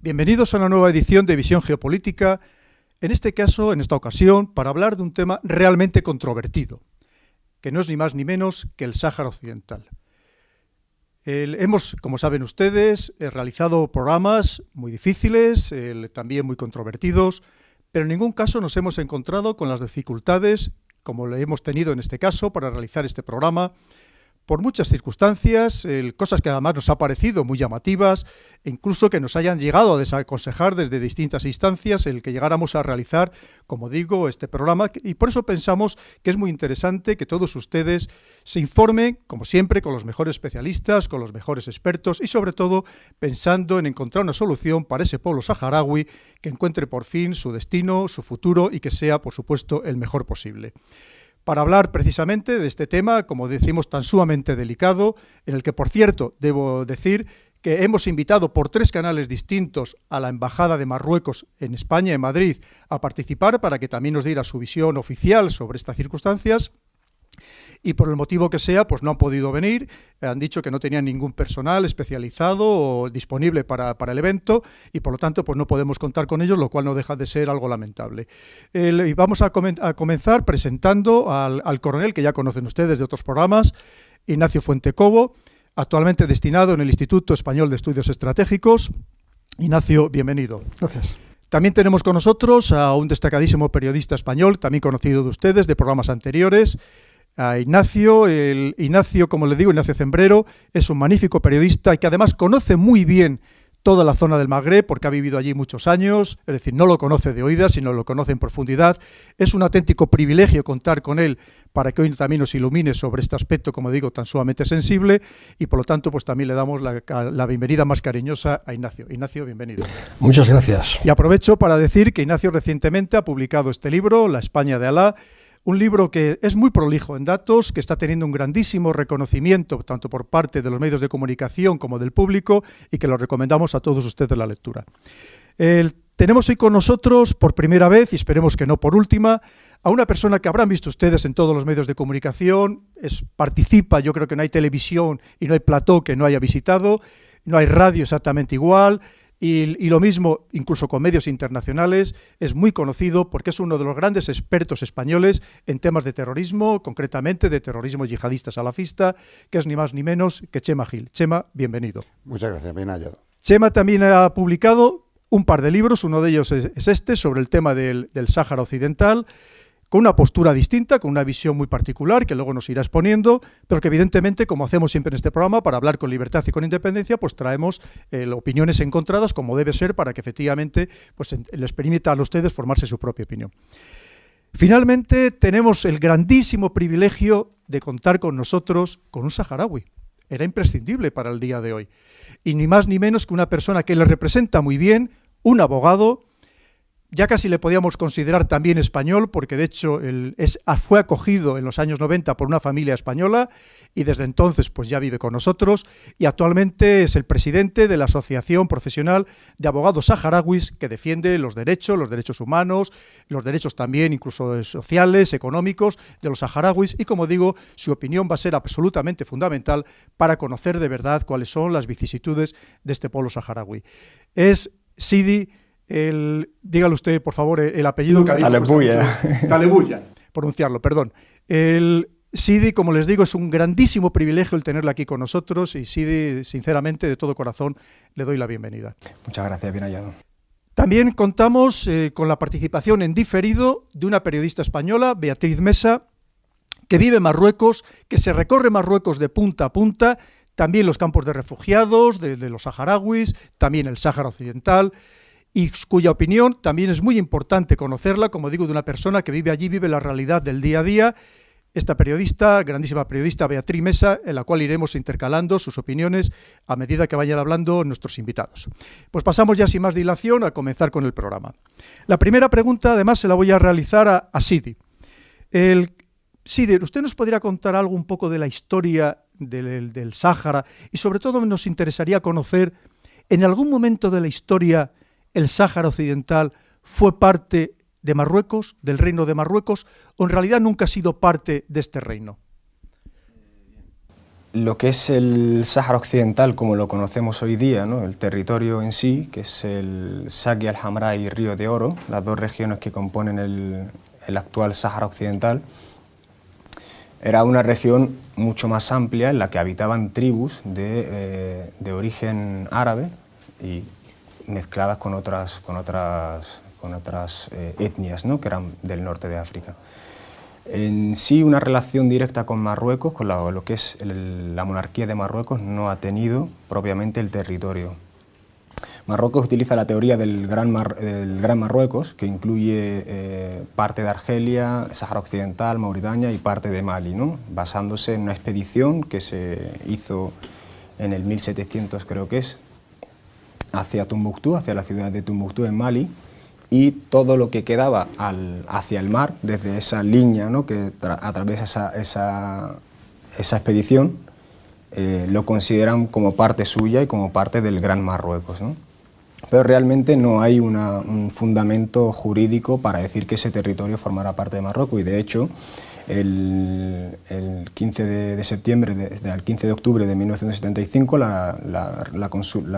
Bienvenidos a una nueva edición de Visión Geopolítica, en este caso, en esta ocasión, para hablar de un tema realmente controvertido, que no es ni más ni menos que el Sáhara Occidental. Hemos, como saben ustedes, realizado programas muy difíciles, también muy controvertidos, pero en ningún caso nos hemos encontrado con las dificultades, como le hemos tenido en este caso, para realizar este programa, por muchas circunstancias, cosas que además nos ha parecido muy llamativas, e incluso que nos hayan llegado a desaconsejar desde distintas instancias el que llegáramos a realizar, como digo, este programa, y por eso pensamos que es muy interesante que todos ustedes se informen, como siempre, con los mejores especialistas, con los mejores expertos y sobre todo pensando en encontrar una solución para ese pueblo saharaui que encuentre por fin su destino, su futuro y que sea, por supuesto, el mejor posible. Para hablar precisamente de este tema, como decimos, tan sumamente delicado, en el que, por cierto, debo decir que hemos invitado por 3 canales distintos a la Embajada de Marruecos en España, en Madrid, a participar para que también nos diera su visión oficial sobre estas circunstancias. Y por el motivo que sea, pues no han podido venir, han dicho que no tenían ningún personal especializado o disponible para el evento y por lo tanto pues no podemos contar con ellos, lo cual no deja de ser algo lamentable. Y vamos a comenzar presentando al coronel que ya conocen ustedes de otros programas, Ignacio Fuentecobo, actualmente destinado en el Instituto Español de Estudios Estratégicos. Ignacio, bienvenido. Gracias. También tenemos con nosotros a un destacadísimo periodista español, también conocido de ustedes de programas anteriores, a Ignacio. Ignacio, como le digo, Ignacio Zembrero, es un magnífico periodista y que además conoce muy bien toda la zona del Magreb porque ha vivido allí muchos años, es decir, no lo conoce de oídas, sino lo conoce en profundidad. Es un auténtico privilegio contar con él para que hoy también nos ilumine sobre este aspecto, como digo, tan sumamente sensible y por lo tanto pues también le damos la bienvenida más cariñosa a Ignacio. Ignacio, bienvenido. Muchas gracias. Y aprovecho para decir que Ignacio recientemente ha publicado este libro, La España de Alá, un libro que es muy prolijo en datos, que está teniendo un grandísimo reconocimiento tanto por parte de los medios de comunicación como del público y que lo recomendamos a todos ustedes la lectura. Tenemos hoy con nosotros por primera vez, y esperemos que no por última, a una persona que habrán visto ustedes en todos los medios de comunicación, participa, yo creo que no hay televisión y no hay plató que no haya visitado, no hay radio exactamente igual. Y lo mismo, incluso con medios internacionales, es muy conocido porque es uno de los grandes expertos españoles en temas de terrorismo, concretamente de terrorismo yihadista salafista, que es ni más ni menos que Chema Gil. Chema, bienvenido. Muchas gracias, bien hallado. Chema también ha publicado un par de libros, uno de ellos es este, sobre el tema del Sáhara Occidental, con una postura distinta, con una visión muy particular, que luego nos irá exponiendo, pero que evidentemente, como hacemos siempre en este programa, para hablar con libertad y con independencia, pues traemos opiniones encontradas, como debe ser, para que efectivamente pues, les permita a ustedes formarse su propia opinión. Finalmente, tenemos el grandísimo privilegio de contar con nosotros con un saharaui. Era imprescindible para el día de hoy. Y ni más ni menos que una persona que le representa muy bien, un abogado. Ya casi le podíamos considerar también español, porque de hecho fue acogido en los años 90 por una familia española y desde entonces pues ya vive con nosotros y actualmente es el presidente de la Asociación Profesional de Abogados Saharauis que defiende los derechos humanos, los derechos también incluso sociales, económicos de los saharauis y como digo, su opinión va a ser absolutamente fundamental para conocer de verdad cuáles son las vicisitudes de este pueblo saharaui. Es Sidi. Dígale usted, por favor, el apellido. Talebuya, pronunciarlo, perdón. Sidi, como les digo, es un grandísimo privilegio el tenerla aquí con nosotros y Sidi, sinceramente, de todo corazón, le doy la bienvenida. Muchas gracias, bien hallado. También contamos con la participación en diferido de una periodista española, Beatriz Mesa, que vive en Marruecos, que se recorre Marruecos de punta a punta, también los campos de refugiados, de los saharauis, también el Sáhara Occidental, y cuya opinión también es muy importante conocerla, como digo, de una persona que vive allí, vive la realidad del día a día. Esta periodista, grandísima periodista, Beatriz Mesa, en la cual iremos intercalando sus opiniones a medida que vayan hablando nuestros invitados. Pues pasamos ya sin más dilación a comenzar con el programa. La primera pregunta, además, se la voy a realizar a Sidi. Sidi, ¿usted nos podría contar algo un poco de la historia del Sáhara? Y sobre todo nos interesaría conocer, ¿en algún momento de la historia el Sáhara Occidental fue parte de Marruecos, del reino de Marruecos, o en realidad nunca ha sido parte de este reino? Lo que es el Sáhara Occidental, como lo conocemos hoy día, ¿no? El territorio en sí, que es el Saki al-Hamra y Río de Oro, las dos regiones que componen el actual Sáhara Occidental, era una región mucho más amplia en la que habitaban tribus de origen árabe y mezcladas con otras etnias, ¿no? Que eran del norte de África. En sí, una relación directa con Marruecos, con lo que es la monarquía de Marruecos, no ha tenido propiamente el territorio. Marruecos utiliza la teoría del Gran Marruecos, que incluye parte de Argelia, Sáhara Occidental, Mauritania y parte de Mali, ¿no? Basándose en una expedición que se hizo en el 1700, creo que es, hacia Tombuctú, hacia la ciudad de Tombuctú en Mali, y todo lo que quedaba hacia el mar, desde esa línea, ¿no? Que atraviesa esa expedición, lo consideran como parte suya y como parte del Gran Marruecos, ¿no? Pero realmente no hay un fundamento jurídico para decir que ese territorio formará parte de Marruecos, y de hecho el 15 de septiembre, desde el 15 de octubre de 1975, la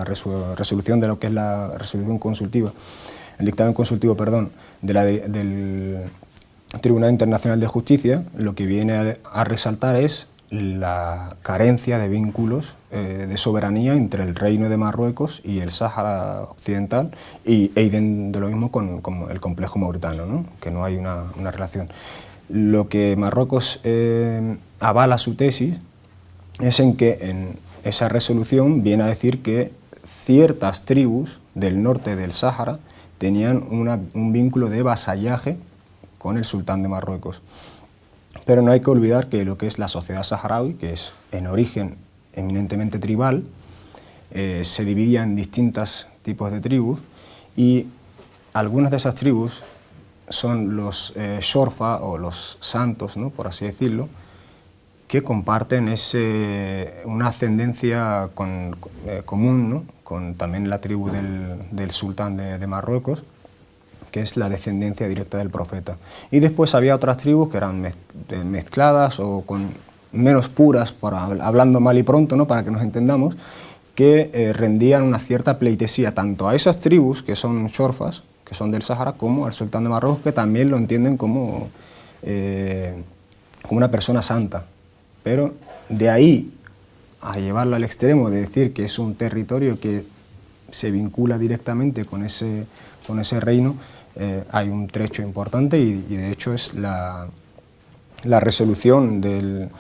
resolución de lo que es la resolución consultiva, el dictamen consultivo, perdón, del Tribunal Internacional de Justicia, lo que viene a resaltar es la carencia de vínculos de soberanía entre el Reino de Marruecos y el Sáhara Occidental, e idem de lo mismo con el complejo mauritano, ¿no? Que no hay una relación. Lo que Marruecos avala su tesis es en que en esa resolución viene a decir que ciertas tribus del norte del Sáhara tenían un vínculo de vasallaje con el sultán de Marruecos. Pero no hay que olvidar que lo que es la sociedad saharaui, que es en origen eminentemente tribal, se dividía en distintos tipos de tribus, y algunas de esas tribus son los Shorfa o los santos, ¿no? Por así decirlo, que comparten una ascendencia común, ¿no? Con también la tribu del sultán de Marruecos, que es la descendencia directa del profeta. Y después había otras tribus que eran mezcladas o menos puras, hablando mal y pronto, ¿no? Para que nos entendamos, que rendían una cierta pleitesía tanto a esas tribus que son shorfas, que son del Sáhara, como al sultán de Marruecos, que también lo entienden como una persona santa. Pero de ahí a llevarlo al extremo de decir que es un territorio que se vincula directamente con ese reino, hay un trecho importante, y de hecho es la resolución del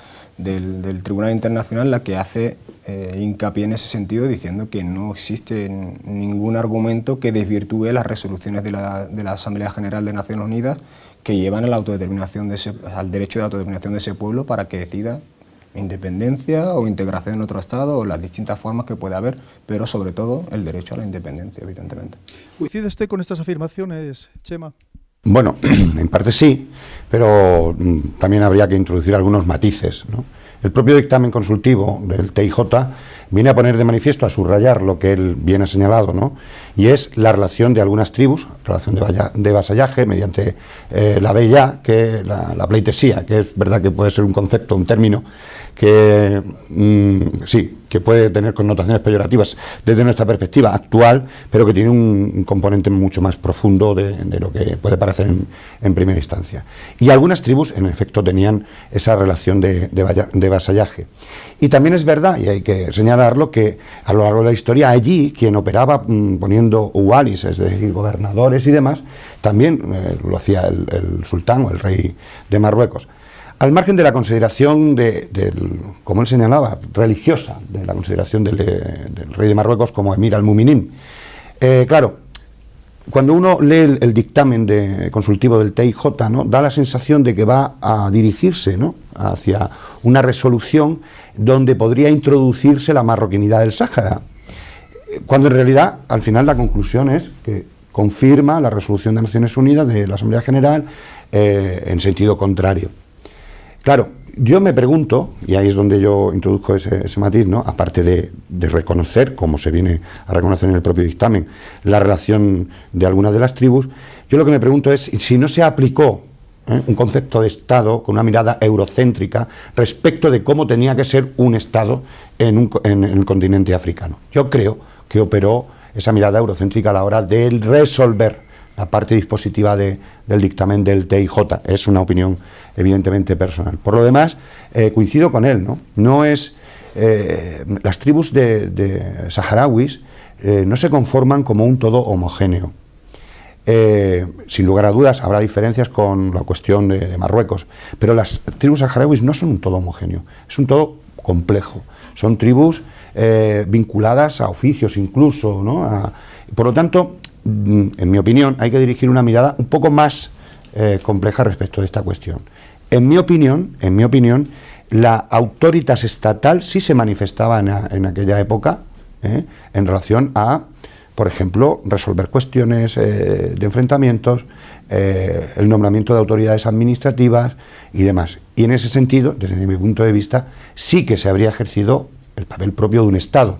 Tribunal Internacional la que hace hincapié en ese sentido, diciendo que no existe ningún argumento que desvirtúe las resoluciones de la Asamblea General de Naciones Unidas, que llevan a la autodeterminación al derecho de autodeterminación de ese pueblo para que decida independencia o integración en otro Estado, o las distintas formas que puede haber, pero sobre todo el derecho a la independencia, evidentemente. ¿Coincide usted con estas afirmaciones, Chema? Bueno, en parte sí, pero también habría que introducir algunos matices, ¿no? El propio dictamen consultivo del TIJ viene a poner de manifiesto, a subrayar lo que él bien ha señalado, ¿no? Y es la relación de algunas tribus, relación de vasallaje mediante la bella, que la pleitesía, que es verdad que puede ser un concepto, un término que sí, que puede tener connotaciones peyorativas desde nuestra perspectiva actual, pero que tiene un componente mucho más profundo de lo que puede parecer en primera instancia. Y algunas tribus, en efecto, tenían esa relación de vasallaje. Y también es verdad, y hay que señalarlo, que a lo largo de la historia allí quien operaba poniendo uwalis, es decir, gobernadores y demás, también lo hacía el sultán o el rey de Marruecos. Al margen de la consideración como él señalaba, religiosa, de la consideración del rey de Marruecos como Emir al-Muminin. Claro, cuando uno lee el dictamen consultivo del TIJ, ¿no?, da la sensación de que va a dirigirse, ¿no?, hacia una resolución donde podría introducirse la marroquinidad del Sáhara, cuando en realidad, al final, la conclusión es que confirma la resolución de Naciones Unidas de la Asamblea General en sentido contrario. Claro, yo me pregunto, y ahí es donde yo introduzco ese matiz, ¿no?, aparte de reconocer, como se viene a reconocer en el propio dictamen, la relación de algunas de las tribus, yo lo que me pregunto es si no se aplicó un concepto de Estado con una mirada eurocéntrica respecto de cómo tenía que ser un Estado en el continente africano. Yo creo que operó esa mirada eurocéntrica a la hora de resolver la parte dispositiva del dictamen del TIJ. Es una opinión evidentemente personal. Por lo demás, coincido con él, ¿no? No es... las tribus de saharauis no se conforman como un todo homogéneo. Sin lugar a dudas habrá diferencias con la cuestión de Marruecos, pero las tribus saharauis no son un todo homogéneo, es un todo complejo. Son tribus vinculadas a oficios incluso, ¿no? Por lo tanto, en mi opinión, hay que dirigir una mirada un poco más compleja respecto de esta cuestión. En mi opinión, la autoritas estatal sí se manifestaba en aquella época en relación a, por ejemplo, resolver cuestiones de enfrentamientos, el nombramiento de autoridades administrativas y demás. Y en ese sentido, desde mi punto de vista, sí que se habría ejercido el papel propio de un Estado,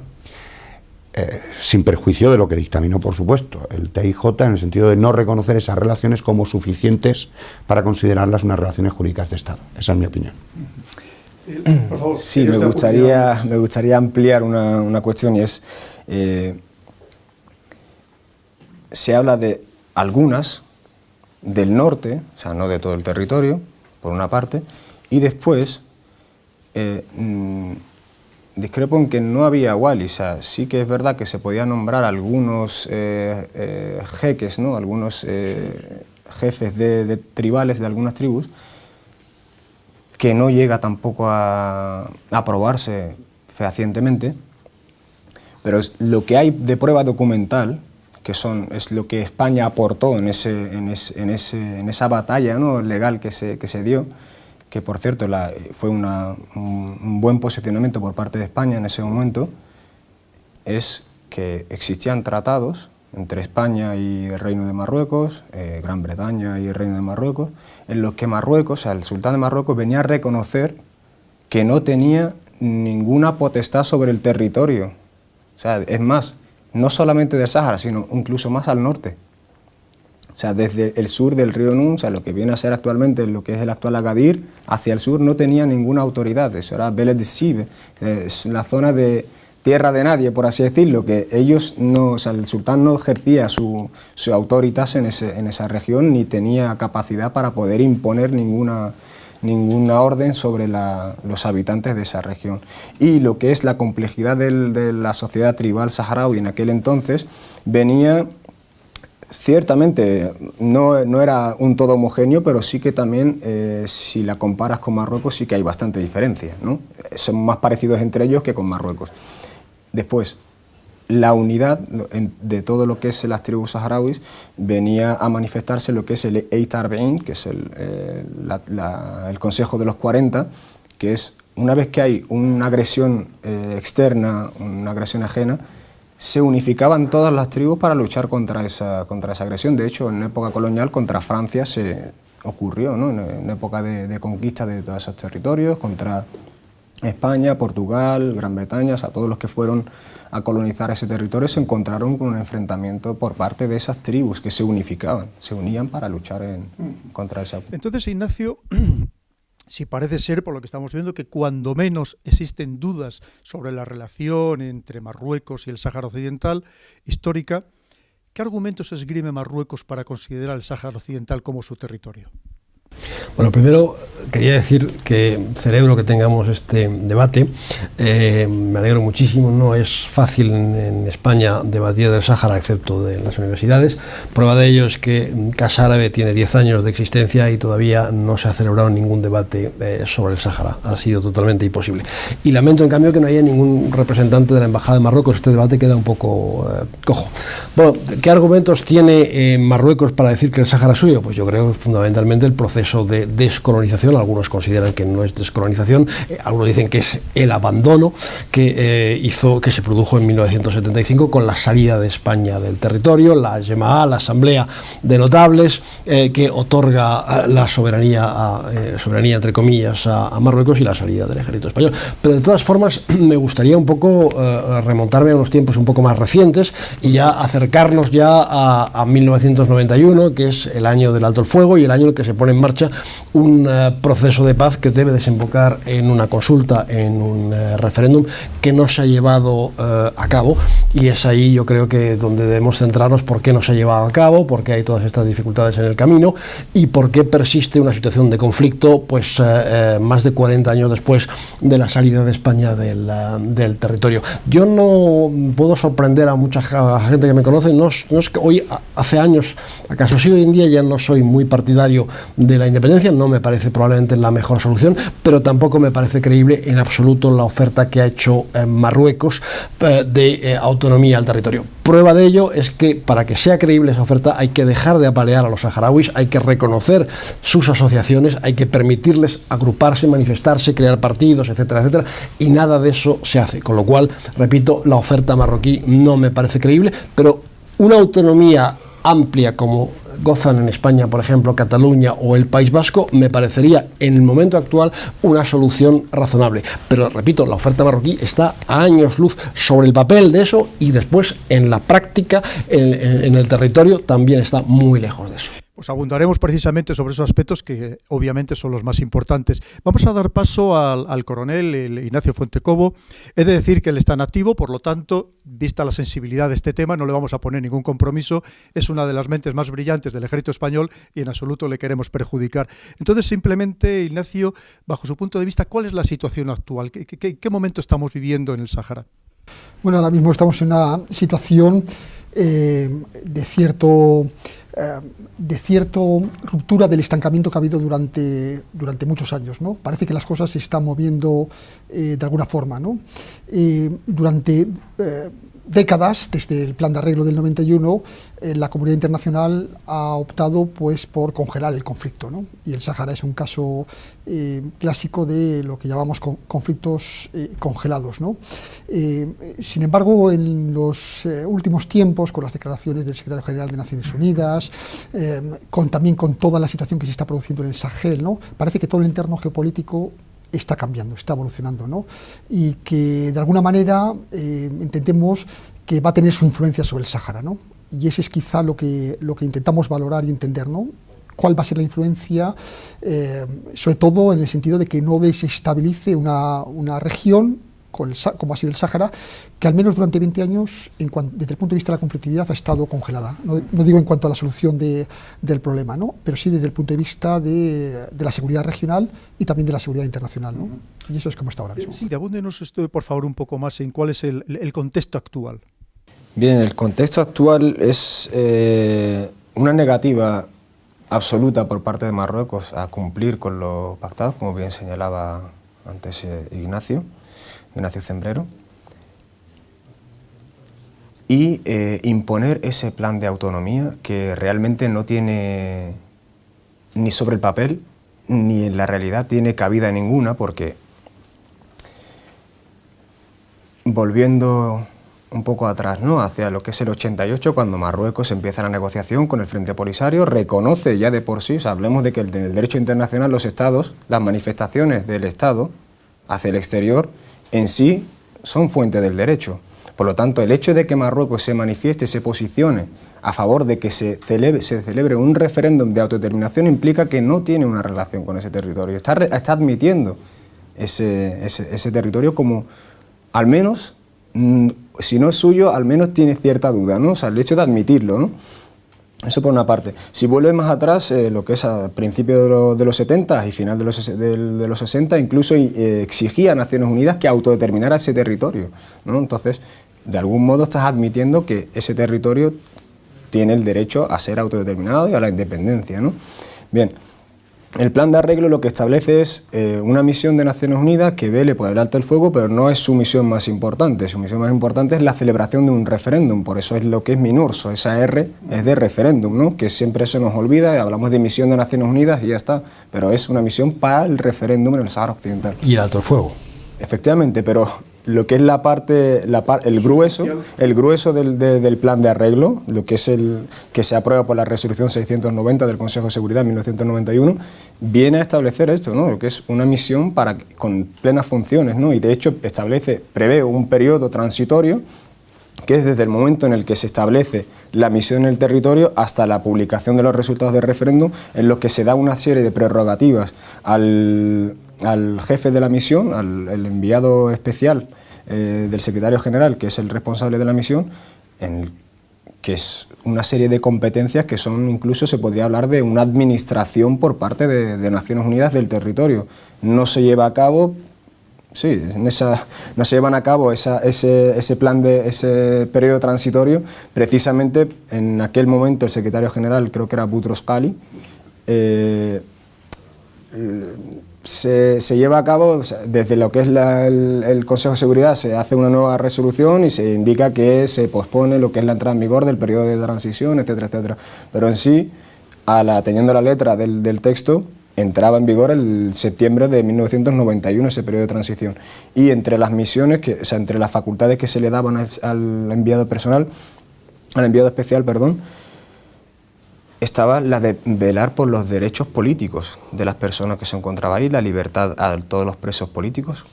sin perjuicio de lo que dictaminó, por supuesto, el TIJ, en el sentido de no reconocer esas relaciones como suficientes para considerarlas unas relaciones jurídicas de Estado. Esa es mi opinión. Por favor, sí, me gustaría ampliar una cuestión, y es, se habla de algunas del norte, o sea, no de todo el territorio, por una parte, y después discrepo en que no había walis. O sea, sí que es verdad que se podía nombrar algunos jeques, ¿no? Algunos jefes de tribales de algunas tribus, que no llega tampoco a aprobarse fehacientemente, pero es lo que hay de prueba documental, que es lo que España aportó en esa batalla, ¿no?, legal que se dio, que por cierto fue un buen posicionamiento por parte de España en ese momento, es que existían tratados entre España y el Reino de Marruecos, Gran Bretaña y el Reino de Marruecos, en los que Marruecos, o sea, el sultán de Marruecos, venía a reconocer que no tenía ninguna potestad sobre el territorio. O sea, es más, no solamente del Sáhara, sino incluso más al norte. O sea, desde el sur del río Nun, o sea, lo que viene a ser actualmente lo que es el actual Agadir, hacia el sur no tenía ninguna autoridad. Eso era Beled Sib, es la zona de tierra de nadie, por así decirlo, que ellos no, o sea, el sultán no ejercía su autoritas en esa región, ni tenía capacidad para poder imponer ninguna orden sobre los habitantes de esa región. Y lo que es la complejidad de la sociedad tribal saharaui en aquel entonces venía, ciertamente, no era un todo homogéneo, pero sí que también, si la comparas con Marruecos, sí que hay bastante diferencia, ¿no? Son más parecidos entre ellos que con Marruecos. Después, la unidad de todo lo que es las tribus saharauis venía a manifestarse lo que es el Eit Arba'in, que es el Consejo de los 40, que es una vez que hay una agresión externa, una agresión ajena, se unificaban todas las tribus para luchar contra esa agresión. De hecho, en época colonial contra Francia se ocurrió, ¿no?, en época de conquista de todos esos territorios, contra España, Portugal, Gran Bretaña, o sea, todos los que fueron a colonizar ese territorio se encontraron con un enfrentamiento por parte de esas tribus que se unificaban, se unían para luchar contra esa... Entonces, Ignacio, si parece ser, por lo que estamos viendo, que cuando menos existen dudas sobre la relación entre Marruecos y el Sáhara Occidental histórica, ¿qué argumentos esgrime Marruecos para considerar el Sáhara Occidental como su territorio? Bueno, primero quería decir que celebro que tengamos este debate. Me alegro muchísimo. No es fácil en España debatir del Sáhara, excepto de las universidades. Prueba de ello es que Casa Árabe tiene 10 años de existencia y todavía no se ha celebrado ningún debate sobre el Sáhara. Ha sido totalmente imposible. Y lamento, en cambio, que no haya ningún representante de la Embajada de Marruecos. Este debate queda un poco cojo. Bueno, ¿qué argumentos tiene Marruecos para decir que el Sáhara es suyo? Pues yo creo fundamentalmente el proceso de descolonización. Algunos consideran que no es descolonización, algunos dicen que es el abandono que se produjo en 1975 con la salida de España del territorio, la Jemaah, la Asamblea de Notables, que otorga la soberanía entre comillas a Marruecos, y la salida del ejército español. Pero de todas formas me gustaría un poco remontarme a unos tiempos un poco más recientes y ya acercarnos ya a 1991, que es el año del alto el fuego y el año en el que se pone en marcha un proceso de paz que debe desembocar en una consulta, en un referéndum que no se ha llevado a cabo, y es ahí yo creo que donde debemos centrarnos: por qué no se ha llevado a cabo, por qué hay todas estas dificultades en el camino y por qué persiste una situación de conflicto pues más de 40 años después de la salida de España del territorio. Yo no puedo sorprender a mucha gente que me conoce, no es que hoy, hace años, acaso sí, hoy en día ya no soy muy partidario de la independencia, no me parece probablemente la mejor solución, pero tampoco me parece creíble en absoluto la oferta que ha hecho Marruecos de autonomía al territorio. Prueba de ello es que para que sea creíble esa oferta hay que dejar de apalear a los saharauis, hay que reconocer sus asociaciones, hay que permitirles agruparse, manifestarse, crear partidos, etcétera, etcétera, y nada de eso se hace. Con lo cual, repito, la oferta marroquí no me parece creíble, pero una autonomía amplia como gozan en España, por ejemplo, Cataluña o el País Vasco, me parecería en el momento actual una solución razonable. Pero repito, la oferta marroquí está a años luz sobre el papel de eso, y después en la práctica, en el territorio, también está muy lejos de eso. Pues abundaremos precisamente sobre esos aspectos que obviamente son los más importantes. Vamos a dar paso al coronel Ignacio Fuentecobo. He de decir que él está en activo, por lo tanto, vista la sensibilidad de este tema, no le vamos a poner ningún compromiso. Es una de las mentes más brillantes del ejército español y en absoluto le queremos perjudicar. Entonces, simplemente, Ignacio, bajo su punto de vista, ¿cuál es la situación actual? ¿Qué momento estamos viviendo en el Sáhara? Bueno, ahora mismo estamos en una situación de cierta ruptura del estancamiento que ha habido durante muchos años, ¿no? Parece que las cosas se están moviendo de alguna forma, ¿no? Durante décadas, desde el plan de arreglo del 91, la comunidad internacional ha optado pues por congelar el conflicto, ¿no? Y el Sáhara es un caso clásico de lo que llamamos conflictos congelados, ¿no? Sin embargo, en los últimos tiempos, con las declaraciones del secretario general de Naciones Unidas, también con toda la situación que se está produciendo en el Sahel, ¿no? Parece que todo el entorno geopolítico está cambiando, está evolucionando, ¿no? Y que de alguna manera entendemos que va a tener su influencia sobre el Sáhara, ¿no? Y ese es quizá lo que intentamos valorar y entender, ¿no? ¿Cuál va a ser la influencia? Sobre todo en el sentido de que no desestabilice una región como ha sido el Sáhara, que al menos durante 20 años, desde el punto de vista de la conflictividad, ha estado congelada. No digo en cuanto a la solución del problema, ¿no? Pero sí desde el punto de vista de la seguridad regional y también de la seguridad internacional, ¿no? Y eso es como está ahora mismo. Sí, abúndenos esto, por favor, un poco más en cuál es el contexto actual. Bien, el contexto actual es una negativa absoluta por parte de Marruecos a cumplir con lo pactado, como bien señalaba antes Ignacio Cembrero, y imponer ese plan de autonomía que realmente no tiene ni sobre el papel ni en la realidad tiene cabida ninguna, porque volviendo un poco atrás, ¿no?, hacia lo que es el 88, cuando Marruecos empieza la negociación con el Frente Polisario, reconoce ya de por sí, o sea, hablemos de que en el derecho internacional los estados, las manifestaciones del Estado hacia el exterior en sí son fuente del derecho. Por lo tanto, el hecho de que Marruecos se manifieste, se posicione a favor de que se celebre un referéndum de autodeterminación implica que no tiene una relación con ese territorio. Está admitiendo ese territorio como, al menos, si no es suyo, al menos tiene cierta duda, ¿no? O sea, el hecho de admitirlo, ¿no? Eso por una parte. Si vuelve más atrás, lo que es a principios de los 70 y final de los 60, incluso exigía a Naciones Unidas que autodeterminara ese territorio, ¿no? Entonces, de algún modo estás admitiendo que ese territorio tiene el derecho a ser autodeterminado y a la independencia, ¿no? Bien, El plan de arreglo lo que establece es una misión de Naciones Unidas que vele por el alto el fuego, pero no es su misión más importante. Su misión más importante es la celebración de un referéndum, por eso es lo que es MINURSO, esa R es de referéndum, ¿no? Que siempre se nos olvida, y hablamos de misión de Naciones Unidas y ya está, pero es una misión para el referéndum en el Sáhara Occidental. Y el alto el fuego. Efectivamente, pero lo que es el grueso del plan de arreglo, lo que es el que se aprueba por la resolución 690 del Consejo de Seguridad en 1991, viene a establecer esto, ¿no? Lo que es una misión con plenas funciones, ¿no? Y de hecho prevé un periodo transitorio que es desde el momento en el que se establece la misión en el territorio hasta la publicación de los resultados del referéndum, en los que se da una serie de prerrogativas al jefe de la misión, al enviado especial del secretario general, que es el responsable de la misión, que es una serie de competencias que son, incluso se podría hablar de una administración por parte de Naciones Unidas del territorio. No se lleva a cabo, sí, no se llevan a cabo ese periodo transitorio. Precisamente en aquel momento el secretario general, creo que era Boutros Ghali, se lleva a cabo, o sea, desde lo que es el Consejo de Seguridad se hace una nueva resolución y se indica que se pospone lo que es la entrada en vigor del periodo de transición, etcétera, etcétera. Pero en sí, teniendo la letra del texto, entraba en vigor el septiembre de 1991 ese periodo de transición. Y entre las misiones, entre las facultades que se le daban al enviado especial, estaba la de velar por los derechos políticos de las personas que se encontraban ahí, la libertad a todos los presos políticos.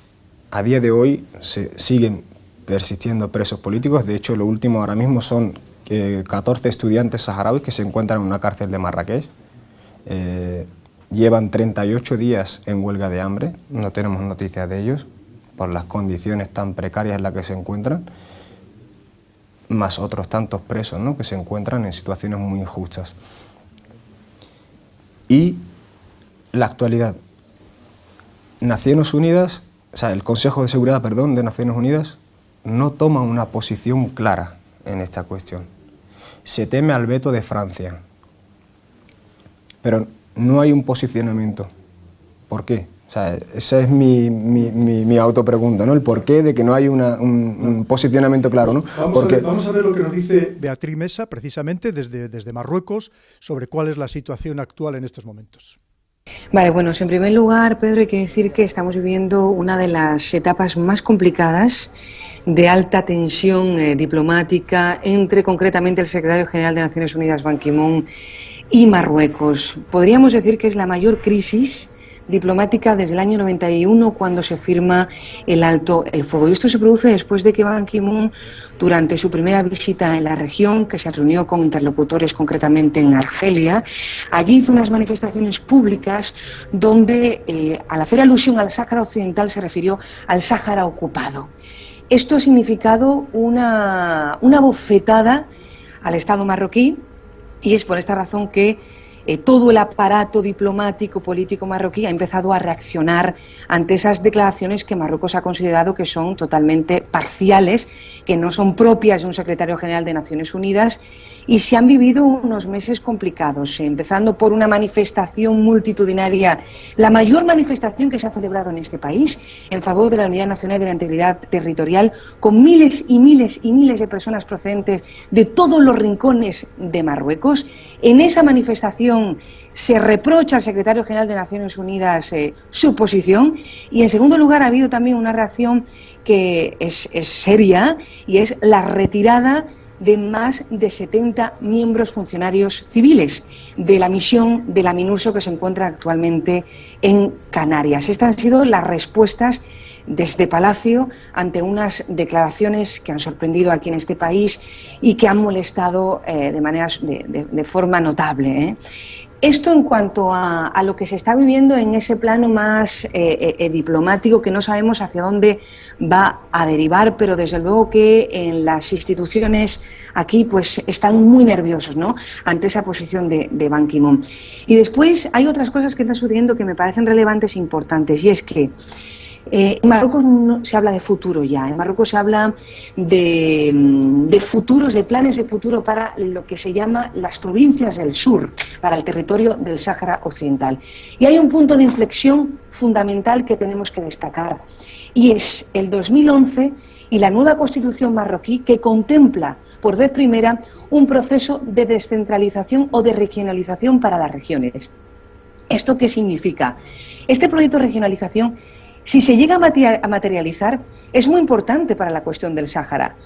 A día de hoy siguen persistiendo presos políticos, de hecho lo último ahora mismo son 14 estudiantes saharauis que se encuentran en una cárcel de Marrakech. Llevan 38 días en huelga de hambre, no tenemos noticias de ellos por las condiciones tan precarias en las que se encuentran, más otros tantos presos, ¿no?, que se encuentran en situaciones muy injustas. Y la actualidad. Naciones Unidas, el Consejo de Seguridad, de Naciones Unidas, no toma una posición clara en esta cuestión. Se teme al veto de Francia, pero no hay un posicionamiento. ¿Por qué? Esa es mi autopregunta, ¿no? El porqué de que no hay un posicionamiento claro, ¿no? Vamos a ver lo que nos dice Beatriz Mesa, precisamente desde Marruecos, sobre cuál es la situación actual en estos momentos. Vale, bueno, en primer lugar, Pedro, hay que decir que estamos viviendo una de las etapas más complicadas de alta tensión diplomática entre, concretamente, el secretario general de Naciones Unidas, Ban Ki-moon, y Marruecos. Podríamos decir que es la mayor crisis diplomática desde el año 91, cuando se firma el alto el fuego. Y esto se produce después de que Ban Ki-moon, durante su primera visita en la región, que se reunió con interlocutores concretamente en Argelia, allí hizo unas manifestaciones públicas donde, al hacer alusión al Sáhara Occidental, se refirió al Sáhara ocupado. Esto ha significado una bofetada al Estado marroquí, y es por esta razón que todo el aparato diplomático, político marroquí ha empezado a reaccionar ante esas declaraciones que Marruecos ha considerado que son totalmente parciales, que no son propias de un secretario general de Naciones Unidas, y se han vivido unos meses complicados, empezando por una manifestación multitudinaria, la mayor manifestación que se ha celebrado en este país en favor de la unidad nacional y de la integridad territorial, con miles y miles y miles de personas procedentes de todos los rincones de Marruecos. En esa manifestación se reprocha al secretario general de Naciones Unidas su posición, y en segundo lugar ha habido también una reacción que es seria, y es la retirada de más de 70 miembros funcionarios civiles de la misión de la MINURSO que se encuentra actualmente en Canarias. Estas han sido las respuestas desde Palacio ante unas declaraciones que han sorprendido aquí en este país y que han molestado de forma notable. Esto en cuanto a lo que se está viviendo en ese plano más diplomático, que no sabemos hacia dónde va a derivar, pero desde luego que en las instituciones aquí pues están muy nerviosos, ¿no?, ante esa posición de Ban Ki-moon. Y después hay otras cosas que están sucediendo que me parecen relevantes e importantes, y es que En Marruecos no se habla de futuro ya, en Marruecos se habla de futuros, de planes de futuro para lo que se llama las provincias del sur, para el territorio del Sáhara Occidental. Y hay un punto de inflexión fundamental que tenemos que destacar, y es el 2011 y la nueva constitución marroquí, que contempla por vez primera un proceso de descentralización o de regionalización para las regiones. ¿Esto qué significa? Este proyecto de regionalización, si se llega a materializar, es muy importante para la cuestión del Sáhara,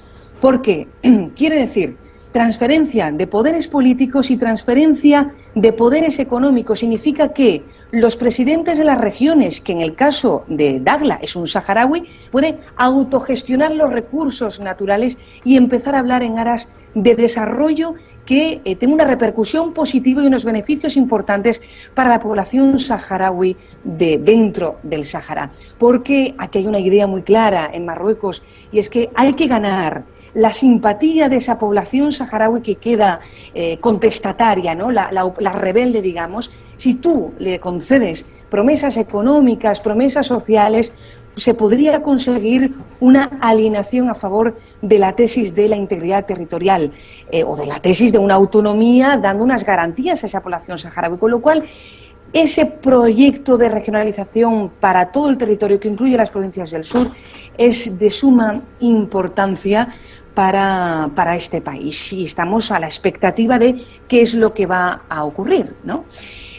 porque quiere decir transferencia de poderes políticos y transferencia de poderes económicos. Significa que los presidentes de las regiones, que en el caso de Dakhla es un saharaui, puede autogestionar los recursos naturales y empezar a hablar en aras de desarrollo que tenga una repercusión positiva y unos beneficios importantes para la población saharaui de dentro del Sáhara. Porque aquí hay una idea muy clara en Marruecos, y es que hay que ganar la simpatía de esa población saharaui que queda contestataria, ¿no? la rebelde, digamos. Si tú le concedes promesas económicas, promesas sociales, se podría conseguir una alienación a favor de la tesis de la integridad territorial o de la tesis de una autonomía, dando unas garantías a esa población saharaui. Con lo cual, ese proyecto de regionalización para todo el territorio, que incluye las provincias del sur, es de suma importancia para este país, y estamos a la expectativa de qué es lo que va a ocurrir, ¿no?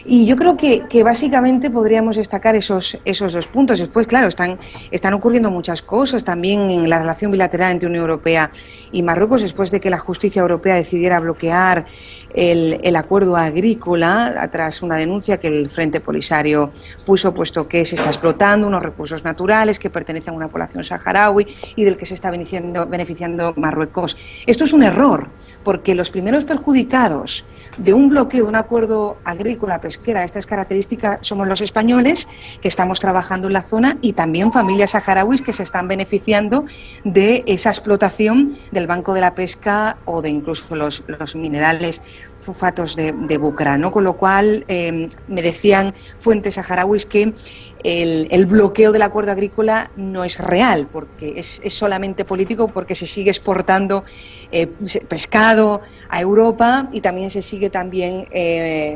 Y yo creo que básicamente podríamos destacar esos dos puntos. Después, claro, están ocurriendo muchas cosas también en la relación bilateral entre Unión Europea y Marruecos, después de que la justicia europea decidiera bloquear el acuerdo agrícola tras una denuncia que el Frente Polisario puso, puesto que se está explotando unos recursos naturales que pertenecen a una población saharaui y del que se está beneficiando Marruecos. Esto es un error, porque los primeros perjudicados de un bloqueo de un acuerdo agrícola pesquera de estas características somos los españoles, que estamos trabajando en la zona, y también familias saharauis que se están beneficiando de esa explotación del Banco de la Pesca o de incluso los minerales fosfatos de Bucra, ¿no? Con lo cual, me decían fuentes saharauis que el bloqueo del acuerdo agrícola no es real, porque es solamente político, porque se sigue exportando pescado a Europa y también se sigue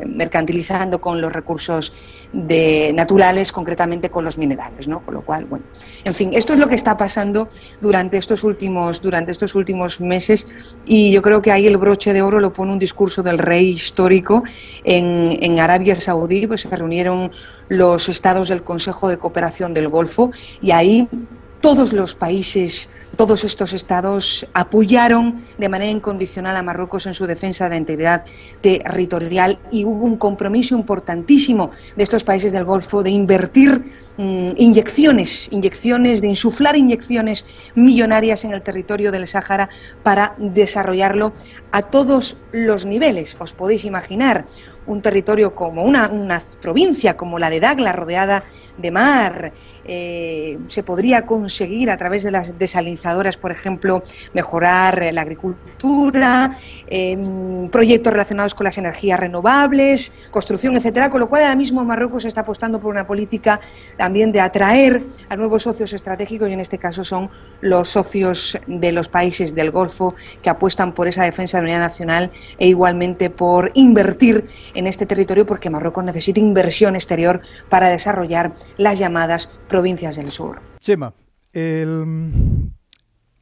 mercantilizando con los recursos naturales, concretamente con los minerales, ¿no? Con lo cual, bueno, en fin, esto es lo que está pasando durante estos últimos meses, y yo creo que ahí el broche de oro lo pone un discurso del rey histórico en Arabia Saudí. Pues se reunieron los estados del Consejo de Cooperación del Golfo, y ahí todos los países, todos estos estados apoyaron de manera incondicional a Marruecos en su defensa de la integridad territorial, y hubo un compromiso importantísimo de estos países del Golfo de invertir inyecciones, de insuflar inyecciones millonarias en el territorio del Sáhara para desarrollarlo a todos los niveles. Os podéis imaginar un territorio como una provincia como la de Dakhla, rodeada de mar. Se podría conseguir a través de las desalinizadoras, por ejemplo, mejorar la agricultura, proyectos relacionados con las energías renovables, construcción, etcétera. Con lo cual, ahora mismo Marruecos está apostando por una política también de atraer a nuevos socios estratégicos, y en este caso son los socios de los países del Golfo, que apuestan por esa defensa de la unidad nacional e igualmente por invertir en este territorio, porque Marruecos necesita inversión exterior para desarrollar las llamadas provincias del sur. Chema,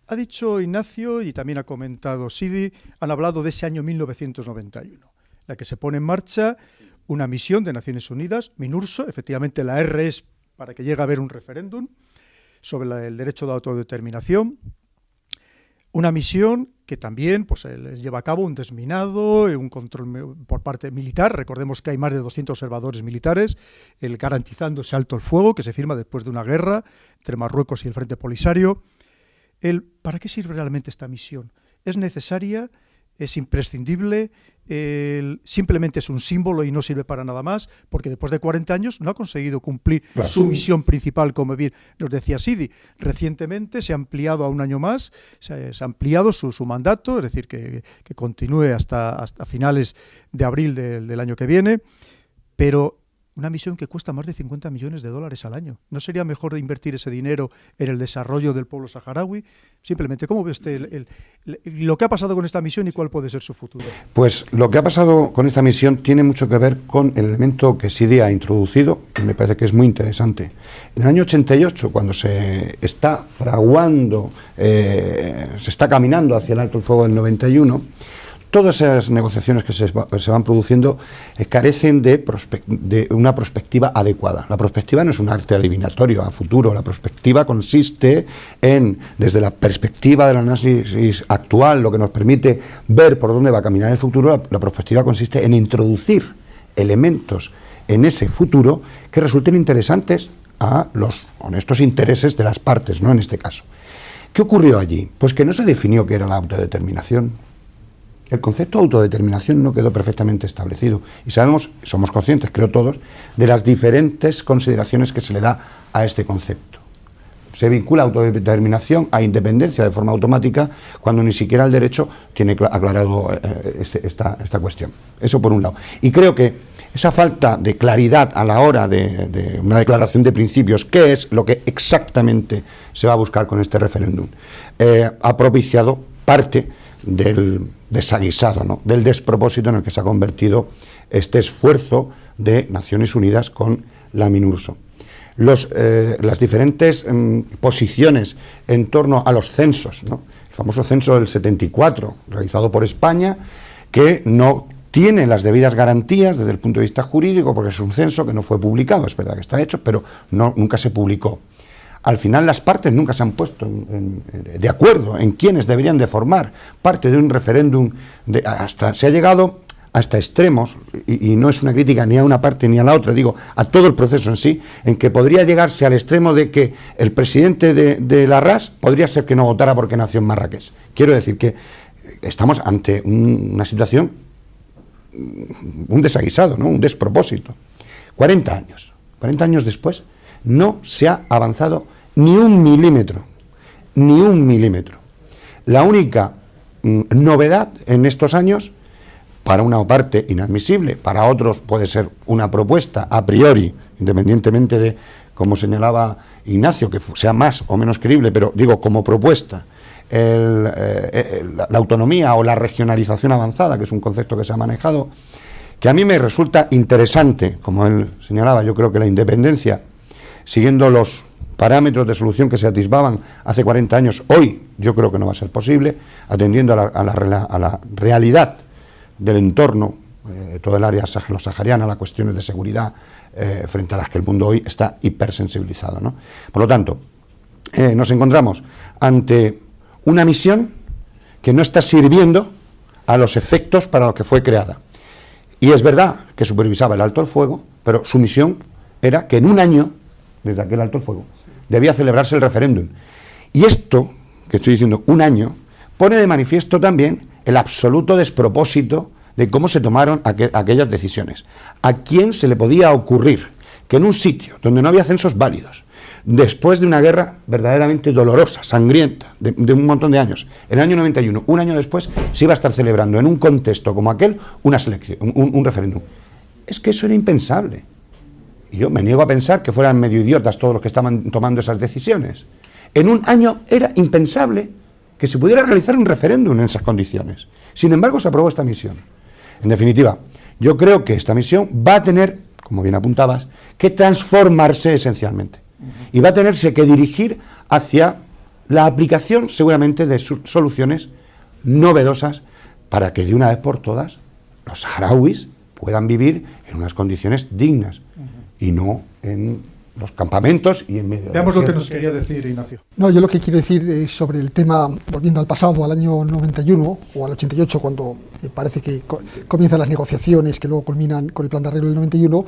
ha dicho Ignacio y también ha comentado Sidi, han hablado de ese año 1991, la que se pone en marcha una misión de Naciones Unidas, MINURSO, efectivamente la R es para que llegue a haber un referéndum sobre el derecho de autodeterminación, una misión que también pues, lleva a cabo un desminado, un control por parte militar. Recordemos que hay más de 200 observadores militares, garantizando ese alto el fuego que se firma después de una guerra entre Marruecos y el Frente Polisario. ¿Para qué sirve realmente esta misión? ¿Es necesaria? ¿Es imprescindible? Simplemente es un símbolo y no sirve para nada más, porque después de 40 años no ha conseguido cumplir su misión principal, como bien nos decía Sidi. Recientemente se ha ampliado a un año más, se ha ampliado su mandato, es decir, que continúe hasta finales de abril del año que viene, pero una misión que cuesta más de 50 millones de dólares al año. ¿No sería mejor invertir ese dinero en el desarrollo del pueblo saharaui? Simplemente, ¿cómo ve usted lo que ha pasado con esta misión y cuál puede ser su futuro? Pues lo que ha pasado con esta misión tiene mucho que ver con el elemento que SIDI ha introducido, y me parece que es muy interesante. En el año 88, cuando se está fraguando, se está caminando hacia el alto el fuego del 91, todas esas negociaciones que se van produciendo carecen de una perspectiva adecuada. La perspectiva no es un arte adivinatorio a futuro, la perspectiva consiste en, desde la perspectiva del análisis actual, lo que nos permite ver por dónde va a caminar el futuro, la perspectiva consiste en introducir elementos en ese futuro que resulten interesantes a los honestos intereses de las partes, ¿no? En este caso. ¿Qué ocurrió allí? Pues que no se definió qué era la autodeterminación. El concepto de autodeterminación no quedó perfectamente establecido y somos conscientes, creo todos, de las diferentes consideraciones que se le da a este concepto. Se vincula autodeterminación a independencia de forma automática cuando ni siquiera el derecho tiene aclarado esta cuestión. Eso por un lado. Y creo que esa falta de claridad a la hora de una declaración de principios, qué es lo que exactamente se va a buscar con este referéndum, ha propiciado parte del desaguisado, ¿no?, del despropósito en el que se ha convertido este esfuerzo de Naciones Unidas con la MINURSO. Las diferentes posiciones en torno a los censos, ¿no?, el famoso censo del 74, realizado por España, que no tiene las debidas garantías desde el punto de vista jurídico, porque es un censo que no fue publicado, es verdad que está hecho, pero nunca se publicó. Al final las partes nunca se han puesto de acuerdo en quiénes deberían de formar parte de un referéndum. Se ha llegado hasta extremos, y no es una crítica ni a una parte ni a la otra, digo, a todo el proceso en sí, en que podría llegarse al extremo de que el presidente de la RAS podría ser que no votara porque nació en Marrakech. Quiero decir que estamos ante una situación, un desaguisado, ¿no?, un despropósito. 40 años después, no se ha avanzado ni un milímetro. La única novedad en estos años, para una parte inadmisible, para otros puede ser una propuesta a priori, independientemente de, como señalaba Ignacio, que sea más o menos creíble, pero digo, como propuesta, la autonomía o la regionalización avanzada, que es un concepto que se ha manejado, que a mí me resulta interesante, como él señalaba. Yo creo que la independencia, siguiendo los parámetros de solución que se atisbaban hace 40 años, hoy yo creo que no va a ser posible, atendiendo a la realidad del entorno, todo el área sahariana, las cuestiones de seguridad, frente a las que el mundo hoy está hipersensibilizado, ¿no? Por lo tanto, nos encontramos ante una misión que no está sirviendo a los efectos para los que fue creada. Y es verdad que supervisaba el alto el fuego, pero su misión era que en un año, desde aquel alto el fuego, debía celebrarse el referéndum. Y esto, que estoy diciendo, un año, pone de manifiesto también el absoluto despropósito de cómo se tomaron aquellas decisiones. ¿A quién se le podía ocurrir que en un sitio donde no había censos válidos, después de una guerra verdaderamente dolorosa, sangrienta, de un montón de años, en el año 91, un año después, se iba a estar celebrando en un contexto como aquel una selección, un referéndum? Es que eso era impensable. Y yo me niego a pensar que fueran medio idiotas todos los que estaban tomando esas decisiones. En un año era impensable que se pudiera realizar un referéndum en esas condiciones. Sin embargo, se aprobó esta misión. En definitiva, yo creo que esta misión va a tener, como bien apuntabas, que transformarse esencialmente. Y va a tenerse que dirigir hacia la aplicación, seguramente, de soluciones novedosas para que de una vez por todas los saharauis puedan vivir en unas condiciones dignas y no en los campamentos y en medio. Veamos lo que nos quería decir Ignacio. No, yo lo que quiero decir sobre el tema, volviendo al pasado, al año 91 o al 88, cuando parece que comienzan las negociaciones que luego culminan con el plan de arreglo del 91,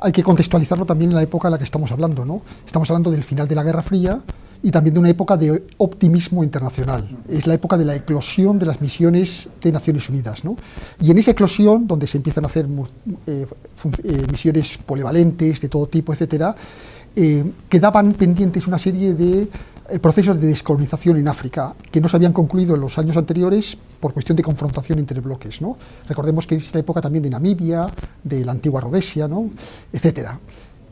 hay que contextualizarlo también en la época en la que estamos hablando, ¿no? Estamos hablando del final de la Guerra Fría y también de una época de optimismo internacional. Es la época de la eclosión de las misiones de Naciones Unidas, ¿no? Y en esa eclosión, donde se empiezan a hacer misiones polivalentes de todo tipo, etcétera, quedaban pendientes una serie de procesos de descolonización en África que no se habían concluido en los años anteriores por cuestión de confrontación entre bloques, ¿no? Recordemos que es la época también de Namibia, de la antigua Rodesia, ¿no?, etcétera.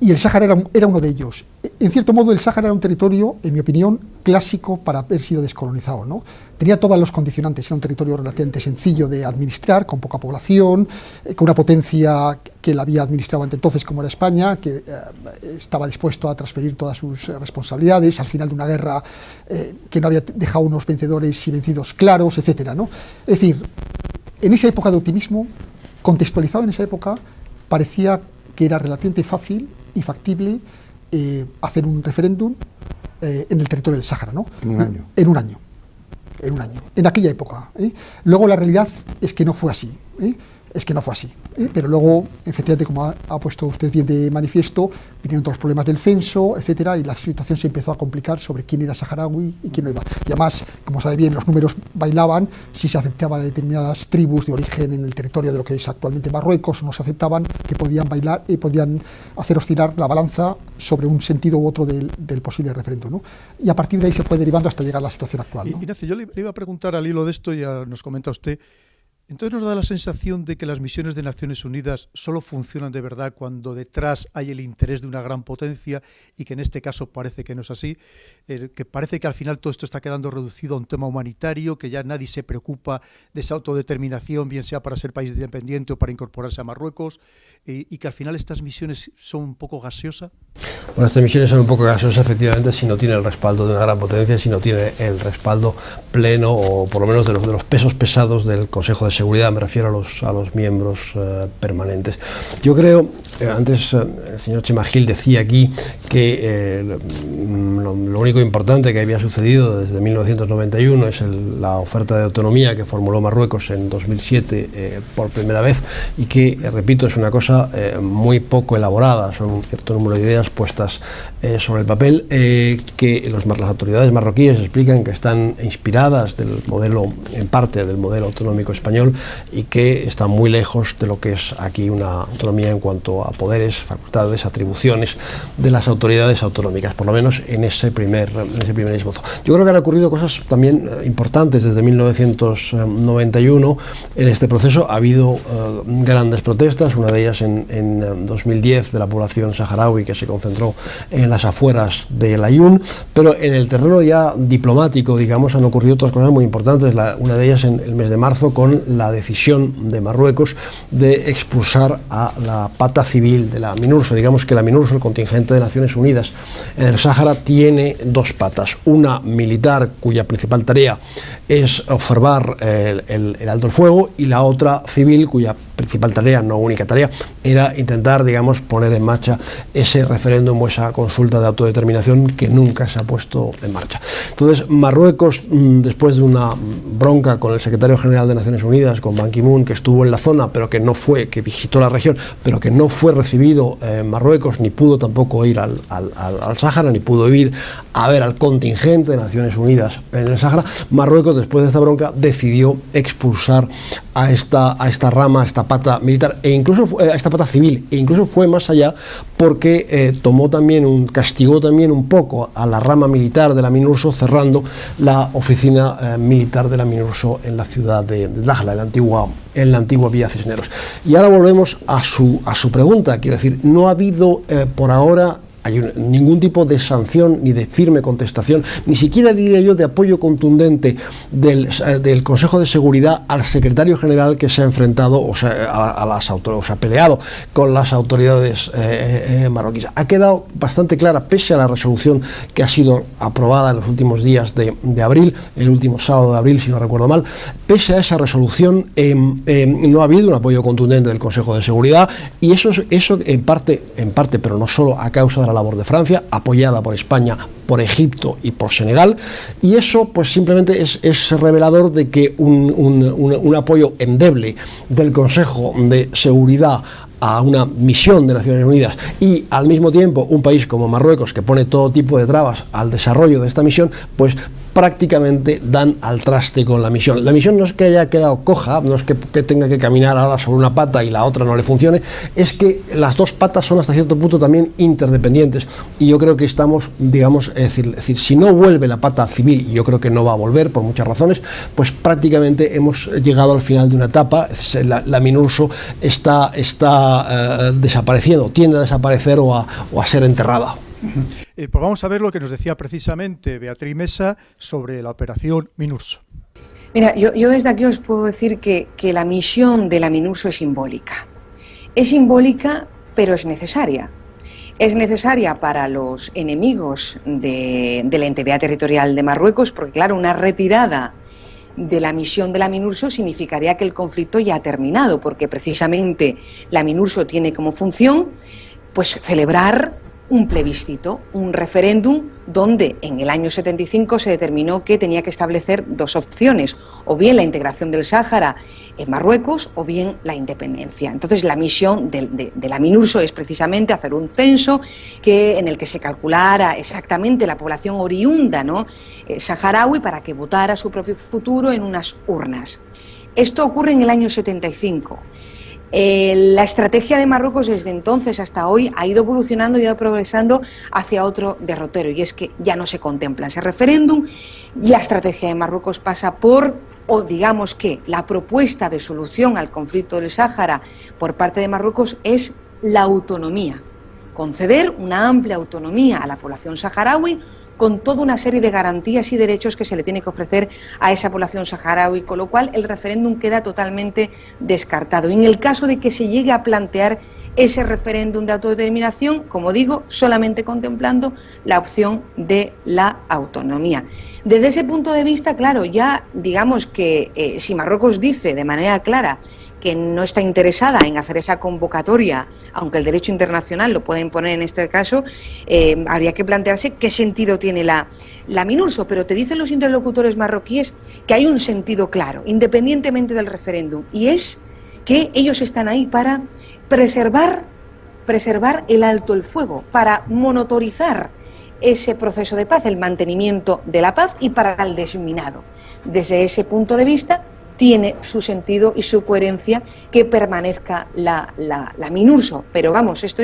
Y el Sáhara era uno de ellos. En cierto modo, el Sáhara era un territorio, en mi opinión, clásico para haber sido descolonizado, ¿no? Tenía todos los condicionantes, era un territorio relativamente sencillo de administrar, con poca población, con una potencia que la había administrado ante entonces, como era España, que estaba dispuesto a transferir todas sus responsabilidades al final de una guerra que no había dejado unos vencedores y vencidos claros, etcétera, ¿no? Es decir, en esa época de optimismo, contextualizado en esa época, parecía que era relativamente fácil y factible hacer un referéndum en el territorio del Sáhara, ¿no? En un año. En un año. En aquella época. Luego la realidad es que no fue así. Pero luego, efectivamente, como ha puesto usted bien de manifiesto, vinieron todos los problemas del censo, etcétera, y la situación se empezó a complicar sobre quién era saharaui y quién no iba. Y además, como sabe bien, los números bailaban, si se aceptaban determinadas tribus de origen en el territorio de lo que es actualmente Marruecos, o no se aceptaban, que podían bailar y podían hacer oscilar la balanza sobre un sentido u otro del posible referéndum, ¿no? Y a partir de ahí se fue derivando hasta llegar a la situación actual, ¿no? Ignacio, yo le iba a preguntar al hilo de esto, ya nos comenta usted. Entonces nos da la sensación de que las misiones de Naciones Unidas solo funcionan de verdad cuando detrás hay el interés de una gran potencia, y que en este caso parece que no es así, que parece que al final todo esto está quedando reducido a un tema humanitario, que ya nadie se preocupa de esa autodeterminación, bien sea para ser país independiente o para incorporarse a Marruecos, y que al final estas misiones son un poco gaseosas. Bueno, estas misiones son un poco gaseosas, efectivamente, si no tiene el respaldo de una gran potencia, si no tiene el respaldo pleno, o por lo menos de los pesos pesados del Consejo de Seguridad, me refiero a los miembros permanentes. Yo creo, antes el señor Chema Gil decía aquí que lo único importante que había sucedido desde 1991 es la oferta de autonomía que formuló Marruecos en 2007 por primera vez, y que, repito, es una cosa muy poco elaborada, son un cierto número de ideas puestas sobre el papel, que las autoridades marroquíes explican que están inspiradas del modelo, en parte del modelo autonómico español, y que está muy lejos de lo que es aquí una autonomía en cuanto a poderes, facultades, atribuciones de las autoridades autonómicas, por lo menos en ese primer esbozo. Yo creo que han ocurrido cosas también importantes desde 1991 en este proceso. Ha habido grandes protestas, una de ellas en 2010 de la población saharaui, que se concentró en las afueras de El Aaiún, pero en el terreno ya diplomático, digamos, han ocurrido otras cosas muy importantes, una de ellas en el mes de marzo, con la decisión de Marruecos de expulsar a la pata civil de la MINURSO. Digamos que la MINURSO, el contingente de Naciones Unidas en el Sáhara, tiene dos patas, una militar, cuya principal tarea es observar el alto el fuego, y la otra civil, cuya principal tarea, no única tarea, era intentar, digamos, poner en marcha ese referéndum o esa consulta de autodeterminación que nunca se ha puesto en marcha. Entonces, Marruecos, después de una bronca con el secretario general de Naciones Unidas, con Ban Ki-moon, que estuvo en la zona, pero que no fue, que visitó la región, pero que no fue recibido en Marruecos, ni pudo tampoco ir al Sáhara, ni pudo ir a ver al contingente de Naciones Unidas en el Sáhara, Marruecos, después de esta bronca, decidió expulsar a esta rama, a esta pata militar, e incluso a esta pata civil, e incluso fue más allá, porque castigó también un poco a la rama militar de la MINURSO, cerrando la oficina militar de la MINURSO en la ciudad de Dakhla, en la antigua Villa Cisneros. Y ahora volvemos a su pregunta. Quiero decir, no ha habido por ahora ningún tipo de sanción ni de firme contestación, ni siquiera, diría yo, de apoyo contundente del Consejo de Seguridad al secretario general, que se ha enfrentado, ha peleado con las autoridades marroquíes. Ha quedado bastante clara, pese a la resolución que ha sido aprobada en los últimos días de abril, el último sábado de abril, si no recuerdo mal, pese a esa resolución no ha habido un apoyo contundente del Consejo de Seguridad, y eso en parte, pero no solo, a causa de la labor de Francia, apoyada por España, por Egipto y por Senegal, y eso pues simplemente es revelador de que un apoyo endeble del Consejo de Seguridad a una misión de Naciones Unidas y al mismo tiempo un país como Marruecos, que pone todo tipo de trabas al desarrollo de esta misión, pues prácticamente dan al traste con la misión. La misión no es que haya quedado coja, no es que tenga que caminar ahora sobre una pata y la otra no le funcione, es que las dos patas son hasta cierto punto también interdependientes, y yo creo que estamos, digamos, es decir, si no vuelve la pata civil, y yo creo que no va a volver por muchas razones, pues prácticamente hemos llegado al final de una etapa. La MINURSO está desapareciendo, tiende a desaparecer o a ser enterrada. Pues vamos a ver lo que nos decía precisamente Beatriz Mesa sobre la operación MINURSO. Mira, yo desde aquí os puedo decir que la misión de la MINURSO es simbólica. Es simbólica, pero es necesaria. Es necesaria para los enemigos de la integridad territorial de Marruecos, porque claro, una retirada de la misión de la MINURSO significaría que el conflicto ya ha terminado, porque precisamente la MINURSO tiene como función pues celebrar un plebiscito, un referéndum, donde en el año 75 se determinó que tenía que establecer dos opciones, o bien la integración del Sáhara en Marruecos, o bien la independencia. Entonces la misión de la MINURSO es precisamente hacer un censo en el que se calculara exactamente la población oriunda, ¿no?, saharaui, para que votara su propio futuro en unas urnas. Esto ocurre en el año 75. La estrategia de Marruecos desde entonces hasta hoy ha ido evolucionando y ha ido progresando hacia otro derrotero, y es que ya no se contempla ese referéndum, y la estrategia de Marruecos pasa por, o digamos que la propuesta de solución al conflicto del Sáhara por parte de Marruecos es la autonomía, conceder una amplia autonomía a la población saharaui, con toda una serie de garantías y derechos que se le tiene que ofrecer a esa población saharaui, con lo cual el referéndum queda totalmente descartado. Y en el caso de que se llegue a plantear ese referéndum de autodeterminación, como digo, solamente contemplando la opción de la autonomía. Desde ese punto de vista, claro, ya digamos que si Marruecos dice de manera clara que no está interesada en hacer esa convocatoria, aunque el derecho internacional lo puede imponer en este caso, habría que plantearse qué sentido tiene la MINURSO, pero te dicen los interlocutores marroquíes que hay un sentido claro, independientemente del referéndum, y es que ellos están ahí para preservar el alto el fuego, para monitorizar ese proceso de paz, el mantenimiento de la paz, y para el desminado. Desde ese punto de vista tiene su sentido y su coherencia que permanezca la MINURSO, pero vamos, esto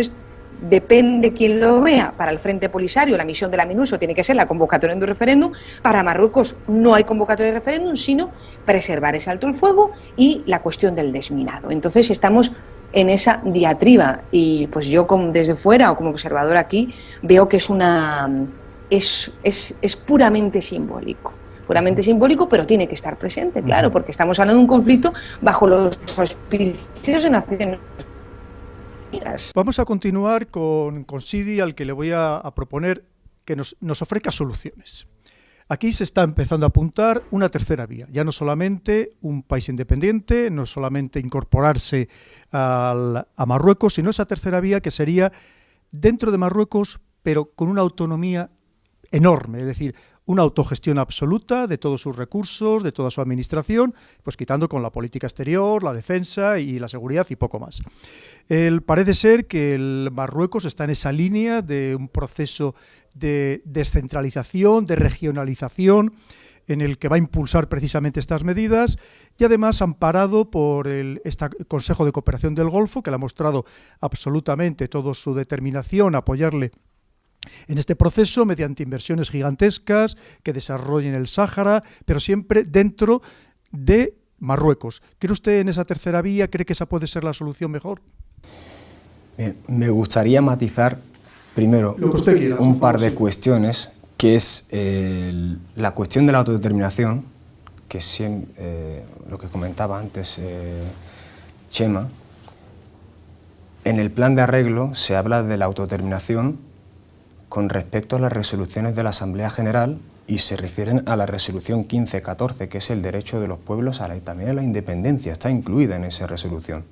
depende quién lo vea. Para el Frente Polisario la misión de la MINURSO tiene que ser la convocatoria de un referéndum. Para Marruecos no hay convocatoria de referéndum, sino preservar ese alto el fuego y la cuestión del desminado. Entonces estamos en esa diatriba, y pues yo desde fuera o como observador aquí veo que es puramente simbólico. Puramente simbólico, pero tiene que estar presente, claro, porque estamos hablando de un conflicto bajo los auspicios de Naciones Unidas. Vamos a continuar con Sidi, al que le voy a proponer que nos ofrezca soluciones. Aquí se está empezando a apuntar una tercera vía, ya no solamente un país independiente, no solamente incorporarse a Marruecos, sino esa tercera vía que sería dentro de Marruecos, pero con una autonomía enorme, es decir, una autogestión absoluta de todos sus recursos, de toda su administración, pues quitando con la política exterior, la defensa y la seguridad y poco más. Parece ser que el Marruecos está en esa línea de un proceso de descentralización, de regionalización, en el que va a impulsar precisamente estas medidas, y además amparado por este Consejo de Cooperación del Golfo, que le ha mostrado absolutamente toda su determinación a apoyarle en este proceso mediante inversiones gigantescas que desarrollen el Sáhara, pero siempre dentro de Marruecos. ¿Cree usted en esa tercera vía? ¿Cree que esa puede ser la solución mejor? Bien, me gustaría matizar primero un par de cuestiones, que es la cuestión de la autodeterminación, que es lo que comentaba antes Chema. En el plan de arreglo se habla de la autodeterminación con respecto a las resoluciones de la Asamblea General, y se refieren a la resolución 1514, que es el derecho de los pueblos también a la independencia, está incluida en esa resolución.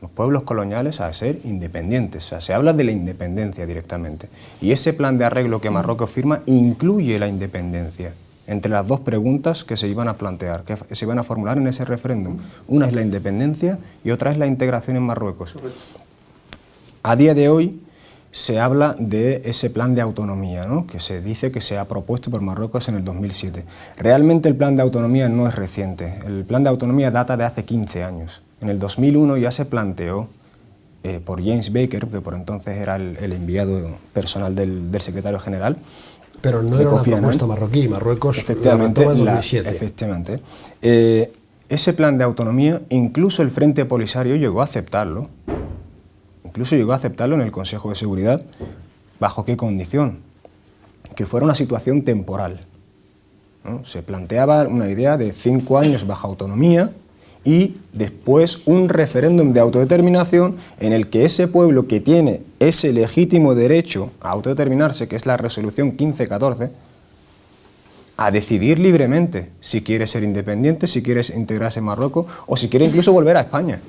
Los pueblos coloniales a ser independientes, o sea, se habla de la independencia directamente. Y ese plan de arreglo que Marruecos firma incluye la independencia, entre las dos preguntas que se iban a plantear, que se iban a formular en ese referéndum. Una es la independencia y otra es la integración en Marruecos. A día de hoy se habla de ese plan de autonomía, ¿no?, que se dice que se ha propuesto por Marruecos en el 2007. Realmente el plan de autonomía no es reciente, el plan de autonomía data de hace 15 años. En el 2001 ya se planteó por James Baker, que por entonces era el enviado personal del secretario general. Pero no era una propuesta marroquí, Marruecos efectivamente, la retoma en 2007. Efectivamente. Ese plan de autonomía, incluso el Frente Polisario llegó a aceptarlo. Incluso llegó a aceptarlo en el Consejo de Seguridad. ¿Bajo qué condición? Que fuera una situación temporal, ¿no? Se planteaba una idea de 5 años bajo autonomía y después un referéndum de autodeterminación en el que ese pueblo que tiene ese legítimo derecho a autodeterminarse, que es la resolución 1514, a decidir libremente si quiere ser independiente, si quiere integrarse en Marruecos o si quiere incluso volver a España.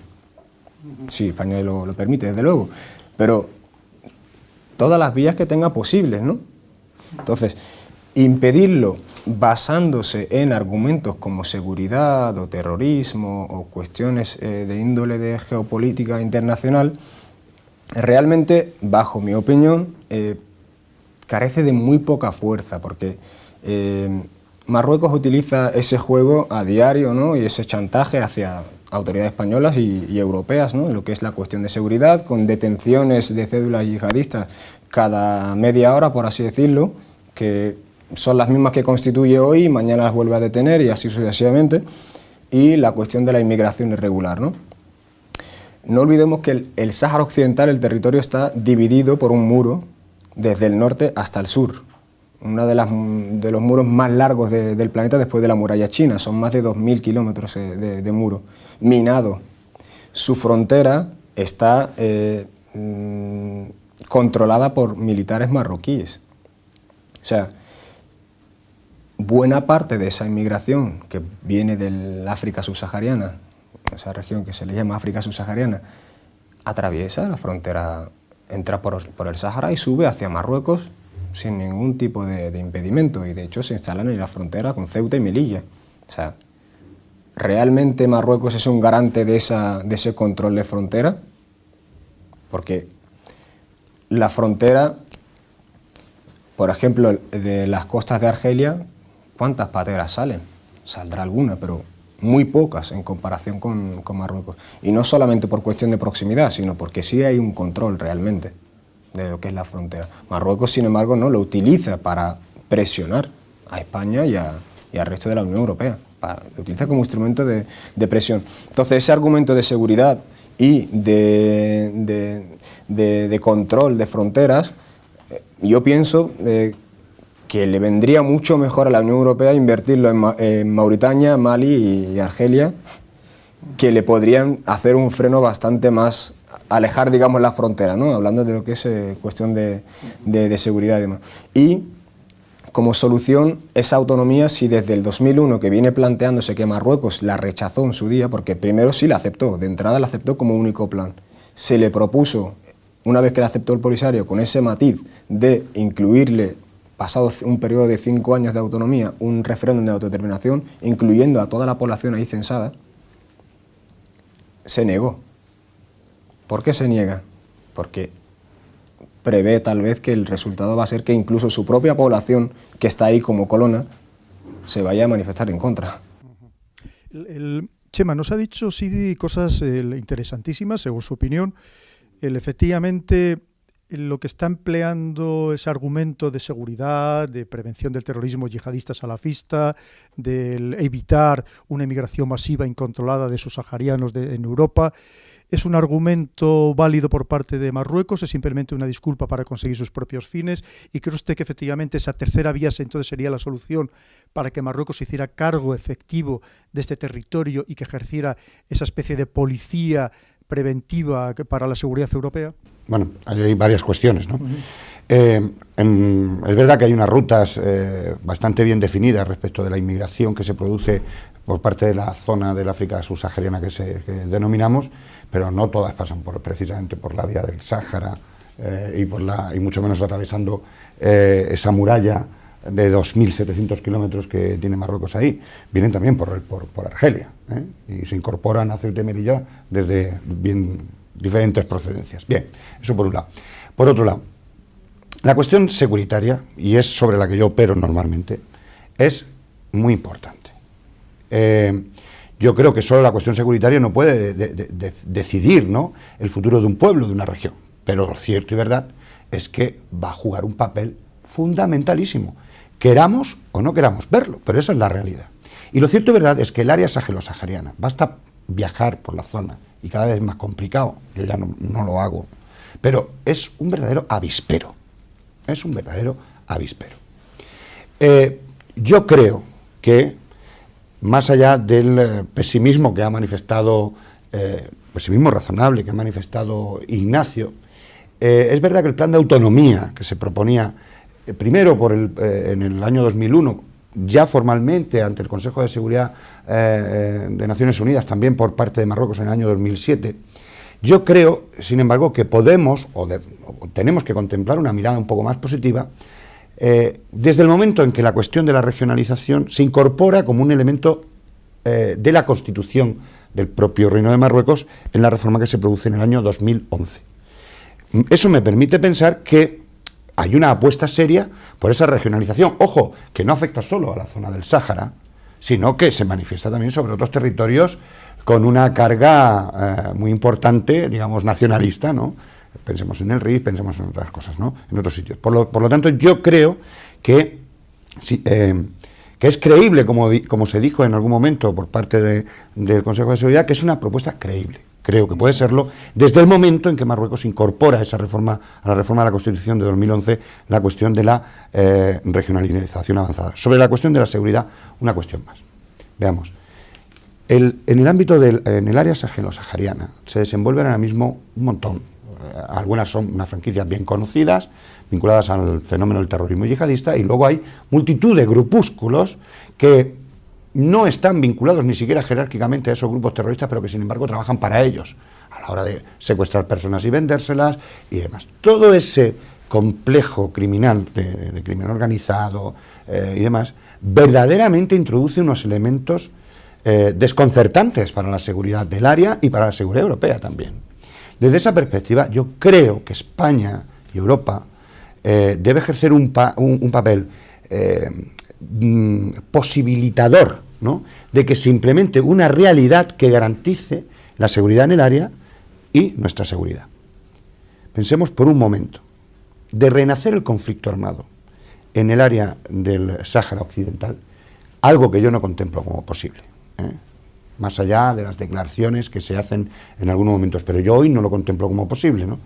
Sí, España lo permite, desde luego, pero todas las vías que tenga posibles, ¿no? Entonces, impedirlo basándose en argumentos como seguridad o terrorismo o cuestiones de índole de geopolítica internacional, realmente, bajo mi opinión, carece de muy poca fuerza, porque Marruecos utiliza ese juego a diario, ¿no?, y ese chantaje hacia autoridades españolas y europeas, ¿no?, en lo que es la cuestión de seguridad, con detenciones de cédulas yihadistas cada media hora, por así decirlo, que son las mismas que constituye hoy y mañana las vuelve a detener y así sucesivamente, y la cuestión de la inmigración irregular, ¿no? No olvidemos que el Sáhara Occidental, el territorio, está dividido por un muro desde el norte hasta el sur, uno de los muros más largos del planeta después de la muralla china, son más de 2.000 kilómetros de muro, minado. Su frontera está controlada por militares marroquíes. O sea, buena parte de esa inmigración que viene del África subsahariana, esa región que se le llama África subsahariana, atraviesa la frontera, entra por el Sáhara y sube hacia Marruecos sin ningún tipo de impedimento, y de hecho se instalan en la frontera con Ceuta y Melilla. O sea, ¿realmente Marruecos es un garante de ese control de frontera? Porque la frontera, por ejemplo, de las costas de Argelia, ¿cuántas pateras salen? Saldrá alguna, pero muy pocas en comparación con Marruecos. Y no solamente por cuestión de proximidad, sino porque sí hay un control realmente de lo que es la frontera. Marruecos, sin embargo, no lo utiliza para presionar a España y al resto de la Unión Europea. Lo utiliza como instrumento de presión. Entonces, ese argumento de seguridad y de control de fronteras, yo pienso que le vendría mucho mejor a la Unión Europea invertirlo en Mauritania, Mali y Argelia, que le podrían hacer un freno bastante más, alejar, digamos, la frontera, ¿no?, hablando de lo que es cuestión de seguridad y demás. Y como solución, esa autonomía, si desde el 2001, que viene planteándose, que Marruecos la rechazó en su día, porque primero sí la aceptó, de entrada la aceptó como único plan, se le propuso, una vez que la aceptó el Polisario, con ese matiz de incluirle, pasado un periodo de 5 años de autonomía, un referéndum de autodeterminación, incluyendo a toda la población ahí censada, se negó. ¿Por qué se niega? Porque prevé tal vez que el resultado va a ser que incluso su propia población, que está ahí como colona, se vaya a manifestar en contra. Chema nos ha dicho sí cosas interesantísimas, según su opinión. Efectivamente, lo que está empleando ese argumento de seguridad, de prevención del terrorismo yihadista salafista, de evitar una inmigración masiva incontrolada de subsaharianos en Europa, ¿es un argumento válido por parte de Marruecos? ¿Es simplemente una disculpa para conseguir sus propios fines? ¿Y cree usted que efectivamente esa tercera vía entonces sería la solución para que Marruecos se hiciera cargo efectivo de este territorio y que ejerciera esa especie de policía preventiva para la seguridad europea? Bueno, hay varias cuestiones, ¿no? Es verdad que hay unas rutas bastante bien definidas respecto de la inmigración que se produce por parte de la zona del África subsahariana que denominamos, pero no todas pasan precisamente por la vía del Sáhara y mucho menos atravesando esa muralla de 2.700 kilómetros que tiene Marruecos ahí, vienen también por Argelia, y se incorporan a Ceuta y Melilla desde bien diferentes procedencias. Bien, eso por un lado. Por otro lado, la cuestión securitaria, y es sobre la que yo opero normalmente, es muy importante. Yo creo que solo la cuestión securitaria no puede decidir, ¿no?, el futuro de un pueblo, de una región, pero lo cierto y verdad es que va a jugar un papel fundamentalísimo, queramos o no queramos verlo, pero esa es la realidad. Y lo cierto y verdad es que el área sahelo-sahariana, basta viajar por la zona, y cada vez es más complicado, yo ya no lo hago, pero es un verdadero avispero, es un verdadero avispero. Yo creo que, más allá del pesimismo que ha manifestado, pesimismo razonable que ha manifestado Ignacio, es verdad que el plan de autonomía que se proponía primero en el año 2001, ya formalmente ante el Consejo de Seguridad de Naciones Unidas, también por parte de Marruecos en el año 2007, yo creo, sin embargo, que podemos o tenemos que contemplar una mirada un poco más positiva desde el momento en que la cuestión de la regionalización se incorpora como un elemento de la Constitución del propio Reino de Marruecos en la reforma que se produce en el año 2011. Eso me permite pensar que hay una apuesta seria por esa regionalización. Ojo, que no afecta solo a la zona del Sáhara, sino que se manifiesta también sobre otros territorios con una carga muy importante, digamos, nacionalista, ¿no? Pensemos en el RIF, pensemos en otras cosas, ¿no?, en otros sitios. Por lo tanto, yo creo que es creíble, como se dijo en algún momento por parte del Consejo de Seguridad, que es una propuesta creíble. Creo que puede serlo desde el momento en que Marruecos incorpora a la reforma de la Constitución de 2011 la cuestión de la regionalización avanzada. Sobre la cuestión de la seguridad, una cuestión más. Veamos. En el área sahelo-sahariana se desenvuelven ahora mismo un montón. Algunas son unas franquicias bien conocidas, vinculadas al fenómeno del terrorismo yihadista, y luego hay multitud de grupúsculos que no están vinculados ni siquiera jerárquicamente a esos grupos terroristas, pero que sin embargo trabajan para ellos, a la hora de secuestrar personas y vendérselas y demás. Todo ese complejo criminal, de crimen organizado y demás, verdaderamente introduce unos elementos desconcertantes para la seguridad del área y para la seguridad europea también. Desde esa perspectiva, yo creo que España y Europa debe ejercer un papel posibilitador, ¿no?, de que se implemente una realidad que garantice la seguridad en el área y nuestra seguridad. Pensemos por un momento, de renacer el conflicto armado en el área del Sáhara Occidental, algo que yo no contemplo como posible, más allá de las declaraciones que se hacen en algunos momentos, pero yo hoy no lo contemplo como posible, ¿no?,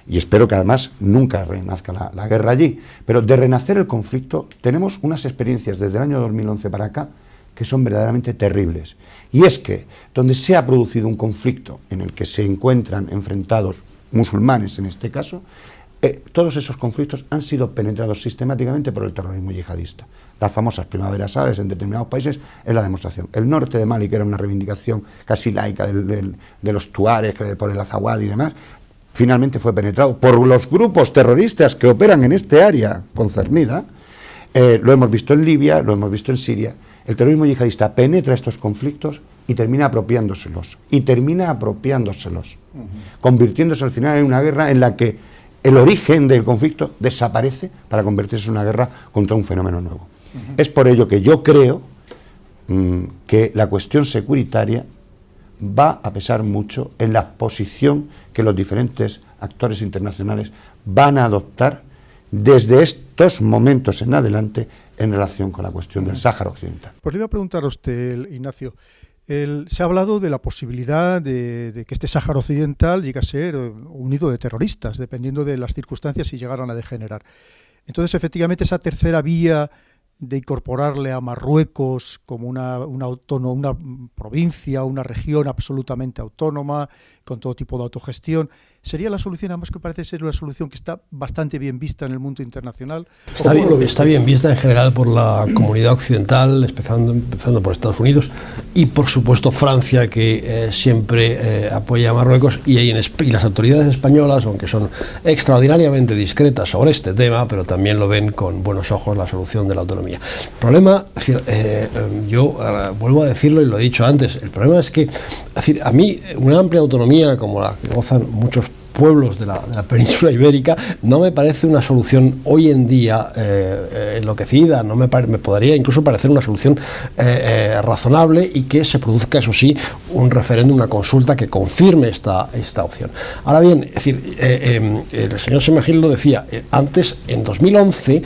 y espero que además nunca renazca la guerra allí. Pero de renacer el conflicto tenemos unas experiencias desde el año 2011 para acá que son verdaderamente terribles. Y es que donde se ha producido un conflicto en el que se encuentran enfrentados musulmanes en este caso, todos esos conflictos han sido penetrados sistemáticamente por el terrorismo yihadista. Las famosas primaveras árabes en determinados países es la demostración. El norte de Mali, que era una reivindicación casi laica de los tuares, por el azawad y demás, finalmente fue penetrado por los grupos terroristas que operan en este área concernida. Lo hemos visto en Libia, lo hemos visto en Siria. El terrorismo yihadista penetra estos conflictos y termina apropiándoselos. Convirtiéndose al final en una guerra en la que el origen del conflicto desaparece para convertirse en una guerra contra un fenómeno nuevo. Es por ello que yo creo que la cuestión securitaria va a pesar mucho en la posición que los diferentes actores internacionales van a adoptar desde estos momentos en adelante en relación con la cuestión del Sáhara Occidental. Pues le iba a preguntar a usted, Ignacio, se ha hablado de la posibilidad de que este Sáhara Occidental llegue a ser un nido de terroristas, dependiendo de las circunstancias si llegaran a degenerar. Entonces, efectivamente, esa tercera vía de incorporarle a Marruecos como una provincia, una región absolutamente autónoma, con todo tipo de autogestión, ¿Sería la solución, además que parece ser una solución que está bastante bien vista en el mundo internacional? Está bien vista en general por la comunidad occidental, empezando por Estados Unidos y por supuesto Francia, que siempre apoya a Marruecos, y las autoridades españolas, aunque son extraordinariamente discretas sobre este tema, pero también lo ven con buenos ojos la solución de la autonomía. El problema, yo vuelvo a decirlo y lo he dicho antes, el problema es que, a mí una amplia autonomía como la que gozan muchos pueblos de la península ibérica no me parece una solución hoy en día enloquecida, no me podría incluso parecer una solución razonable, y que se produzca, eso sí, un referéndum, una consulta que confirme esta opción. Ahora bien, es decir, el señor Semajil lo decía, antes, en 2011,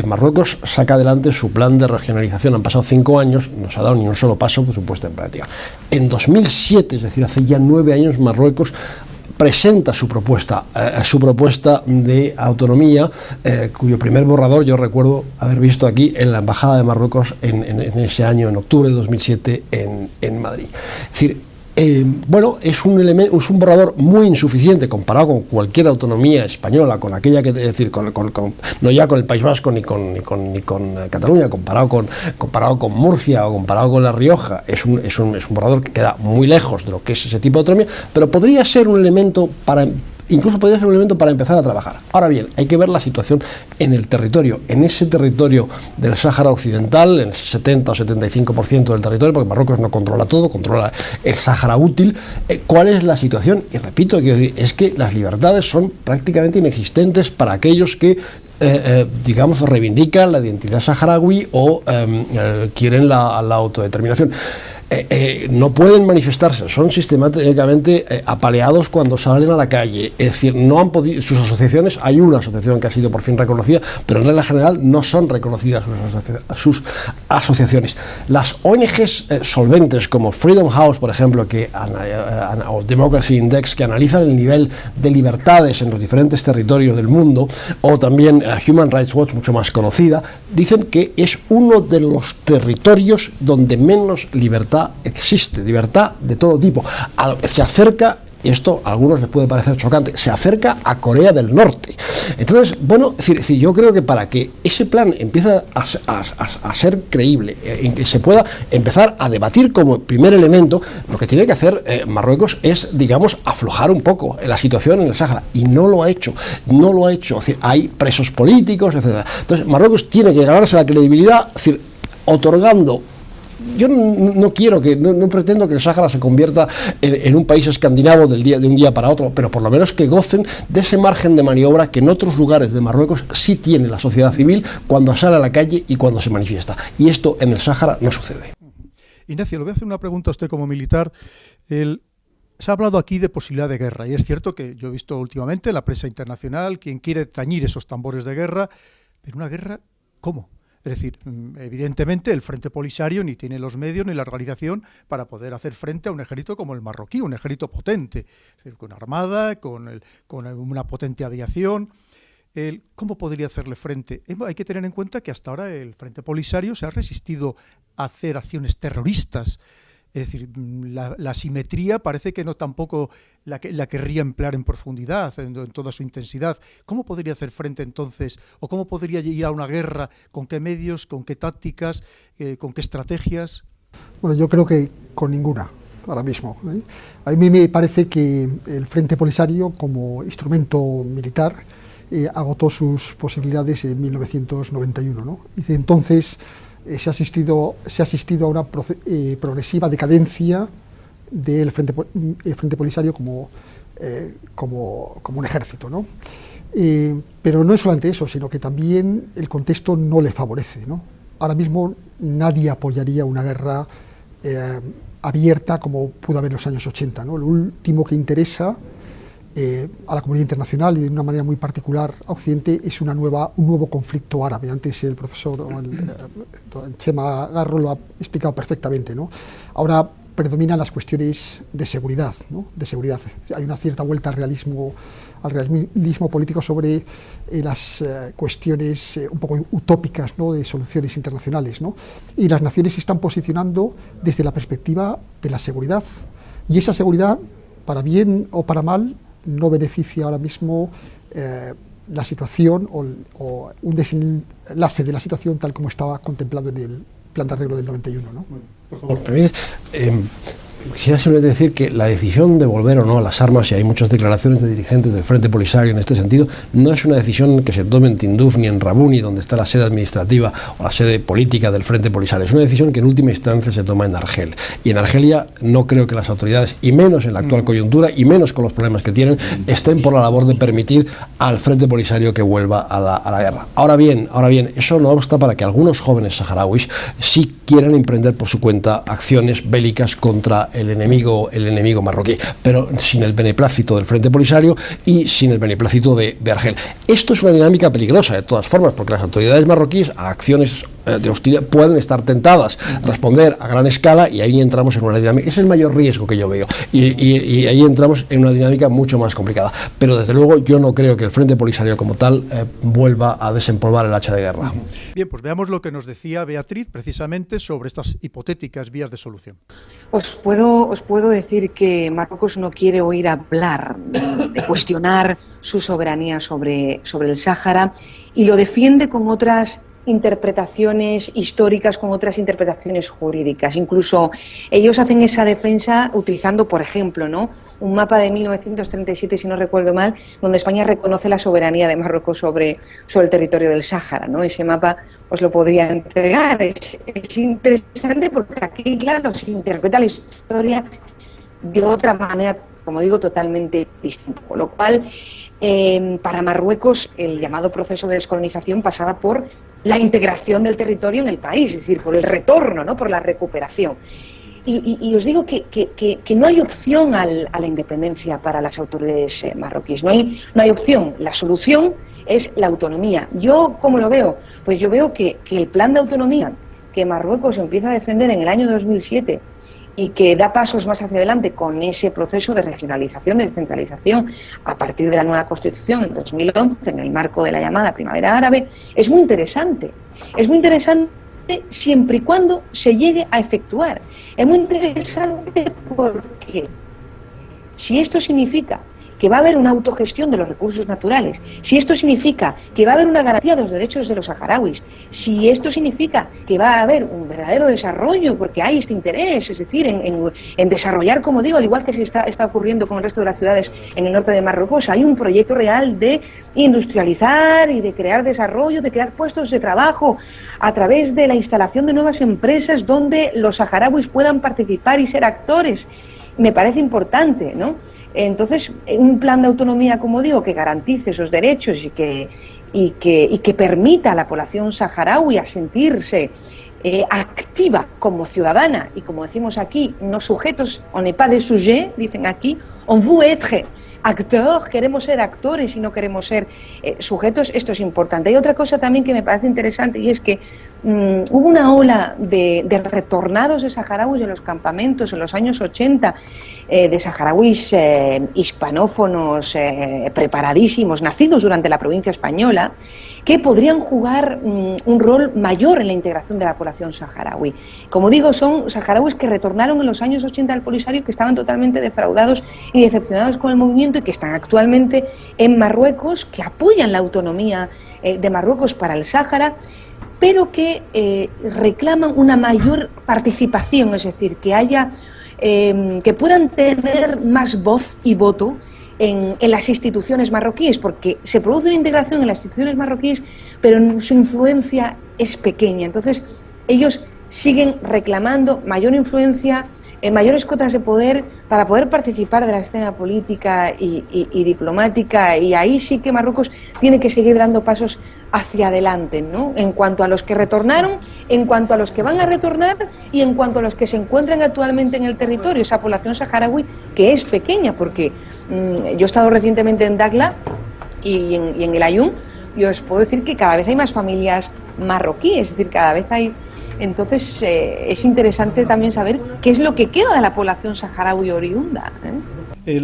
Marruecos saca adelante su plan de regionalización. Han pasado 5 años, no se ha dado ni un solo paso, por supuesto, en práctica. En 2007, es decir, hace ya 9 años, Marruecos presenta su propuesta de autonomía, cuyo primer borrador yo recuerdo haber visto aquí en la Embajada de Marruecos en ese año, en octubre de 2007, en Madrid. Es decir, bueno, es un borrador muy insuficiente comparado con cualquier autonomía española, con aquella que, es decir, no ya con el País Vasco ni con Cataluña, comparado con Murcia o comparado con La Rioja. Es un borrador que queda muy lejos de lo que es ese tipo de autonomía, pero podría ser un elemento incluso podría ser un elemento para empezar a trabajar. Ahora bien, hay que ver la situación en el territorio, en ese territorio del Sáhara Occidental, en el 70 o 75% del territorio, porque Marruecos no controla todo, controla el Sáhara útil. ¿Cuál es la situación? Y repito, es que las libertades son prácticamente inexistentes para aquellos que digamos, reivindican la identidad saharaui o quieren la autodeterminación. No pueden manifestarse, son sistemáticamente apaleados cuando salen a la calle. Es decir, no han podido, sus asociaciones, hay una asociación que ha sido por fin reconocida, pero en regla general no son reconocidas sus asociaciones. Las ONGs solventes como Freedom House, por ejemplo, o Democracy Index, que analizan el nivel de libertades en los diferentes territorios del mundo, o también Human Rights Watch, mucho más conocida, dicen que es uno de los territorios donde menos libertad existe, libertad de todo tipo. Se acerca, esto a algunos les puede parecer chocante, se acerca a Corea del Norte. Entonces, bueno, es decir, yo creo que para que ese plan empiece a ser creíble, en que se pueda empezar a debatir como primer elemento, lo que tiene que hacer Marruecos es, digamos, aflojar un poco la situación en el Sáhara, y no lo ha hecho. Es decir, hay presos políticos, etc. Entonces, Marruecos tiene que ganarse la credibilidad, es decir, otorgando. Yo no pretendo que el Sáhara se convierta en un país escandinavo de un día para otro, pero por lo menos que gocen de ese margen de maniobra que en otros lugares de Marruecos sí tiene la sociedad civil cuando sale a la calle y cuando se manifiesta. Y esto en el Sáhara no sucede. Ignacio, le voy a hacer una pregunta a usted como militar. Se ha hablado aquí de posibilidad de guerra, y es cierto que yo he visto últimamente en la prensa internacional quien quiere tañir esos tambores de guerra, pero una guerra, ¿cómo? Es decir, evidentemente el Frente Polisario ni tiene los medios ni la organización para poder hacer frente a un ejército como el marroquí, un ejército potente, es decir, con armada, con una potente aviación. ¿Cómo podría hacerle frente? Hay que tener en cuenta que hasta ahora el Frente Polisario se ha resistido a hacer acciones terroristas. Es decir, la asimetría parece que no tampoco la querría emplear en profundidad, en toda su intensidad. ¿Cómo podría hacer frente entonces? ¿O cómo podría ir a una guerra? ¿Con qué medios? ¿Con qué tácticas? ¿Con qué estrategias? Bueno, yo creo que con ninguna, ahora mismo. A mí me parece que el Frente Polisario, como instrumento militar, agotó sus posibilidades en 1991, ¿no? Y desde entonces se ha asistido a una progresiva decadencia del Frente Polisario como un ejército, ¿no? Pero no es solamente eso, sino que también el contexto no le favorece, ¿no? Ahora mismo nadie apoyaría una guerra abierta como pudo haber en los años 80, ¿no? Lo último que interesa a la comunidad internacional y de una manera muy particular a Occidente es un nuevo conflicto árabe. Antes el profesor Chema Garro lo ha explicado perfectamente, ¿no? Ahora predominan las cuestiones de seguridad, ¿no? De seguridad. Hay una cierta vuelta al realismo político sobre las cuestiones un poco utópicas, ¿no? De soluciones internacionales, ¿no? Y las naciones se están posicionando desde la perspectiva de la seguridad. Y esa seguridad, para bien o para mal, no beneficia ahora mismo la situación o un desenlace de la situación tal como estaba contemplado en el plan de arreglo del 91, ¿no? Por favor. Quisiera simplemente decir que la decisión de volver o no a las armas, y hay muchas declaraciones de dirigentes del Frente Polisario en este sentido, no es una decisión que se tome en Tinduf ni en Rabuni, donde está la sede administrativa o la sede política del Frente Polisario. Es una decisión que en última instancia se toma en Argel. Y en Argelia no creo que las autoridades, y menos en la actual coyuntura, y menos con los problemas que tienen, estén por la labor de permitir al Frente Polisario que vuelva a la guerra. Ahora bien, eso no obsta para que algunos jóvenes saharauis sí quieran emprender por su cuenta acciones bélicas contra el enemigo marroquí, pero sin el beneplácito del Frente Polisario y sin el beneplácito de Argel. Esto es una dinámica peligrosa de todas formas, porque las autoridades marroquíes a acciones de hostilidad pueden estar tentadas a responder a gran escala, y ahí entramos en una dinámica. Ese es el mayor riesgo que yo veo, y ahí entramos en una dinámica mucho más complicada. Pero desde luego yo no creo que el Frente Polisario como tal vuelva a desempolvar el hacha de guerra. Bien, pues veamos lo que nos decía Beatriz precisamente sobre estas hipotéticas vías de solución. Os puedo decir que Marruecos no quiere oír hablar de cuestionar su soberanía sobre el Sáhara, y lo defiende con otras interpretaciones históricas, con otras interpretaciones jurídicas. Incluso ellos hacen esa defensa utilizando, por ejemplo, ¿no?, un mapa de 1937, si no recuerdo mal, donde España reconoce la soberanía de Marruecos sobre el territorio del Sáhara, ¿no? Ese mapa os lo podría entregar. Es interesante porque aquí, claro, se interpreta la historia de otra manera, como digo, totalmente distinta. Con lo cual, para Marruecos, el llamado proceso de descolonización pasaba por la integración del territorio en el país, es decir, por el retorno, ¿no?, por la recuperación. Y os digo que no hay opción a la independencia para las autoridades marroquíes, no hay opción. La solución es la autonomía. ¿Yo cómo lo veo? Pues yo veo que el plan de autonomía que Marruecos empieza a defender en el año 2007 y que da pasos más hacia adelante con ese proceso de regionalización, de descentralización, a partir de la nueva Constitución en 2011, en el marco de la llamada Primavera Árabe, es muy interesante. Es muy interesante siempre y cuando se llegue a efectuar. Es muy interesante porque si esto significa que va a haber una autogestión de los recursos naturales, si esto significa que va a haber una garantía de los derechos de los saharauis, si esto significa que va a haber un verdadero desarrollo, porque hay este interés, es decir, en desarrollar, como digo, al igual que se está ocurriendo con el resto de las ciudades en el norte de Marruecos, hay un proyecto real de industrializar y de crear desarrollo, de crear puestos de trabajo a través de la instalación de nuevas empresas donde los saharauis puedan participar y ser actores. Me parece importante, ¿no? Entonces, un plan de autonomía, como digo, que garantice esos derechos y que permita a la población saharaui a sentirse activa como ciudadana y, como decimos aquí, no sujetos, on n'est pas des sujets, dicen aquí, on veut être acteurs, queremos ser actores y no queremos ser sujetos. Esto es importante. Hay otra cosa también que me parece interesante, y es que hubo una ola de retornados de saharauis de los campamentos en los años 80, de saharauis hispanófonos preparadísimos, nacidos durante la provincia española, que podrían jugar un rol mayor en la integración de la población saharaui. Como digo, son saharauis que retornaron en los años 80 al Polisario, que estaban totalmente defraudados y decepcionados con el movimiento y que están actualmente en Marruecos, que apoyan la autonomía de Marruecos para el Sáhara, pero que reclaman una mayor participación, es decir, que haya que puedan tener más voz y voto en las instituciones marroquíes, porque se produce una integración en las instituciones marroquíes, pero su influencia es pequeña. Entonces, ellos siguen reclamando mayor influencia, mayores cotas de poder para poder participar de la escena política y diplomática, y ahí sí que Marruecos tiene que seguir dando pasos hacia adelante, ¿no?, en cuanto a los que retornaron, en cuanto a los que van a retornar y en cuanto a los que se encuentran actualmente en el territorio, esa población saharaui que es pequeña, porque yo he estado recientemente en Dakhla y en el Aaiún, y os puedo decir que cada vez hay más familias marroquíes, es decir, cada vez hay. Entonces es interesante también saber qué es lo que queda de la población saharaui oriunda.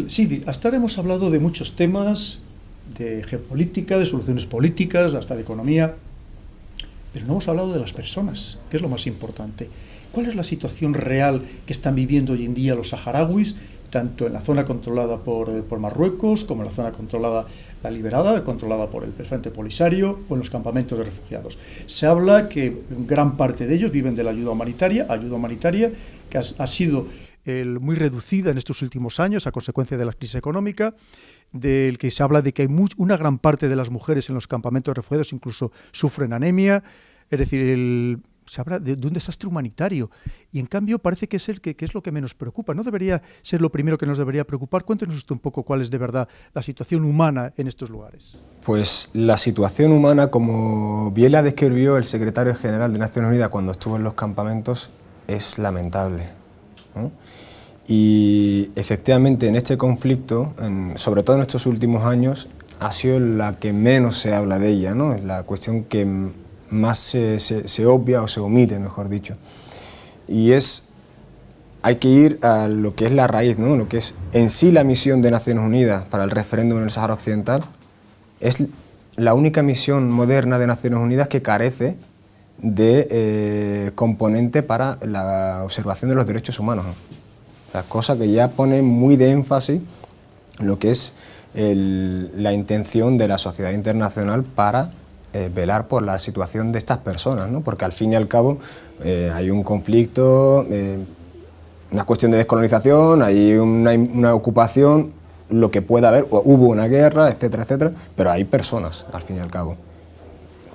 Sí, hasta ahora hemos hablado de muchos temas, de geopolítica, de soluciones políticas, hasta de economía, pero no hemos hablado de las personas, que es lo más importante. ¿Cuál es la situación real que están viviendo hoy en día los saharauis? tanto en la zona controlada por Marruecos como en la zona controlada, la liberada, controlada por el Frente Polisario, o en los campamentos de refugiados. Se habla que gran parte de ellos viven de la ayuda humanitaria que ha sido muy reducida en estos últimos años a consecuencia de la crisis económica, del que se habla de que hay una gran parte de las mujeres en los campamentos de refugiados incluso sufren anemia, es decir, se habla de un desastre humanitario, y en cambio parece que es lo que menos preocupa. ¿No debería ser lo primero que nos debería preocupar? Cuéntenos usted un poco cuál es de verdad la situación humana en estos lugares. Pues la situación humana, como bien la describió el secretario general de Naciones Unidas cuando estuvo en los campamentos, es lamentable, ¿no? Y efectivamente en este conflicto, sobre todo en estos últimos años, ha sido la que menos se habla de ella, ¿no? Es la cuestión que más se obvia o se omite, mejor dicho. Y hay que ir a lo que es la raíz, ¿no? Lo que es en sí la misión de Naciones Unidas para el referéndum en el Sáhara Occidental. Es la única misión moderna de Naciones Unidas que carece de componente para la observación de los derechos humanos, ¿no? La cosa que ya pone muy de énfasis lo que es la intención de la sociedad internacional para velar por la situación de estas personas, ¿no? Porque al fin y al cabo hay un conflicto, una cuestión de descolonización, hay una ocupación, lo que pueda haber, hubo una guerra, etcétera, etcétera, pero hay personas al fin y al cabo,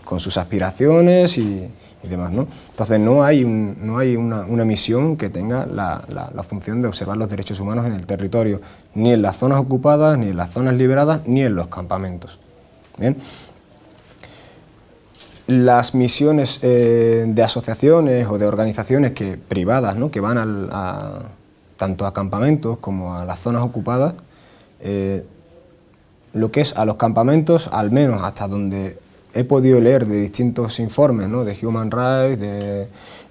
con sus aspiraciones y demás, ¿no? Entonces no hay una misión que tenga la función de observar los derechos humanos en el territorio, ni en las zonas ocupadas, ni en las zonas liberadas, ni en los campamentos. Bien. Las misiones de asociaciones o de organizaciones privadas, ¿no? Que van tanto a campamentos como a las zonas ocupadas, lo que es a los campamentos, al menos hasta donde he podido leer de distintos informes, ¿no? De Human Rights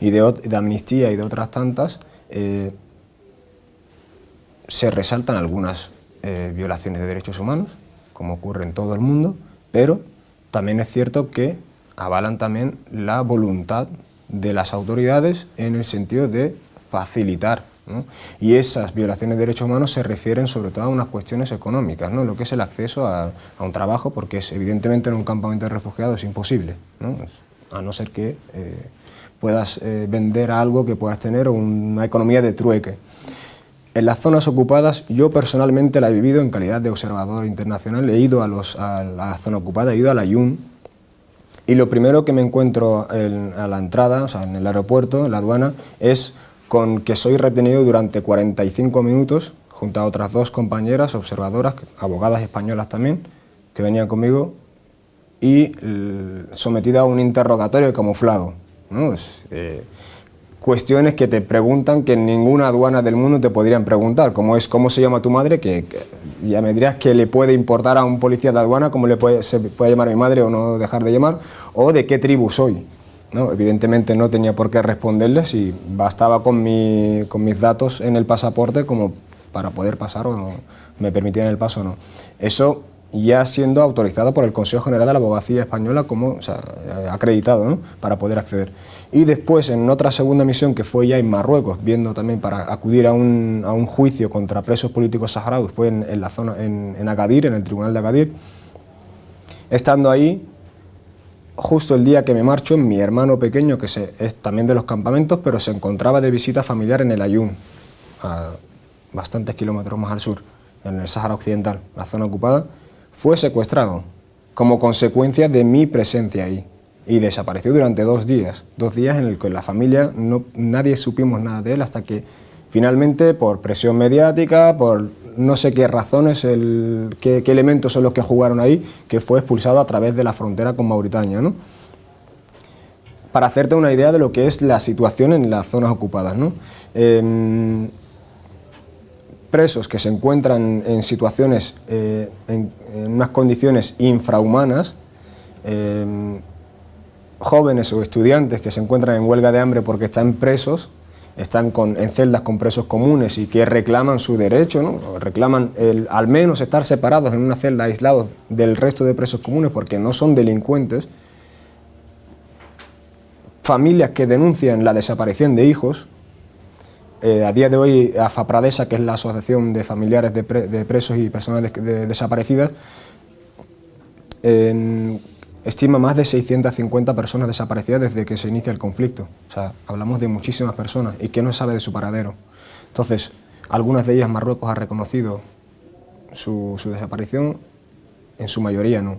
de Amnistía y de otras tantas, se resaltan algunas violaciones de derechos humanos, como ocurre en todo el mundo, pero también es cierto que avalan también la voluntad de las autoridades en el sentido de facilitar, ¿no? Y esas violaciones de derechos humanos se refieren sobre todo a unas cuestiones económicas, ¿no? Lo que es el acceso a un trabajo, porque evidentemente en un campamento de refugiados es imposible, ¿no? A no ser que puedas vender algo que puedas tener, o una economía de trueque. En las zonas ocupadas, yo personalmente la he vivido en calidad de observador internacional, he ido a la zona ocupada, he ido a la Yun, y lo primero que me encuentro a la entrada, o sea, en el aeropuerto, en la aduana, es con que soy retenido durante 45 minutos junto a otras dos compañeras observadoras, abogadas españolas también, que venían conmigo, y sometida a un interrogatorio camuflado, ¿no? Cuestiones que te preguntan que en ninguna aduana del mundo te podrían preguntar, como es cómo se llama tu madre, que ya me dirás que le puede importar a un policía de aduana cómo se puede llamar a mi madre o no dejar de llamar, o de qué tribu soy, ¿no? Evidentemente no tenía por qué responderles y bastaba con mis datos en el pasaporte como para poder pasar o no, me permitían el paso o no. Eso ya siendo autorizado por el Consejo General de la Abogacía Española como, o sea, acreditado, ¿no? Para poder acceder. Y después en otra segunda misión que fue ya en Marruecos, viendo también para acudir a un juicio contra presos políticos saharauis, fue en la zona, en Agadir, en el tribunal de Agadir. Estando ahí, justo el día que me marcho, mi hermano pequeño, que es también de los campamentos, pero se encontraba de visita familiar en el Ayun, a bastantes kilómetros más al sur, en el Sáhara Occidental, la zona ocupada, fue secuestrado como consecuencia de mi presencia ahí y desapareció durante 2 días, 2 días en el que la familia, nadie supimos nada de él hasta que finalmente, por presión mediática, por no sé qué razones, qué elementos son los que jugaron ahí, que fue expulsado a través de la frontera con Mauritania, ¿no? Para hacerte una idea de lo que es la situación en las zonas ocupadas, ¿no? Presos que se encuentran en situaciones, en unas condiciones infrahumanas, jóvenes o estudiantes que se encuentran en huelga de hambre porque están presos, están en celdas con presos comunes y que reclaman su derecho, ¿no? Reclaman al menos estar separados en una celda, aislados del resto de presos comunes porque no son delincuentes. Familias que denuncian la desaparición de hijos, a día de hoy AFAPRADESA, que es la Asociación de Familiares de Presos y Personas Desaparecidas, estima más de 650 personas desaparecidas desde que se inicia el conflicto. O sea, hablamos de muchísimas personas y que no sabe de su paradero. Entonces, algunas de ellas Marruecos ha reconocido su desaparición, en su mayoría no.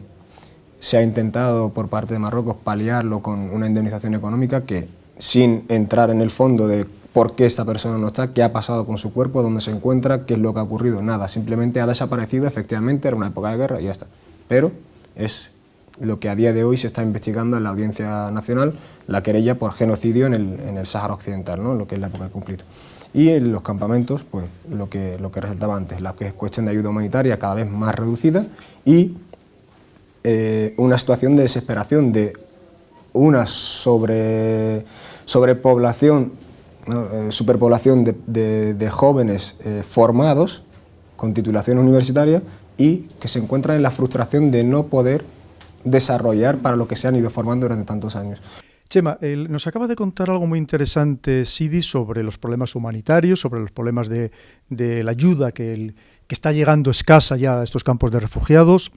Se ha intentado por parte de Marruecos paliarlo con una indemnización económica que, sin entrar en el fondo de por qué esta persona no está, qué ha pasado con su cuerpo, dónde se encuentra, qué es lo que ha ocurrido, nada, simplemente ha desaparecido, efectivamente, era una época de guerra y ya está. Pero es lo que a día de hoy se está investigando en la Audiencia Nacional, la querella por genocidio en el Sáhara Occidental, ¿no? Lo que es la época del conflicto. Y en los campamentos, pues lo que resaltaba antes, la cuestión de ayuda humanitaria cada vez más reducida y una situación de desesperación, de una sobrepoblación, ¿no? Superpoblación de jóvenes formados con titulación universitaria y que se encuentran en la frustración de no poder desarrollar para lo que se han ido formando durante tantos años. Chema, nos acaba de contar algo muy interesante Sidi sobre los problemas humanitarios, sobre los problemas de la ayuda que está llegando escasa ya a estos campos de refugiados,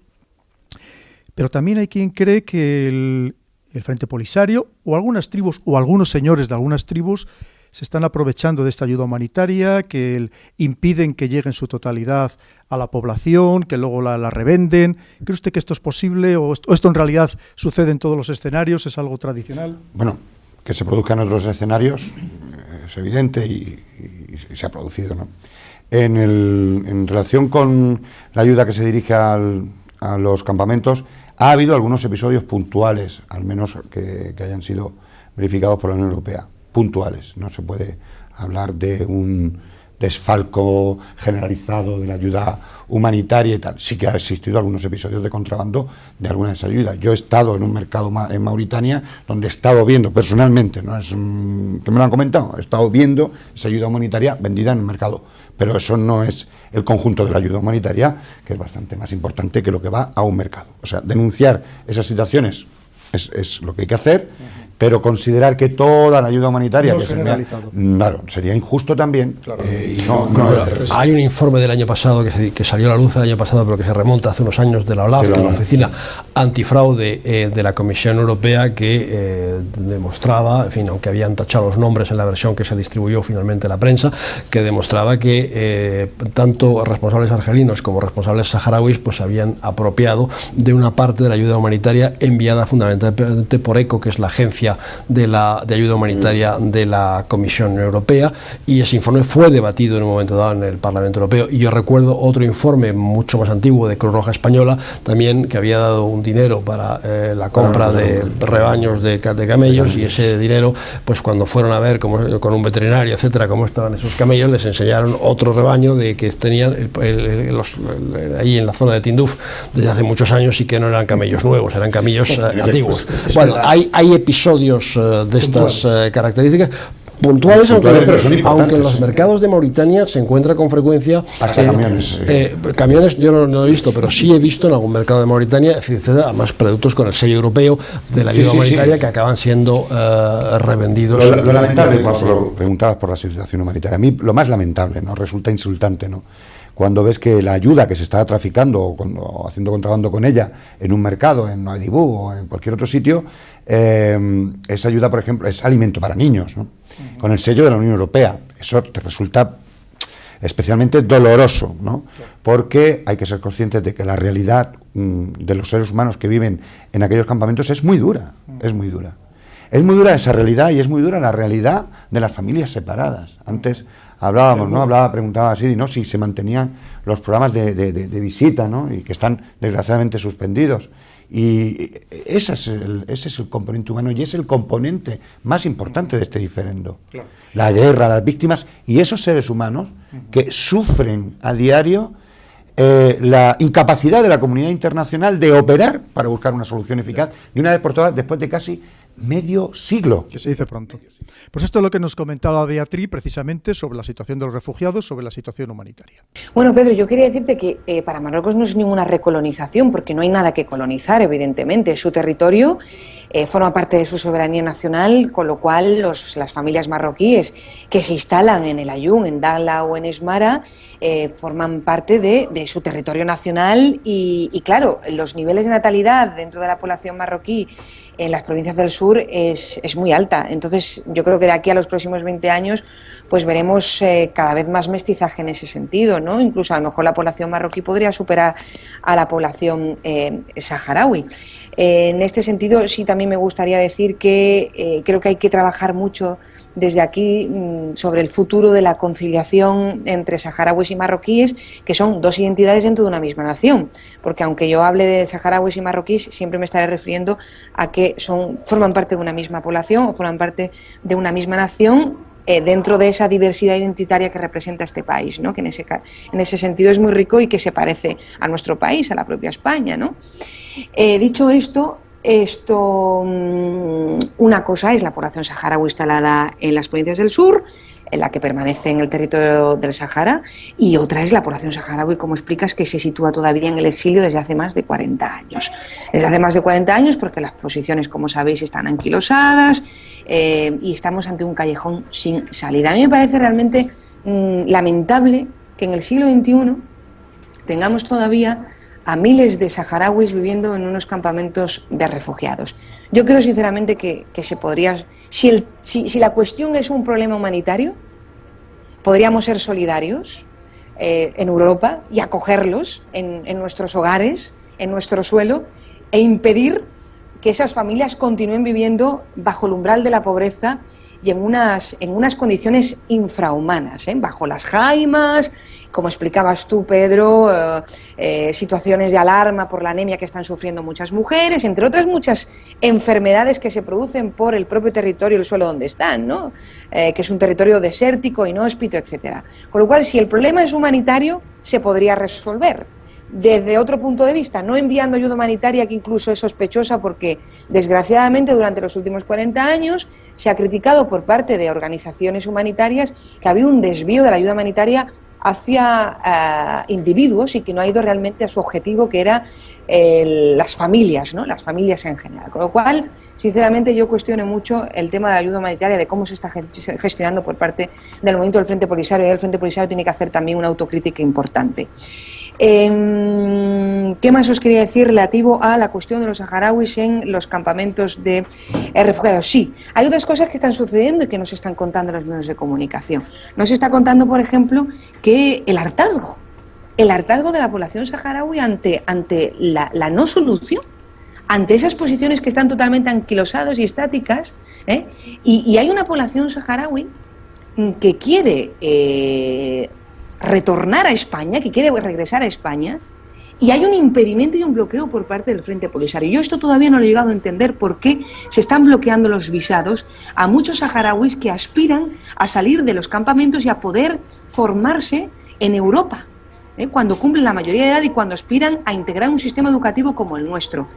pero también hay quien cree que el Frente Polisario o algunas tribus o algunos señores de algunas tribus se están aprovechando de esta ayuda humanitaria, que impiden que llegue en su totalidad a la población, que luego la revenden. ¿Cree usted que esto es posible o esto en realidad sucede en todos los escenarios? ¿Es algo tradicional? Bueno, que se produzca en otros escenarios es evidente y se ha producido, ¿no? En relación con la ayuda que se dirige a los campamentos, ha habido algunos episodios puntuales, al menos que hayan sido verificados por la Unión Europea. Puntuales, no se puede hablar de un desfalco generalizado de la ayuda humanitaria y tal. Sí que ha existido algunos episodios de contrabando de alguna de esas ayudas. Yo he estado en un mercado en Mauritania donde he estado viendo personalmente, no es que me lo han comentado, he estado viendo esa ayuda humanitaria vendida en el mercado, pero eso no es el conjunto de la ayuda humanitaria, que es bastante más importante que lo que va a un mercado. O sea, denunciar esas situaciones es lo que hay que hacer, pero considerar que toda la ayuda humanitaria claro, sería injusto también. Claro. Hay un informe del año pasado que salió a la luz el año pasado, pero que se remonta hace unos años, de la OLAF, que es la Oficina Antifraude de la Comisión Europea, que demostraba, en fin, aunque habían tachado los nombres en la versión que se distribuyó finalmente a la prensa, que demostraba que tanto responsables argelinos como responsables saharauis pues habían apropiado de una parte de la ayuda humanitaria enviada fundamentalmente por ECHO, que es la agencia de ayuda humanitaria de la Comisión Europea, y ese informe fue debatido en un momento dado en el Parlamento Europeo. Y yo recuerdo otro informe mucho más antiguo de Cruz Roja Española también, que había dado un dinero para la compra de rebaños de camellos, y ese dinero, pues cuando fueron a ver con un veterinario, etcétera, cómo estaban esos camellos, les enseñaron otro rebaño de que tenían ahí en la zona de Tinduf desde hace muchos años, y que no eran camellos nuevos, eran camellos antiguos. Bueno, hay episodios de estas características puntuales, aunque en los mercados de Mauritania se encuentra con frecuencia camiones. Yo no lo he visto, pero sí he visto en algún mercado de Mauritania, además productos con el sello europeo de la ayuda humanitaria, que acaban siendo revendidos. Lo lamentable, preguntabas por la situación humanitaria, a mí lo más lamentable, ¿no? Resulta insultante, ¿no? Cuando ves que la ayuda que se está traficando o haciendo contrabando con ella en un mercado, en Nuadhibou o en cualquier otro sitio, esa ayuda, por ejemplo, es alimento para niños, ¿no? Con el sello de la Unión Europea. Eso te resulta especialmente doloroso, ¿no? Porque hay que ser conscientes de que la realidad de los seres humanos que viven en aquellos campamentos es muy dura, es muy dura. Es muy dura esa realidad, y es muy dura la realidad de las familias separadas. Antes hablábamos, ¿no? Preguntaba así, ¿no? Si se mantenían los programas de visita, ¿no? Y que están desgraciadamente suspendidos. Y ese es el componente humano, y es el componente más importante de este diferendo. Claro. La guerra, las víctimas y esos seres humanos que sufren a diario la incapacidad de la comunidad internacional de operar para buscar una solución eficaz de una vez por todas, después de casi medio siglo. Que se dice pronto. Pues esto es lo que nos comentaba Beatriz precisamente sobre la situación de los refugiados, sobre la situación humanitaria. Bueno, Pedro, yo quería decirte que para Marruecos no es ninguna recolonización, porque no hay nada que colonizar, evidentemente. Su territorio forma parte de su soberanía nacional, con lo cual las familias marroquíes que se instalan en el Aaiún, en Dakhla o en Esmara, forman parte de su territorio nacional y claro, los niveles de natalidad dentro de la población marroquí en las provincias del sur es muy alta. Entonces yo creo que de aquí a los próximos 20 años pues veremos cada vez más mestizaje en ese sentido, ¿no? Incluso a lo mejor la población marroquí podría superar a la población saharaui. En este sentido sí también me gustaría decir que creo que hay que trabajar mucho desde aquí sobre el futuro de la conciliación entre saharauis y marroquíes, que son dos identidades dentro de una misma nación, porque aunque yo hable de saharauis y marroquíes, siempre me estaré refiriendo a que forman parte de una misma población o forman parte de una misma nación dentro de esa diversidad identitaria que representa este país, ¿no? Que en ese sentido es muy rico y que se parece a nuestro país, a la propia España, ¿no? Dicho esto, una cosa es la población saharaui instalada en las provincias del sur, en la que permanece en el territorio del Sahara, y otra es la población saharaui, como explicas, que se sitúa todavía en el exilio desde hace más de 40 años. Desde hace más de 40 años porque las posiciones, como sabéis, están anquilosadas y estamos ante un callejón sin salida. A mí me parece realmente lamentable que en el siglo XXI tengamos todavía a miles de saharauis viviendo en unos campamentos de refugiados. Yo creo sinceramente que se podría, si la cuestión es un problema humanitario, podríamos ser solidarios en Europa y acogerlos en nuestros hogares, en nuestro suelo, e impedir que esas familias continúen viviendo bajo el umbral de la pobreza y en unas condiciones infrahumanas, bajo las jaimas, como explicabas tú, Pedro, situaciones de alarma por la anemia que están sufriendo muchas mujeres, entre otras muchas enfermedades que se producen por el propio territorio, el suelo donde están, ¿no? Que es un territorio desértico, inhóspito, etcétera. Con lo cual, si el problema es humanitario, se podría resolver. Desde otro punto de vista, no enviando ayuda humanitaria, que incluso es sospechosa porque, desgraciadamente, durante los últimos 40 años se ha criticado por parte de organizaciones humanitarias que ha habido un desvío de la ayuda humanitaria hacia individuos y que no ha ido realmente a su objetivo, que era las familias, ¿no? Las familias en general. Con lo cual, sinceramente, yo cuestiono mucho el tema de la ayuda humanitaria, de cómo se está gestionando por parte del movimiento del Frente Polisario, y el Frente Polisario tiene que hacer también una autocrítica importante. ¿Qué más os quería decir relativo a la cuestión de los saharauis en los campamentos de refugiados? Sí, hay otras cosas que están sucediendo y que nos están contando los medios de comunicación. Nos está contando, por ejemplo, que el hartazgo de la población saharaui ante la no solución, ante esas posiciones que están totalmente anquilosadas y estáticas, y hay una población saharaui que quiere retornar a España, que quiere regresar a España, y hay un impedimento y un bloqueo por parte del Frente Polisario. Yo esto todavía no lo he llegado a entender, por qué se están bloqueando los visados a muchos saharauis que aspiran a salir de los campamentos y a poder formarse en Europa, cuando cumplen la mayoría de edad y cuando aspiran a integrar un sistema educativo como el nuestro.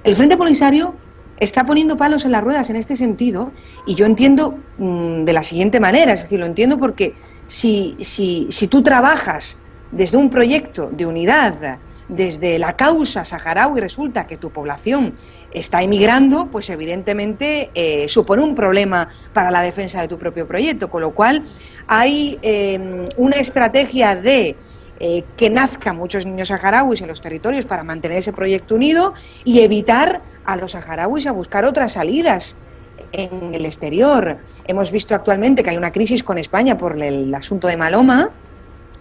El Frente Polisario está poniendo palos en las ruedas en este sentido, y yo entiendo de la siguiente manera, es decir, lo entiendo porque si tú trabajas desde un proyecto de unidad, desde la causa saharaui, resulta que tu población está emigrando, pues evidentemente supone un problema para la defensa de tu propio proyecto, con lo cual hay una estrategia de que nazcan muchos niños saharauis en los territorios para mantener ese proyecto unido y evitar a los saharauis a buscar otras salidas en el exterior. Hemos visto actualmente que hay una crisis con España por el asunto de Maloma,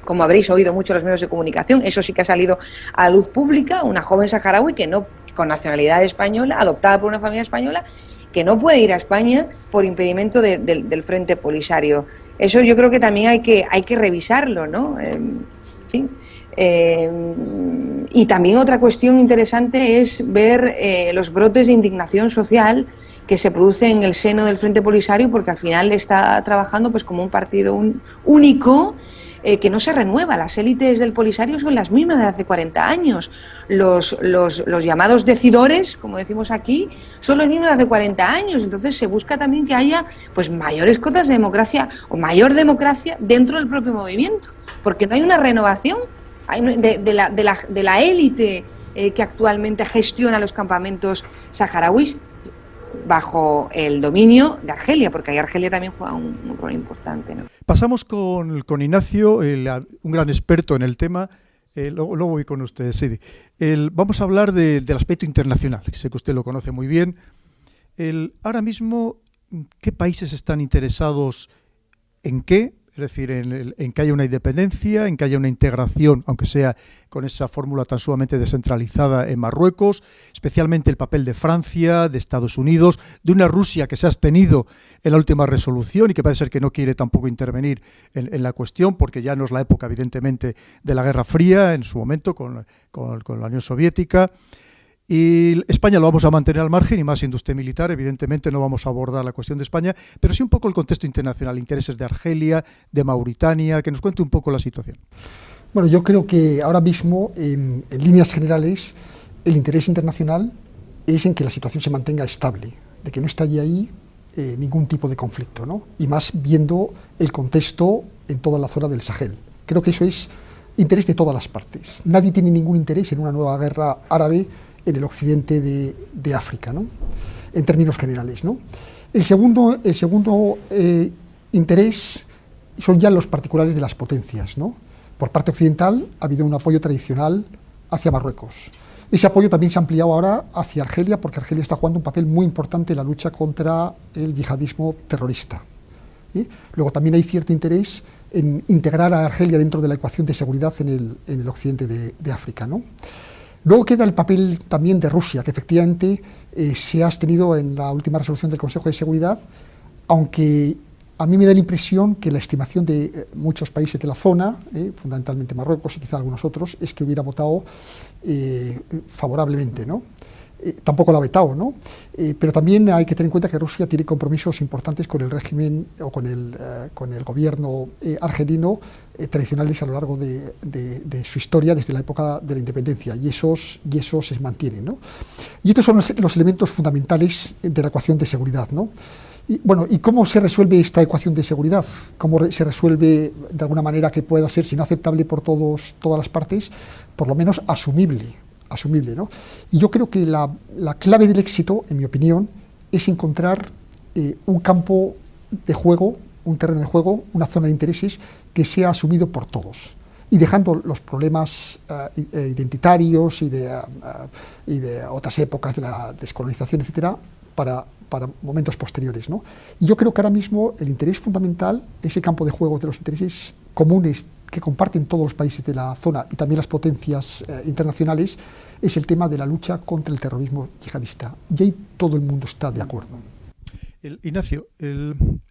como habréis oído mucho en los medios de comunicación. Eso sí que ha salido a la luz pública, una joven saharaui que no, con nacionalidad española, adoptada por una familia española, que no puede ir a España por impedimento del Frente Polisario. Eso yo creo que también hay que revisarlo, ¿no? En fin. Y también otra cuestión interesante es ver los brotes de indignación social que se produce en el seno del Frente Polisario, porque al final está trabajando pues como un partido único, que no se renueva. Las élites del Polisario son las mismas de hace 40 años. Los llamados decidores, como decimos aquí, son los mismos de hace 40 años. Entonces se busca también que haya pues mayores cotas de democracia o mayor democracia dentro del propio movimiento, porque no hay una renovación de la élite que actualmente gestiona los campamentos saharauis bajo el dominio de Argelia, porque ahí Argelia también juega un rol importante, ¿no? Pasamos con Ignacio, un gran experto en el tema. Luego voy con ustedes, sí. Vamos a hablar del aspecto internacional, que sé que usted lo conoce muy bien. Ahora mismo, ¿qué países están interesados en qué? Es decir, en que haya una independencia, en que haya una integración, aunque sea con esa fórmula tan sumamente descentralizada en Marruecos, especialmente el papel de Francia, de Estados Unidos, de una Rusia que se ha abstenido en la última resolución y que parece ser que no quiere tampoco intervenir en la cuestión, porque ya no es la época, evidentemente, de la Guerra Fría, en su momento, con la Unión Soviética. Y España lo vamos a mantener al margen, y más siendo usted militar, evidentemente no vamos a abordar la cuestión de España, pero sí un poco el contexto internacional, intereses de Argelia, de Mauritania, que nos cuente un poco la situación. Bueno, yo creo que ahora mismo, en líneas generales, el interés internacional es en que la situación se mantenga estable, de que no estalle ahí ningún tipo de conflicto, ¿no? Y más viendo el contexto en toda la zona del Sahel. Creo que eso es interés de todas las partes. Nadie tiene ningún interés en una nueva guerra árabe en el occidente de África, ¿no? En términos generales, ¿no? El segundo interés son ya los particulares de las potencias, ¿no? Por parte occidental ha habido un apoyo tradicional hacia Marruecos. Ese apoyo también se ha ampliado ahora hacia Argelia, porque Argelia está jugando un papel muy importante en la lucha contra el yihadismo terrorista, ¿sí? Luego también hay cierto interés en integrar a Argelia dentro de la ecuación de seguridad en el occidente de África, ¿no? Luego queda el papel también de Rusia, que efectivamente se ha abstenido en la última resolución del Consejo de Seguridad, aunque a mí me da la impresión que la estimación de muchos países de la zona, fundamentalmente Marruecos y quizá algunos otros, es que hubiera votado favorablemente, ¿no? Tampoco lo ha vetado, ¿no? Pero también hay que tener en cuenta que Rusia tiene compromisos importantes con el régimen o con el gobierno argelino tradicionales a lo largo de su historia desde la época de la independencia, y esos se mantienen, ¿no? Y estos son los elementos fundamentales de la ecuación de seguridad, ¿no? Y, bueno, ¿y cómo se resuelve esta ecuación de seguridad? ¿Cómo se resuelve de alguna manera que pueda ser, si no aceptable por todas las partes, por lo menos asumible, ¿no? Y yo creo que la clave del éxito, en mi opinión, es encontrar un campo de juego, un terreno de juego, una zona de intereses que sea asumido por todos, y dejando los problemas identitarios y de otras épocas de la descolonización, etcétera, para momentos posteriores, ¿no? Y yo creo que ahora mismo el interés fundamental, ese campo de juego de los intereses comunes que comparten todos los países de la zona y también las potencias internacionales, es el tema de la lucha contra el terrorismo yihadista. Y ahí todo el mundo está de acuerdo. Ignacio,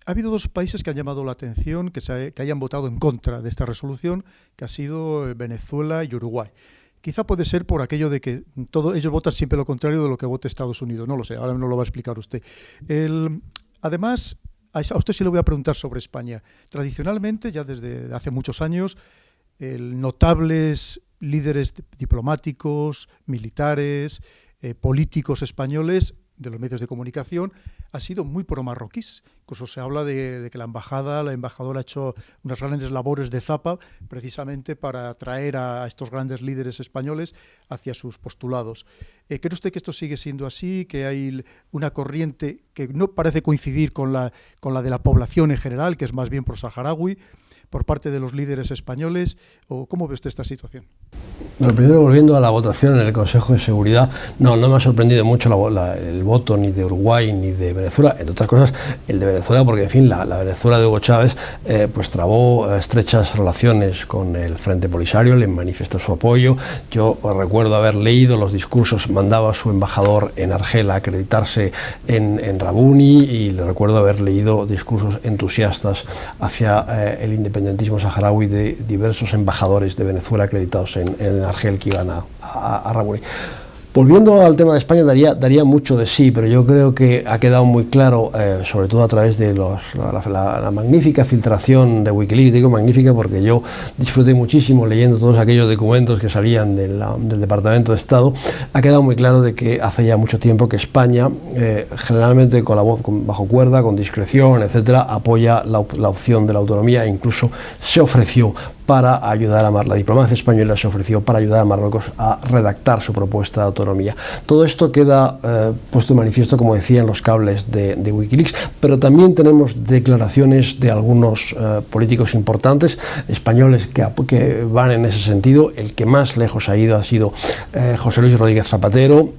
ha habido dos países que han llamado la atención, que hayan votado en contra de esta resolución, que ha sido Venezuela y Uruguay. Quizá puede ser por aquello de que ellos votan siempre lo contrario de lo que vote Estados Unidos. No lo sé, ahora no lo va a explicar usted. Además, a usted sí le voy a preguntar sobre España. Tradicionalmente, ya desde hace muchos años, notables líderes diplomáticos, militares, políticos españoles de los medios de comunicación han sido muy pro-marroquíes. Incluso se habla de que la embajadora ha hecho unas grandes labores de zapa precisamente para atraer a estos grandes líderes españoles hacia sus postulados. ¿Cree usted que esto sigue siendo así, que hay una corriente que no parece coincidir con la de la población en general, que es más bien pro-saharaui, por parte de los líderes españoles? ¿O cómo ve usted esta situación? Bueno, primero, volviendo a la votación en el Consejo de Seguridad, no me ha sorprendido mucho el voto ni de Uruguay ni de Venezuela, entre otras cosas el de Venezuela, porque en fin, la Venezuela de Hugo Chávez pues trabó estrechas relaciones con el Frente Polisario, le manifestó su apoyo. Yo recuerdo haber leído los discursos, mandaba a su embajador en Argel a acreditarse en Rabuni, y le recuerdo haber leído discursos entusiastas hacia el independentismo saharaui de diversos embajadores de Venezuela acreditados en Argel que iban a Rabuni. Volviendo al tema de España, daría mucho de sí, pero yo creo que ha quedado muy claro, sobre todo a través de la magnífica filtración de Wikileaks. Digo magnífica porque yo disfruté muchísimo leyendo todos aquellos documentos que salían del Departamento de Estado. Ha quedado muy claro de que hace ya mucho tiempo que España, generalmente con la voz bajo cuerda, con discreción, etcétera, apoya la opción de la autonomía e incluso se ofreció para ayudar a la diplomacia española se ofreció para ayudar a Marruecos a redactar su propuesta de autonomía. Todo esto queda puesto de manifiesto, como decía, en los cables de Wikileaks, pero también tenemos declaraciones de algunos políticos importantes españoles que van en ese sentido. El que más lejos ha ido ha sido José Luis Rodríguez Zapatero,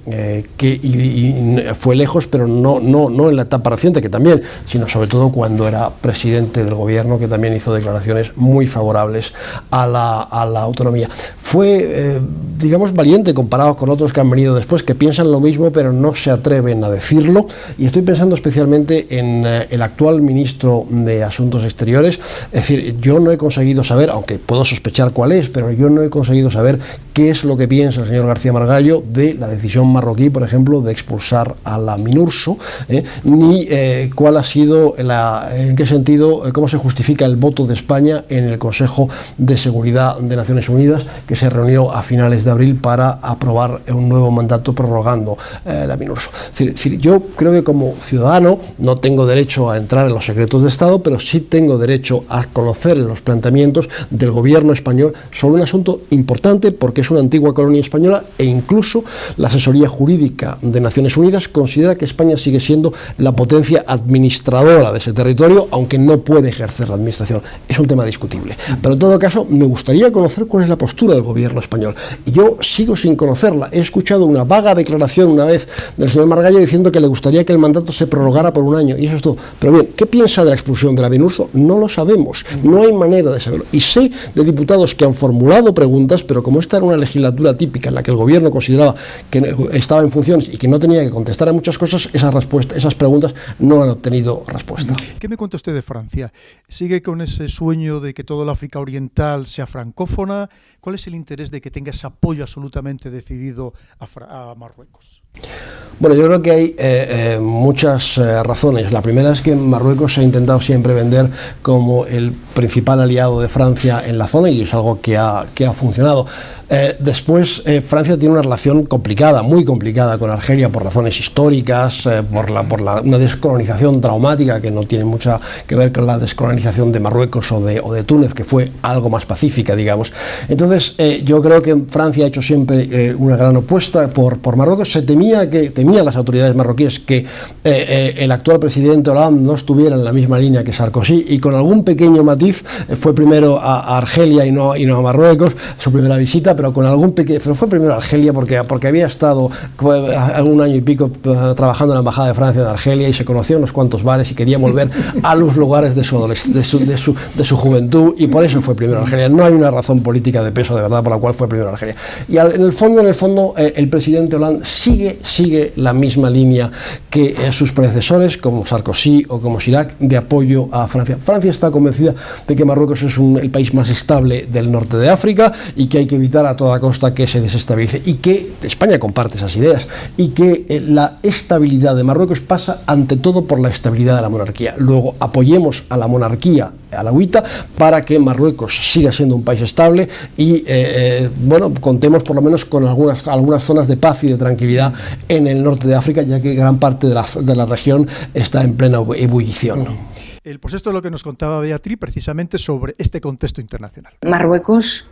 que fue lejos, pero no en la etapa reciente, que también, sino sobre todo cuando era presidente del gobierno, que también hizo declaraciones muy favorables a la autonomía. Fue, digamos, valiente comparado con otros que han venido después, que piensan lo mismo pero no se atreven a decirlo, y estoy pensando especialmente en el actual ministro de Asuntos Exteriores. Es decir, yo no he conseguido saber, aunque puedo sospechar cuál es, pero yo no he conseguido saber qué es lo que piensa el señor García Margallo de la decisión marroquí, por ejemplo, de expulsar a la MINURSO, ni cuál ha sido, en qué sentido, cómo se justifica el voto de España en el Consejo de Seguridad de Naciones Unidas, que se reunió a finales de abril para aprobar un nuevo mandato prorrogando la MINURSO. Es decir, yo creo que como ciudadano no tengo derecho a entrar en los secretos de Estado, pero sí tengo derecho a conocer los planteamientos del gobierno español sobre un asunto importante, porque es una antigua colonia española, e incluso la asesoría jurídica de Naciones Unidas considera que España sigue siendo la potencia administradora de ese territorio, aunque no puede ejercer la administración. Es un tema discutible. Pero en todo caso, me gustaría conocer cuál es la postura del gobierno español. Y yo sigo sin conocerla. He escuchado una vaga declaración una vez del señor Margallo diciendo que le gustaría que el mandato se prorrogara por un año, y eso es todo. Pero bien, ¿qué piensa de la expulsión de la MINURSO? No lo sabemos. No hay manera de saberlo. Y sé de diputados que han formulado preguntas, pero como esta era una legislatura típica en la que el gobierno consideraba que estaba en funciones y que no tenía que contestar a muchas cosas, esas preguntas no han obtenido respuesta. ¿Qué me cuenta usted de Francia? ¿Sigue con ese sueño de que toda la África Oriental sea francófona? ¿Cuál es el interés de que tenga ese apoyo absolutamente decidido a Marruecos? Bueno, yo creo que hay muchas razones. La primera es que Marruecos se ha intentado siempre vender como el principal aliado de Francia en la zona, y es algo que ha funcionado. Después, Francia tiene una relación complicada, muy complicada con Argelia por razones históricas, por una descolonización traumática que no tiene mucha que ver con la descolonización de Marruecos o de Túnez, que fue algo más pacífica, digamos. Entonces, yo creo que Francia ha hecho siempre una gran apuesta por Marruecos. Se temían las autoridades marroquíes que el actual presidente Hollande no estuviera en la misma línea que Sarkozy, y con algún pequeño matiz fue primero a Argelia y no a Marruecos, su primera visita, pero fue primero a Argelia porque había estado un año y pico trabajando en la embajada de Francia en Argelia, y se conoció en unos cuantos bares y quería volver a los lugares de su juventud, y por eso fue primero a Argelia. No hay una razón política de peso de verdad por la cual fue primero a Argelia. Y en el fondo el presidente Hollande sigue la misma línea que sus predecesores, como Sarkozy o como Chirac, de apoyo a Francia. Francia está convencida de que Marruecos es el país más estable del norte de África, y que hay que evitar a toda costa que se desestabilice, y que España comparte esas ideas, y que la estabilidad de Marruecos pasa ante todo por la estabilidad de la monarquía. Luego apoyemos a la monarquía alauita para que Marruecos siga siendo un país estable, y contemos por lo menos con algunas zonas de paz y de tranquilidad en el norte de África, ya que gran parte de la región está en plena ebullición. Pues esto es lo que nos contaba Beatriz precisamente sobre este contexto internacional. Marruecos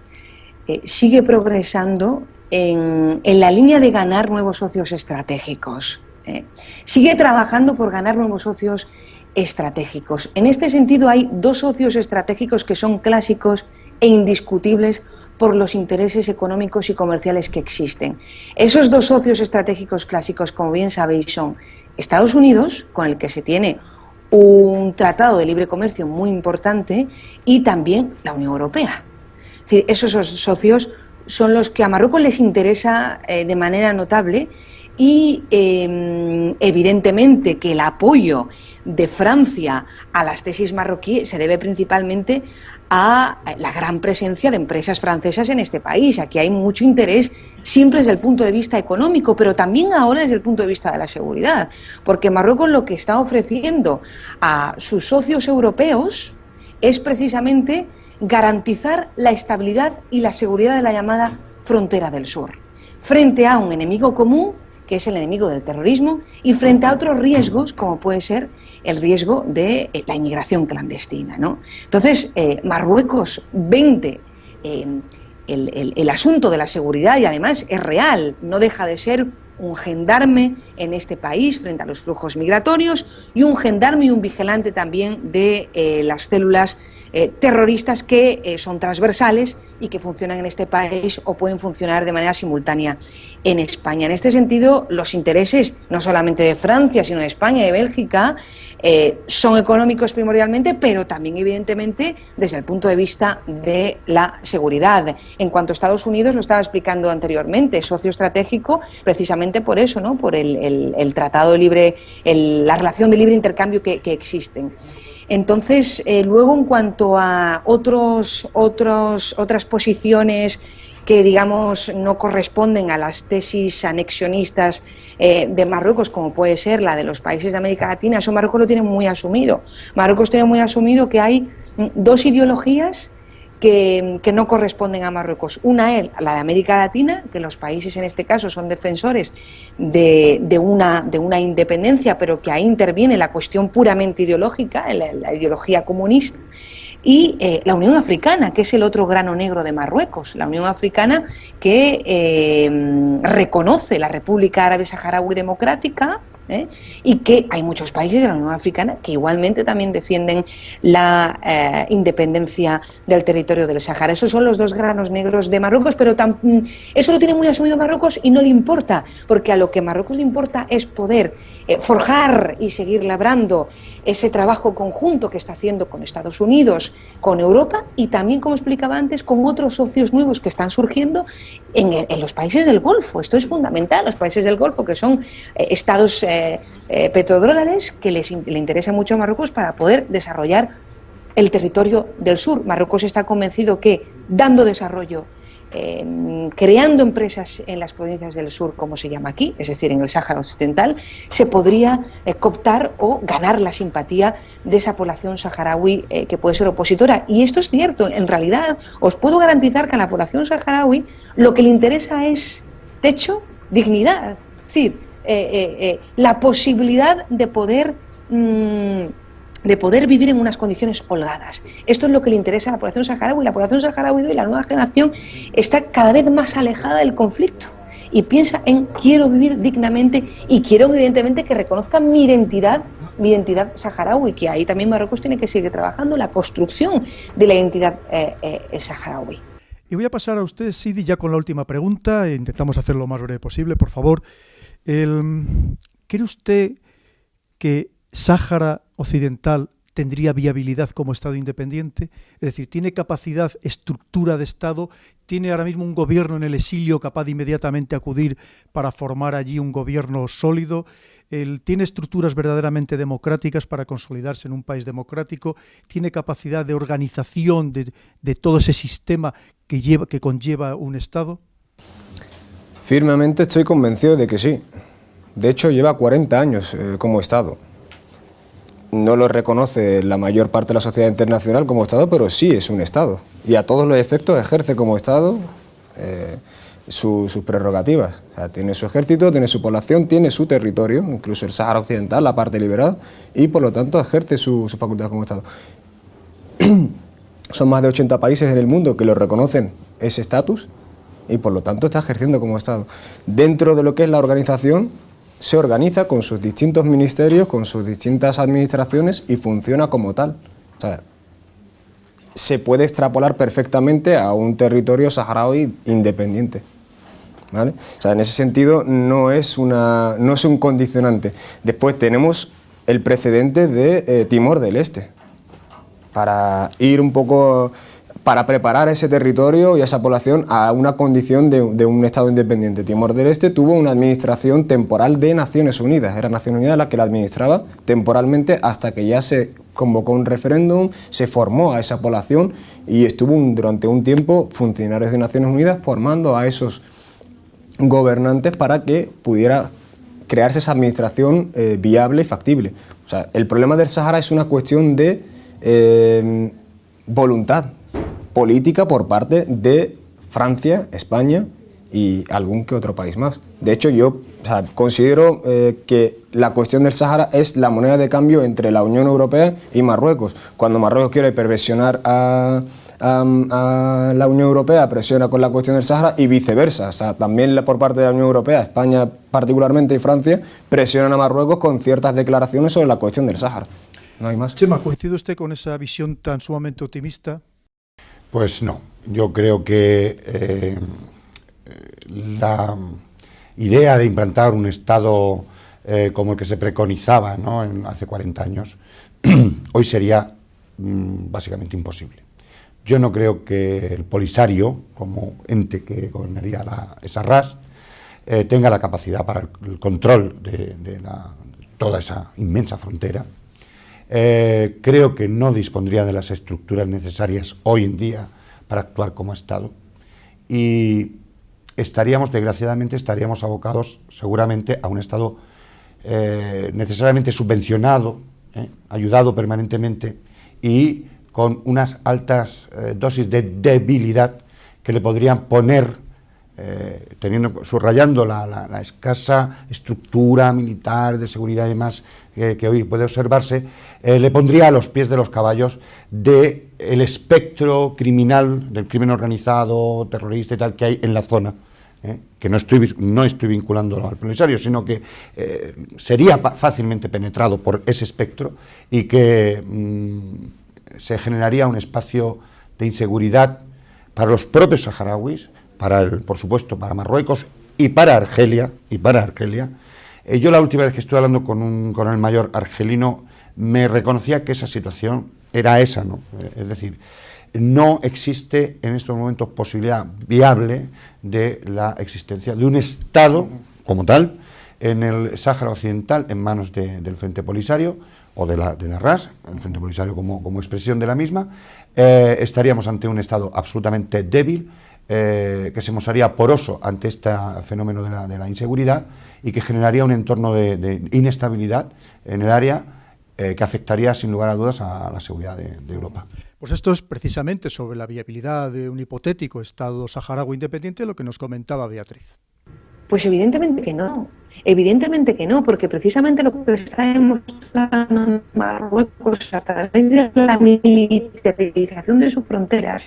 sigue progresando en la línea de ganar nuevos socios estratégicos. Sigue trabajando por ganar nuevos socios estratégicos. En este sentido, hay dos socios estratégicos que son clásicos e indiscutibles por los intereses económicos y comerciales que existen. Esos dos socios estratégicos clásicos, como bien sabéis, son Estados Unidos, con el que se tiene un tratado de libre comercio muy importante, y también la Unión Europea. Es decir, esos socios son los que a Marruecos les interesa de manera notable, y evidentemente que el apoyo de Francia a las tesis marroquíes se debe principalmente a la gran presencia de empresas francesas en este país. Aquí hay mucho interés siempre desde el punto de vista económico, pero también ahora desde el punto de vista de la seguridad, porque Marruecos lo que está ofreciendo a sus socios europeos es precisamente garantizar la estabilidad y la seguridad de la llamada frontera del sur, frente a un enemigo común, que es el enemigo del terrorismo, y frente a otros riesgos, como puede ser el riesgo de la inmigración clandestina, ¿no? Entonces, Marruecos vende el asunto de la seguridad, y además es real, no deja de ser un gendarme en este país frente a los flujos migratorios, y un gendarme y un vigilante también de las células terroristas que son transversales y que funcionan en este país o pueden funcionar de manera simultánea en España. En este sentido, los intereses no solamente de Francia, sino de España y de Bélgica son económicos primordialmente, pero también evidentemente desde el punto de vista de la seguridad. En cuanto a Estados Unidos, lo estaba explicando anteriormente, socio estratégico precisamente por eso, ¿no? Por el tratado de libre, la relación de libre intercambio que existen. Entonces, luego en cuanto a otras posiciones que, digamos, no corresponden a las tesis anexionistas de Marruecos, como puede ser la de los países de América Latina, eso Marruecos lo tiene muy asumido. Marruecos tiene muy asumido que hay dos ideologías que no corresponden a Marruecos. Una es la de América Latina, que los países en este caso son defensores de una independencia, pero que ahí interviene la cuestión puramente ideológica, la ideología comunista, y la Unión Africana, que es el otro grano negro de Marruecos, la Unión Africana que reconoce la República Árabe Saharaui Democrática, y que hay muchos países de la Unión Africana que igualmente también defienden la independencia del territorio del Sahara. Esos son los dos granos negros de Marruecos, pero eso lo tiene muy asumido Marruecos y no le importa, porque a lo que Marruecos le importa es poder forjar y seguir labrando ese trabajo conjunto que está haciendo con Estados Unidos, con Europa y también, como explicaba antes, con otros socios nuevos que están surgiendo en los países del Golfo. Esto es fundamental, los países del Golfo, que son estados petrodólares que le interesa mucho a Marruecos para poder desarrollar el territorio del sur. Marruecos está convencido que dando desarrollo, creando empresas en las provincias del sur, como se llama aquí, es decir, en el Sáhara Occidental, se podría cooptar o ganar la simpatía de esa población saharaui que puede ser opositora. Y esto es cierto, en realidad os puedo garantizar que a la población saharaui lo que le interesa es techo, dignidad, es decir, la posibilidad de poder vivir en unas condiciones holgadas. Esto es lo que le interesa a la población saharaui. La población saharaui y la nueva generación está cada vez más alejada del conflicto y piensa en quiero vivir dignamente y quiero evidentemente que reconozcan mi identidad saharaui, que ahí también Marruecos tiene que seguir trabajando la construcción de la identidad saharaui. Y voy a pasar a usted, Sidi, ya con la última pregunta. Intentamos hacerlo lo más breve posible, por favor. ¿Cree usted que Sáhara Occidental tendría viabilidad como Estado independiente? Es decir, ¿tiene capacidad, estructura de Estado? ¿Tiene ahora mismo un gobierno en el exilio capaz de inmediatamente acudir para formar allí un gobierno sólido? ¿Tiene estructuras verdaderamente democráticas para consolidarse en un país democrático? ¿Tiene capacidad de organización de todo ese sistema que conlleva un Estado? Firmemente estoy convencido de que sí. De hecho, lleva 40 años como Estado. No lo reconoce la mayor parte de la sociedad internacional como Estado, pero sí es un Estado. Y a todos los efectos ejerce como Estado sus prerrogativas. O sea, tiene su ejército, tiene su población, tiene su territorio, incluso el Sáhara Occidental, la parte liberada, y por lo tanto ejerce su facultad como Estado. Son más de 80 países en el mundo que lo reconocen ese estatus y por lo tanto está ejerciendo como Estado. Dentro de lo que es la organización, se organiza con sus distintos ministerios, con sus distintas administraciones y funciona como tal. O sea, se puede extrapolar perfectamente a un territorio saharaui independiente, ¿vale? O sea, en ese sentido no es un condicionante. Después tenemos el precedente de Timor del Este, para ir un poco, para preparar ese territorio y a esa población a una condición de un Estado independiente. Timor del Este tuvo una administración temporal de Naciones Unidas, era Naciones Unidas la que la administraba temporalmente hasta que ya se convocó un referéndum, se formó a esa población y estuvo durante un tiempo funcionarios de Naciones Unidas formando a esos gobernantes para que pudiera crearse esa administración viable y factible. O sea, el problema del Sáhara es una cuestión de voluntad política por parte de Francia, España y algún que otro país más. De hecho, yo considero que la cuestión del Sáhara es la moneda de cambio entre la Unión Europea y Marruecos. Cuando Marruecos quiere perversionar a la Unión Europea, presiona con la cuestión del Sáhara y viceversa. O sea, también por parte de la Unión Europea, España particularmente y Francia, presionan a Marruecos con ciertas declaraciones sobre la cuestión del Sáhara. No hay más. Chema, ¿coincide usted con esa visión tan sumamente optimista? Pues no, yo creo que la idea de implantar un Estado como el que se preconizaba, ¿no?, hace 40 años, hoy sería básicamente imposible. Yo no creo que el Polisario, como ente que gobernaría esa RAS, tenga la capacidad para el control de toda esa inmensa frontera. Creo que no dispondría de las estructuras necesarias hoy en día para actuar como Estado y desgraciadamente estaríamos abocados seguramente a un Estado necesariamente subvencionado, ayudado permanentemente y con unas altas dosis de debilidad que le podrían poner, subrayando la escasa estructura militar, de seguridad y demás que hoy puede observarse, le pondría a los pies de los caballos del espectro criminal, del crimen organizado, terrorista y tal que hay en la zona, que no estoy vinculándolo al Polisario, sino que sería fácilmente penetrado por ese espectro y que se generaría un espacio de inseguridad para los propios saharauis, por supuesto, para Marruecos y para Argelia. Yo la última vez que estuve hablando con un coronel mayor argelino me reconocía que esa situación era esa, ¿no? Es decir, no existe en estos momentos posibilidad viable de la existencia de un Estado como tal en el Sáhara Occidental en manos del Frente Polisario o de la RAS, el Frente Polisario como expresión de la misma. Estaríamos ante un Estado absolutamente débil, que se mostraría poroso ante este fenómeno de la inseguridad y que generaría un entorno de inestabilidad en el área que afectaría sin lugar a dudas a la seguridad de Europa. Pues esto es precisamente sobre la viabilidad de un hipotético Estado saharaui independiente lo que nos comentaba Beatriz. Pues evidentemente que no, porque precisamente lo que está demostrando en Marruecos a través de la militarización de sus fronteras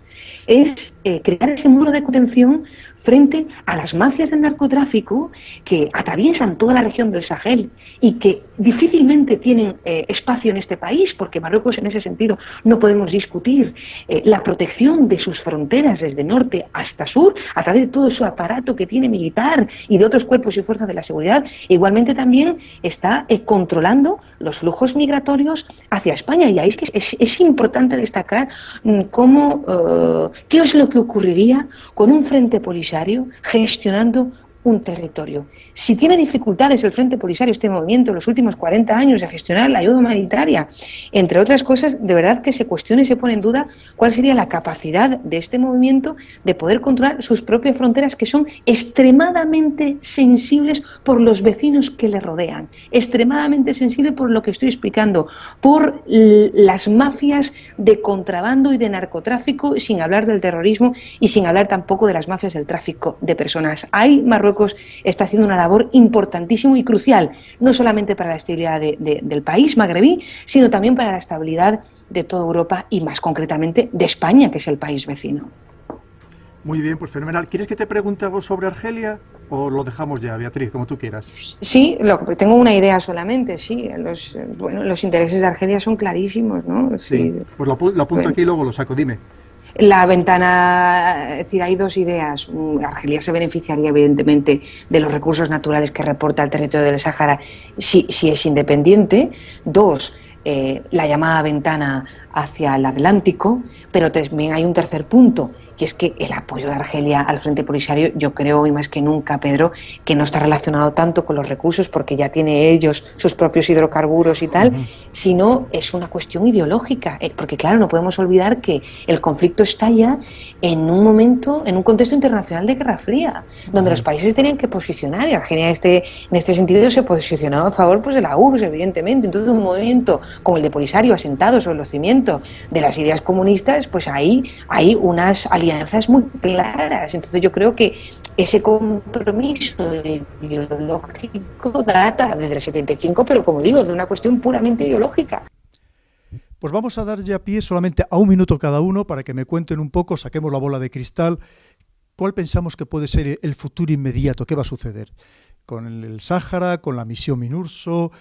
es crear ese muro de contención frente a las mafias del narcotráfico que atraviesan toda la región del Sahel y que difícilmente tienen espacio en este país, porque Marruecos en ese sentido no podemos discutir la protección de sus fronteras desde norte hasta sur, a través de todo su aparato que tiene militar y de otros cuerpos y fuerzas de la seguridad. Igualmente también está controlando los flujos migratorios hacia España, y ahí es que es importante destacar qué es lo que ocurriría con un Frente Polisario gestionando un territorio. Si tiene dificultades el Frente Polisario, este movimiento, en los últimos 40 años de gestionar la ayuda humanitaria, entre otras cosas, de verdad que se cuestiona y se pone en duda cuál sería la capacidad de este movimiento de poder controlar sus propias fronteras, que son extremadamente sensibles por los vecinos que le rodean, extremadamente sensibles por lo que estoy explicando, por las mafias de contrabando y de narcotráfico, sin hablar del terrorismo y sin hablar tampoco de las mafias del tráfico de personas. Hay Marruecos está haciendo una labor importantísima y crucial, no solamente para la estabilidad del país magrebí, sino también para la estabilidad de toda Europa y más concretamente de España, que es el país vecino. Muy bien, pues fenomenal. ¿Quieres que te pregunte algo sobre Argelia o lo dejamos ya, Beatriz, como tú quieras? Sí, tengo una idea solamente, sí. Los intereses de Argelia son clarísimos, ¿no? Sí, pues lo apunto aquí y luego lo saco, dime. La ventana, es decir, hay dos ideas. Argelia se beneficiaría evidentemente de los recursos naturales que reporta el territorio del Sáhara si es independiente. Dos, la llamada ventana hacia el Atlántico, pero también hay un tercer punto, y es que el apoyo de Argelia al Frente Polisario, yo creo hoy más que nunca, Pedro, que no está relacionado tanto con los recursos, porque ya tiene ellos sus propios hidrocarburos y tal, sino es una cuestión ideológica, porque claro, no podemos olvidar que el conflicto estalla en un momento, en un contexto internacional de Guerra Fría, donde los países se tenían que posicionar, y Argelia en este sentido se posicionó a favor pues, de la URSS, evidentemente. Entonces un movimiento como el de Polisario, asentado sobre los cimientos de las ideas comunistas, pues ahí hay unas alianzas muy claras. Entonces yo creo que ese compromiso ideológico data desde el 75, pero como digo, de una cuestión puramente ideológica. Pues vamos a dar ya pie solamente a un minuto cada uno para que me cuenten un poco, saquemos la bola de cristal, cuál pensamos que puede ser el futuro inmediato, qué va a suceder con el Sáhara, con la misión MINURSO,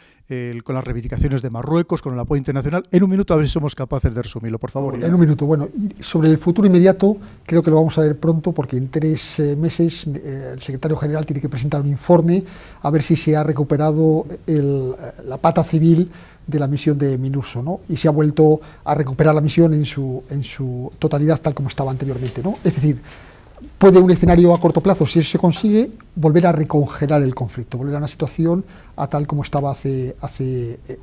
con las reivindicaciones de Marruecos, con el apoyo internacional. En un minuto a ver si somos capaces de resumirlo, por favor. En un minuto. Bueno, sobre el futuro inmediato creo que lo vamos a ver pronto, porque en 3 meses el secretario general tiene que presentar un informe a ver si se ha recuperado la pata civil de la misión de MINURSO, ¿no? Y se ha vuelto a recuperar la misión en su totalidad tal como estaba anteriormente, ¿no? Es decir, puede un escenario a corto plazo, si eso se consigue, volver a recongelar el conflicto, volver a una situación a tal como estaba hace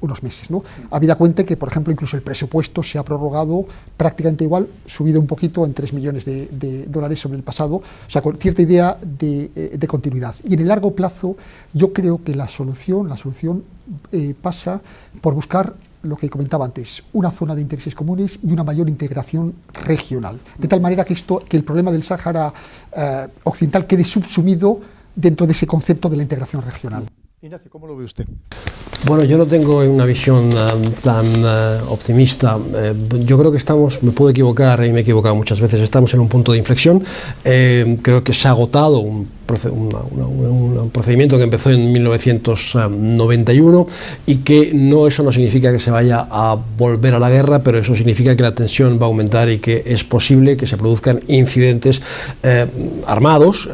unos meses, ¿no? Habida cuenta que, por ejemplo, incluso el presupuesto se ha prorrogado prácticamente igual, subido un poquito en 3 millones de dólares sobre el pasado, o sea, con cierta idea de continuidad. Y en el largo plazo, yo creo que la solución pasa por buscar lo que comentaba antes, una zona de intereses comunes y una mayor integración regional, de tal manera que el problema del Sáhara Occidental quede subsumido dentro de ese concepto de la integración regional. Ignacio, ¿cómo lo ve usted? Bueno, yo no tengo una visión tan optimista. Yo creo que me puedo equivocar y me he equivocado muchas veces, estamos en un punto de inflexión. Creo que se ha agotado un procedimiento que empezó en 1991 y que eso no significa que se vaya a volver a la guerra, pero eso significa que la tensión va a aumentar y que es posible que se produzcan incidentes armados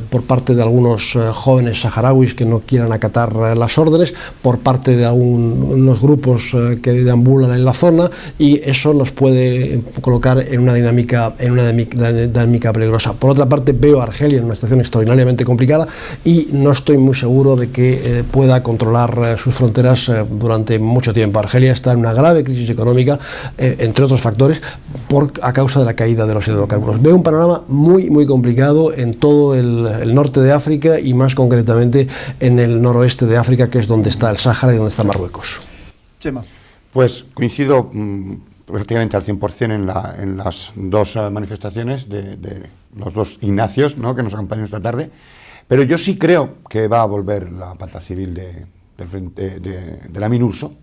por parte de algunos jóvenes saharauis que no quieran acatar las órdenes, por parte de unos grupos que deambulan en la zona, y eso nos puede colocar en una dinámica peligrosa. Por otra parte, veo a Argelia en una situación extraordinariamente complicada y no estoy muy seguro de que pueda controlar sus fronteras durante mucho tiempo. Argelia está en una grave crisis económica, entre otros factores, a causa de la caída de los hidrocarburos. Veo un panorama muy, muy complicado en todo el norte de África y más concretamente en el noroeste de África, que es donde está el Sáhara y donde está Marruecos. Chema. Pues coincido prácticamente al 100% en las dos manifestaciones de los dos Ignacios, ¿no?, que nos acompañan esta tarde, pero yo sí creo que va a volver la pata civil de la MINURSO,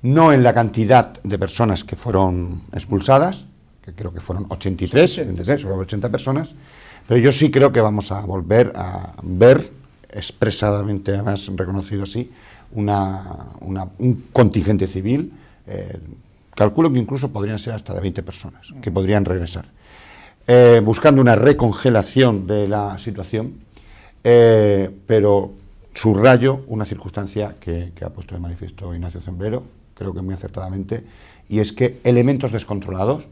no en la cantidad de personas que fueron expulsadas, que creo que fueron 83 o 80 personas, pero yo sí creo que vamos a volver a ver expresadamente, además reconocido así, un contingente civil. Calculo que incluso podrían ser hasta de 20 personas que podrían regresar, buscando una recongelación de la situación, pero subrayo una circunstancia que ha puesto de manifiesto Ignacio Zembrero, creo que muy acertadamente, y es que elementos descontrolados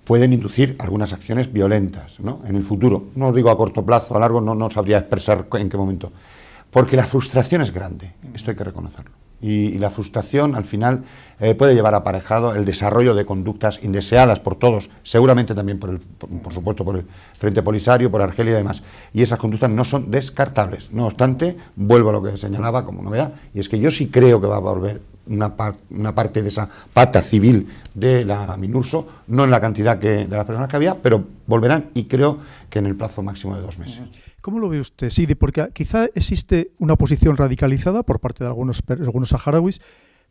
pueden inducir algunas acciones violentas, ¿no?, en el futuro. No digo a corto plazo, a largo no sabría expresar en qué momento, porque la frustración es grande, esto hay que reconocerlo. Y la frustración al final puede llevar aparejado el desarrollo de conductas indeseadas por todos, seguramente también por supuesto por el Frente Polisario, por Argelia y demás. Y esas conductas no son descartables. No obstante, vuelvo a lo que señalaba como novedad, y es que yo sí creo que va a volver una parte de esa pata civil de la MINURSO, no en la cantidad de las personas que había, pero volverán, y creo que en el plazo máximo de 2 meses. ¿Cómo lo ve usted? Sí, porque quizá existe una posición radicalizada por parte de algunos saharauis,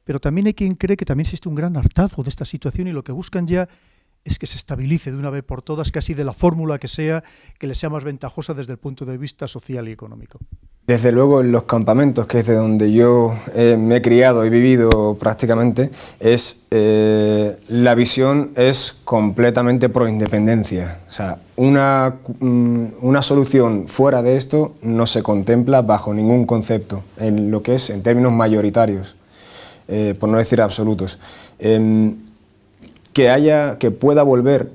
pero también hay quien cree que también existe un gran hartazgo de esta situación y lo que buscan ya es que se estabilice de una vez por todas, casi de la fórmula que les sea más ventajosa desde el punto de vista social y económico. Desde luego en los campamentos, que es de donde yo me he criado y vivido prácticamente, la visión es completamente pro independencia. O sea, una solución fuera de esto no se contempla bajo ningún concepto, en lo que es en términos mayoritarios, por no decir absolutos. Que pueda volver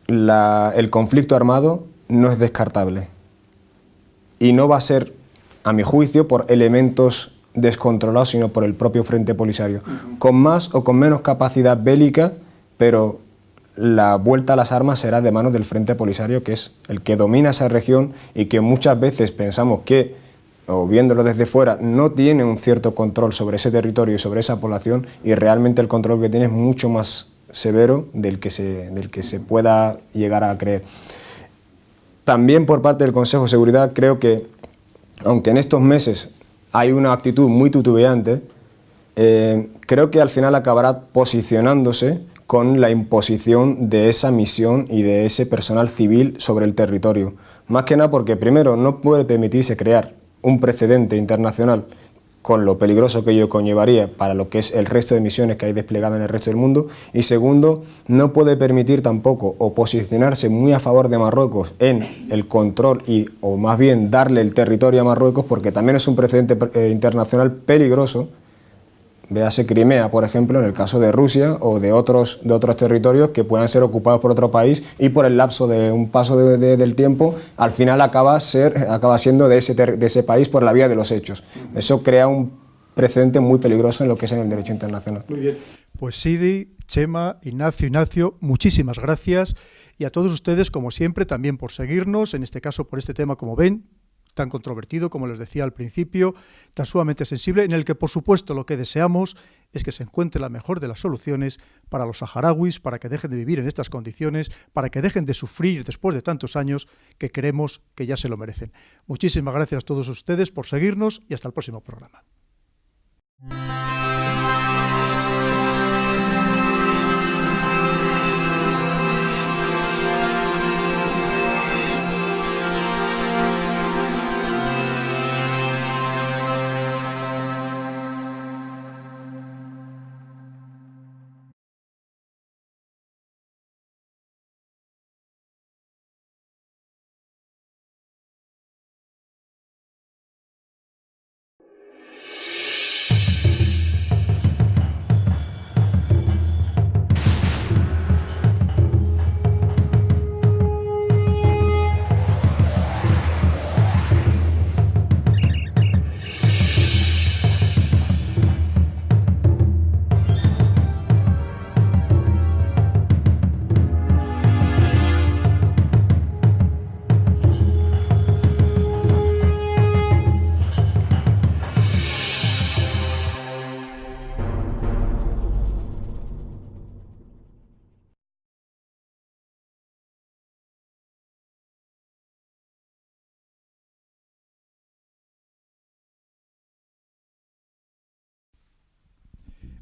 el conflicto armado no es descartable. Y no va a ser, a mi juicio, por elementos descontrolados, sino por el propio Frente Polisario. Con más o con menos capacidad bélica, pero la vuelta a las armas será de manos del Frente Polisario, que es el que domina esa región y que muchas veces pensamos que, o viéndolo desde fuera, no tiene un cierto control sobre ese territorio y sobre esa población, y realmente el control que tiene es mucho más severo del que se pueda llegar a creer. También por parte del Consejo de Seguridad creo que, aunque en estos meses hay una actitud muy titubeante, creo que al final acabará posicionándose con la imposición de esa misión y de ese personal civil sobre el territorio. Más que nada porque, primero, no puede permitirse crear un precedente internacional con lo peligroso que ello conllevaría para lo que es el resto de misiones que hay desplegado en el resto del mundo, y segundo, no puede permitir tampoco o posicionarse muy a favor de Marruecos en el control o más bien darle el territorio a Marruecos, porque también es un precedente internacional peligroso. Véase Crimea, por ejemplo, en el caso de Rusia o de otros territorios que puedan ser ocupados por otro país, y por el lapso de un paso del tiempo, al final acaba siendo de ese país por la vía de los hechos. Eso crea un precedente muy peligroso en lo que es en el derecho internacional. Muy bien. Pues Sidi, Chema, Ignacio, muchísimas gracias, y a todos ustedes, como siempre, también por seguirnos, en este caso por este tema, como ven, tan controvertido, como les decía al principio, tan sumamente sensible, en el que, por supuesto, lo que deseamos es que se encuentre la mejor de las soluciones para los saharauis, para que dejen de vivir en estas condiciones, para que dejen de sufrir después de tantos años, que creemos que ya se lo merecen. Muchísimas gracias a todos ustedes por seguirnos, y hasta el próximo programa.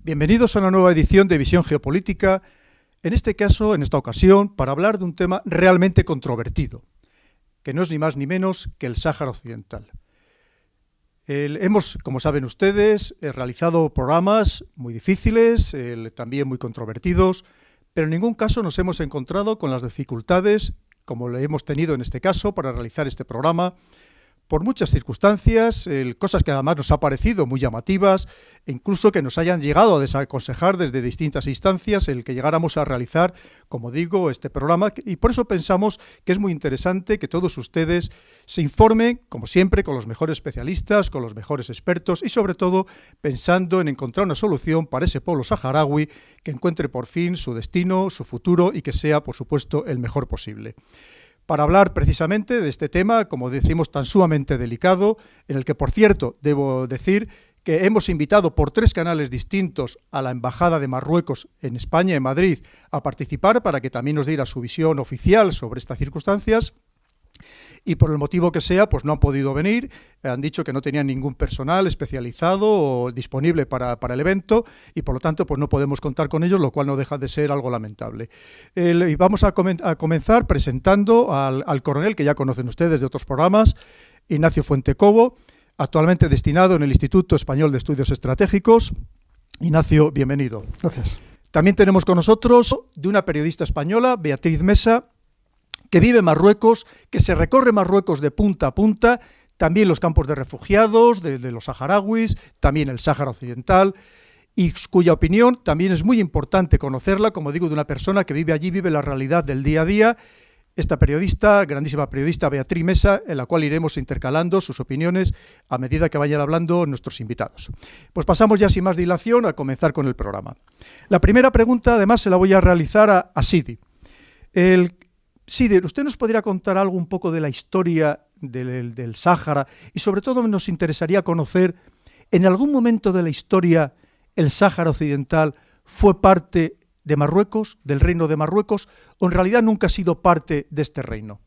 Bienvenidos a una nueva edición de Visión Geopolítica, en este caso, en esta ocasión, para hablar de un tema realmente controvertido, que no es ni más ni menos que el Sáhara Occidental. Hemos, como saben ustedes, realizado programas muy difíciles, también muy controvertidos, pero en ningún caso nos hemos encontrado con las dificultades, como le hemos tenido en este caso, para realizar este programa, por muchas circunstancias, cosas que además nos ha parecido muy llamativas, e incluso que nos hayan llegado a desaconsejar desde distintas instancias el que llegáramos a realizar, como digo, este programa, y por eso pensamos que es muy interesante que todos ustedes se informen, como siempre, con los mejores especialistas, con los mejores expertos, y sobre todo pensando en encontrar una solución para ese pueblo saharaui que encuentre por fin su destino, su futuro, y que sea, por supuesto, el mejor posible. Para hablar precisamente de este tema, como decimos, tan sumamente delicado, en el que, por cierto, debo decir que hemos invitado por 3 canales distintos a la Embajada de Marruecos en España, en Madrid, a participar para que también nos diera su visión oficial sobre estas circunstancias. Y por el motivo que sea, pues no han podido venir, han dicho que no tenían ningún personal especializado o disponible para el evento, y por lo tanto pues no podemos contar con ellos, lo cual no deja de ser algo lamentable. Y vamos a comenzar presentando al coronel que ya conocen ustedes de otros programas, Ignacio Fuentecobo, actualmente destinado en el Instituto Español de Estudios Estratégicos. Ignacio, bienvenido. Gracias. También tenemos con nosotros de una periodista española, Beatriz Mesa, que vive en Marruecos, que se recorre Marruecos de punta a punta, también los campos de refugiados de los saharauis, también el Sáhara Occidental, y cuya opinión también es muy importante conocerla, como digo, de una persona que vive allí, vive la realidad del día a día. Esta periodista, grandísima periodista Beatriz Mesa, en la cual iremos intercalando sus opiniones a medida que vayan hablando nuestros invitados. Pues pasamos ya sin más dilación a comenzar con el programa. La primera pregunta, además, se la voy a realizar a Sidi. Sidi, ¿usted nos podría contar algo un poco de la historia del Sáhara? Y sobre todo nos interesaría conocer, ¿en algún momento de la historia el Sáhara Occidental fue parte de Marruecos, del reino de Marruecos, o en realidad nunca ha sido parte de este reino?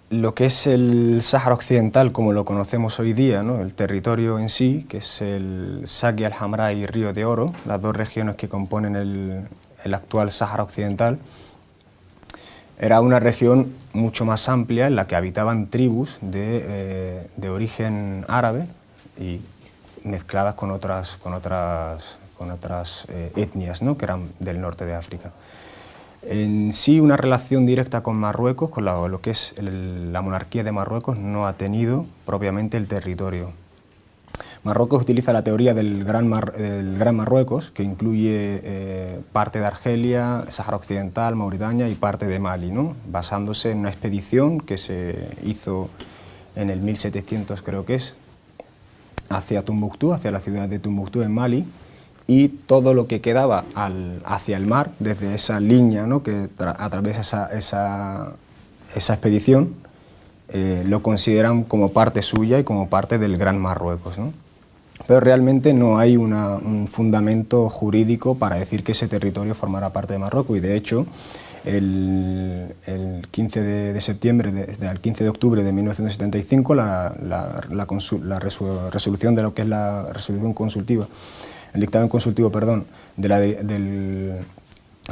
Lo que es el Sáhara Occidental, como lo conocemos hoy día, ¿no? El territorio en sí, que es el Saki al-Hamra y Río de Oro, las dos regiones que componen el actual Sáhara Occidental, era una región mucho más amplia en la que habitaban tribus de origen árabe y mezcladas con otras etnias, ¿no? Que eran del norte de África. En sí, una relación directa con Marruecos, con lo que es la monarquía de Marruecos, no ha tenido propiamente el territorio. Marruecos utiliza la teoría del Gran Marruecos, que incluye parte de Argelia, Sáhara Occidental, Mauritania y parte de Mali, ¿no? Basándose en una expedición que se hizo en el 1700, creo que es, hacia Tombuctú, hacia la ciudad de Tombuctú en Mali, y todo lo que quedaba hacia el mar, desde esa línea, ¿no? Que atraviesa esa expedición, lo consideran como parte suya y como parte del Gran Marruecos, ¿no? Pero realmente no hay un fundamento jurídico para decir que ese territorio formará parte de Marruecos, y de hecho el 15 de septiembre, desde el 15 de octubre de 1975, la resolución de lo que es la resolución consultiva, el dictamen consultivo, perdón, del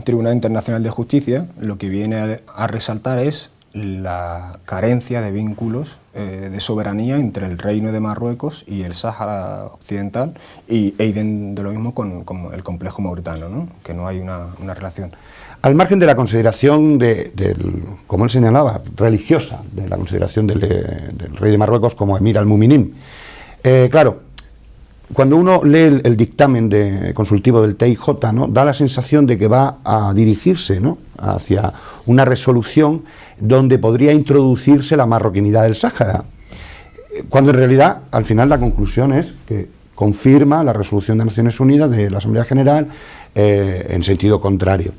Tribunal Internacional de Justicia, lo que viene a resaltar es la carencia de vínculos de soberanía entre el Reino de Marruecos y el Sáhara Occidental, e de lo mismo con el complejo mauritano, ¿no? Que no hay una relación. Al margen de la consideración como él señalaba, religiosa, de la consideración del rey de Marruecos como Emir al-Muminin, claro, cuando uno lee el dictamen consultivo del TIJ, ¿no? Da la sensación de que va a dirigirse, ¿no? Hacia una resolución donde podría introducirse la marroquinidad del Sáhara, cuando en realidad al final la conclusión es que confirma la resolución de Naciones Unidas de la Asamblea General en sentido contrario.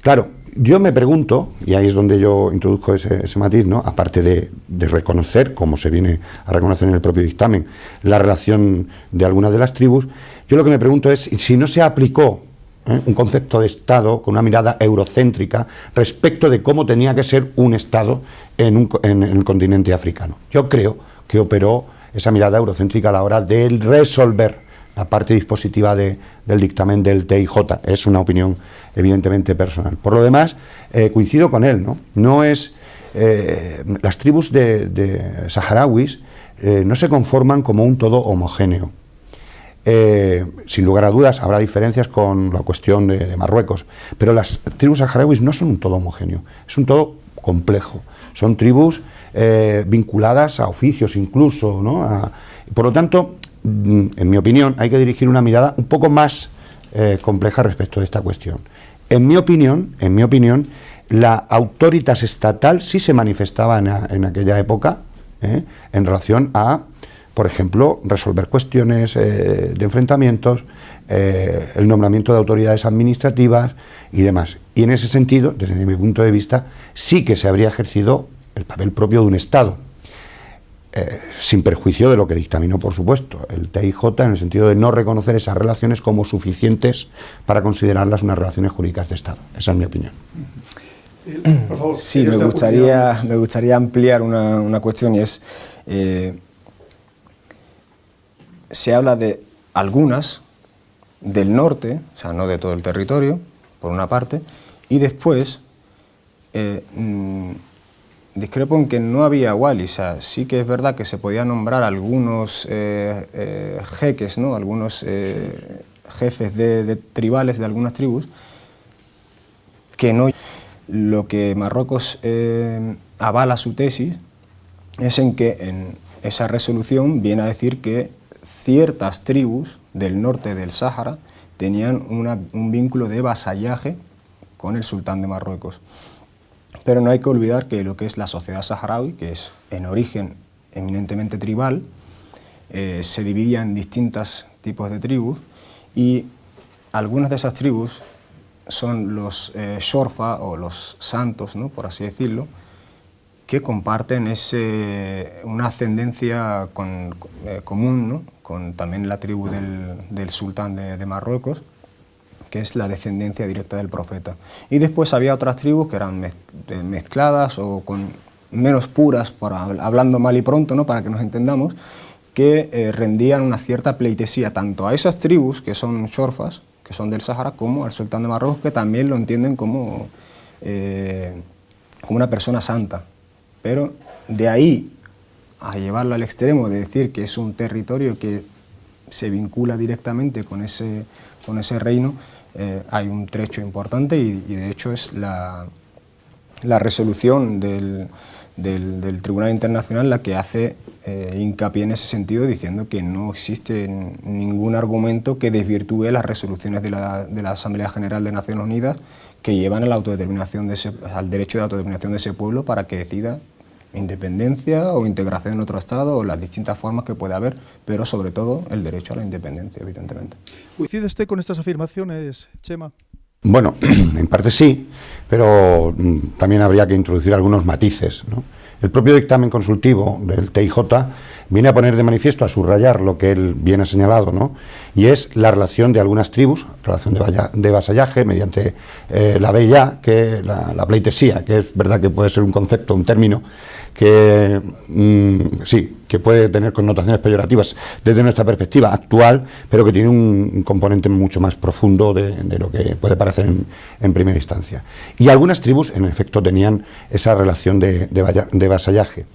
Claro, yo me pregunto, y ahí es donde yo introduzco ese matiz, ¿no? Aparte de reconocer, como se viene a reconocer en el propio dictamen, la relación de algunas de las tribus, yo lo que me pregunto es si no se aplicó un concepto de Estado con una mirada eurocéntrica respecto de cómo tenía que ser un Estado en el continente africano. Yo creo que operó esa mirada eurocéntrica a la hora de resolver la parte dispositiva del dictamen del TIJ. Es una opinión evidentemente personal. Por lo demás, coincido con él, ¿no? No es las tribus de saharauis no se conforman como un todo homogéneo. Sin lugar a dudas habrá diferencias con la cuestión de Marruecos, pero las tribus saharauis no son un todo homogéneo, es un todo complejo. Son tribus vinculadas a oficios incluso, ¿no? Por lo tanto, en mi opinión, hay que dirigir una mirada un poco más compleja respecto de esta cuestión. En mi opinión, la autoritas estatal sí se manifestaba en aquella época en relación a, por ejemplo, resolver cuestiones de enfrentamientos, el nombramiento de autoridades administrativas y demás. Y en ese sentido, desde mi punto de vista, sí que se habría ejercido el papel propio de un Estado. Sin perjuicio de lo que dictaminó, por supuesto, el TIJ, en el sentido de no reconocer esas relaciones como suficientes para considerarlas unas relaciones jurídicas de Estado. Esa es mi opinión. Por favor, sí, me gustaría ampliar una cuestión, y es, se habla de algunas del norte, o sea, no de todo el territorio, por una parte, y después discrepo en que no había walis. O sea, sí que es verdad que se podía nombrar algunos jeques, ¿no? Algunos jefes de tribales de algunas tribus, que no. Lo que Marruecos avala su tesis es en que en esa resolución viene a decir que ciertas tribus del norte del Sáhara tenían un vínculo de vasallaje con el sultán de Marruecos. Pero no hay que olvidar que lo que es la sociedad saharaui, que es en origen eminentemente tribal, se dividía en distintos tipos de tribus, y algunas de esas tribus son los Shorfa o los santos, ¿no?, por así decirlo, que comparten una ascendencia común, ¿no?, con también la tribu del sultán de Marruecos, que es la descendencia directa del profeta. Y después había otras tribus que eran mezcladas o menos puras, hablando mal y pronto, ¿no?, para que nos entendamos, que rendían una cierta pleitesía tanto a esas tribus que son Shorfas, que son del Sáhara, como al sultán de Marruecos, que también lo entienden como una persona santa. Pero de ahí a llevarlo al extremo de decir que es un territorio que se vincula directamente con ese reino, hay un trecho importante, y de hecho es la resolución del Tribunal Internacional la que hace hincapié en ese sentido, diciendo que no existe ningún argumento que desvirtúe las resoluciones de la Asamblea General de Naciones Unidas que llevan a la autodeterminación al derecho de autodeterminación de ese pueblo para que decida independencia o integración en otro Estado, o las distintas formas que puede haber, pero sobre todo el derecho a la independencia, evidentemente. ¿Coincide usted con estas afirmaciones, Chema? Bueno, en parte sí, pero también habría que introducir algunos matices, ¿no? El propio dictamen consultivo del TIJ viene a poner de manifiesto, a subrayar lo que él bien ha señalado, ¿no?, y es la relación de algunas tribus, relación de vasallaje mediante la bella, que la pleitesía, que es verdad que puede ser un concepto, un término que sí, que puede tener connotaciones peyorativas desde nuestra perspectiva actual, pero que tiene un componente mucho más profundo de lo que puede parecer en primera instancia. Y algunas tribus, en efecto, tenían esa relación de vasallaje.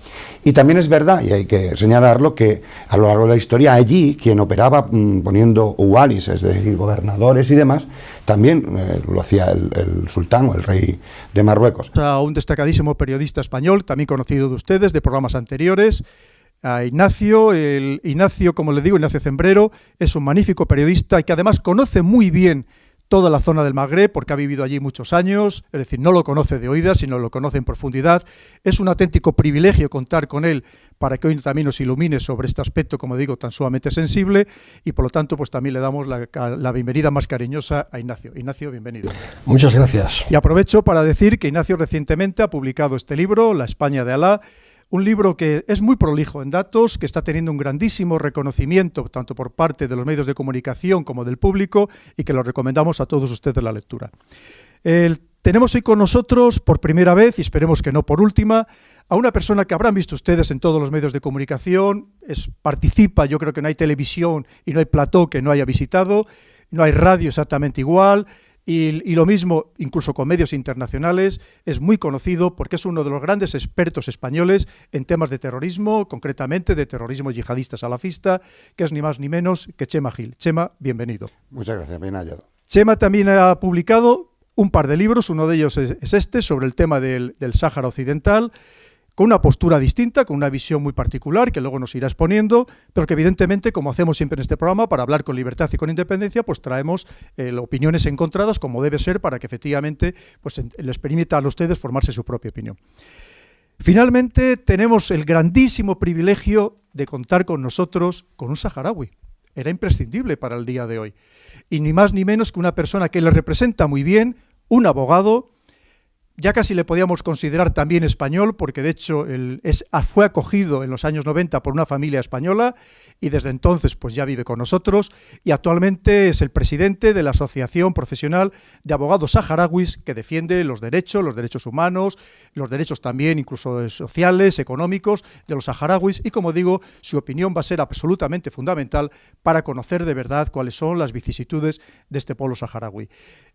Y también es verdad, y hay que señalarlo, que a lo largo de la historia allí quien operaba poniendo uwalis, es decir, gobernadores y demás, también lo hacía el sultán o el rey de Marruecos. A un destacadísimo periodista español, también conocido de ustedes, de programas anteriores, a Ignacio. Ignacio, como le digo, Ignacio Zembrero, es un magnífico periodista y que además conoce muy bien toda la zona del Magreb, porque ha vivido allí muchos años, es decir, no lo conoce de oídas, sino lo conoce en profundidad. Es un auténtico privilegio contar con él para que hoy también nos ilumine sobre este aspecto, como digo, tan sumamente sensible, y por lo tanto, pues también le damos la bienvenida más cariñosa a Ignacio. Ignacio, bienvenido. Muchas gracias. Y aprovecho para decir que Ignacio recientemente ha publicado este libro, La España de Alá, un libro que es muy prolijo en datos, que está teniendo un grandísimo reconocimiento tanto por parte de los medios de comunicación como del público, y que lo recomendamos a todos ustedes la lectura. Tenemos hoy con nosotros, por primera vez, y esperemos que no por última, a una persona que habrán visto ustedes en todos los medios de comunicación, participa, yo creo que no hay televisión y no hay plató que no haya visitado, no hay radio exactamente igual, y lo mismo incluso con medios internacionales. Es muy conocido porque es uno de los grandes expertos españoles en temas de terrorismo, concretamente de terrorismo yihadista salafista, que es ni más ni menos que Chema Gil. Chema, bienvenido. Muchas gracias, bien hallado. Chema también ha publicado un par de libros, uno de ellos es este, sobre el tema del Sáhara Occidental, con una postura distinta, con una visión muy particular, que luego nos irá exponiendo, pero que evidentemente, como hacemos siempre en este programa, para hablar con libertad y con independencia, pues traemos opiniones encontradas, como debe ser, para que efectivamente pues, les permita a ustedes formarse su propia opinión. Finalmente, tenemos el grandísimo privilegio de contar con nosotros con un saharaui. Era imprescindible para el día de hoy. Y ni más ni menos que una persona que le representa muy bien, un abogado. Ya casi le podíamos considerar también español, porque de hecho fue acogido en los años 90 por una familia española y desde entonces pues ya vive con nosotros, y actualmente es el presidente de la Asociación Profesional de Abogados Saharauis, que defiende los derechos humanos, los derechos también incluso sociales, económicos de los saharauis, y como digo, su opinión va a ser absolutamente fundamental para conocer de verdad cuáles son las vicisitudes de este pueblo saharaui.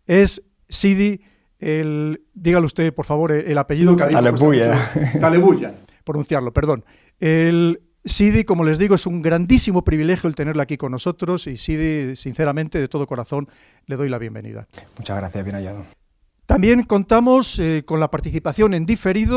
Es Sidi, dígale usted, por favor, el apellido. Talebuya, pronunciarlo, perdón. El Sidi, como les digo, es un grandísimo privilegio el tenerla aquí con nosotros, y Sidi, sinceramente, de todo corazón, le doy la bienvenida. Muchas gracias, bien hallado. También contamos con la participación en diferido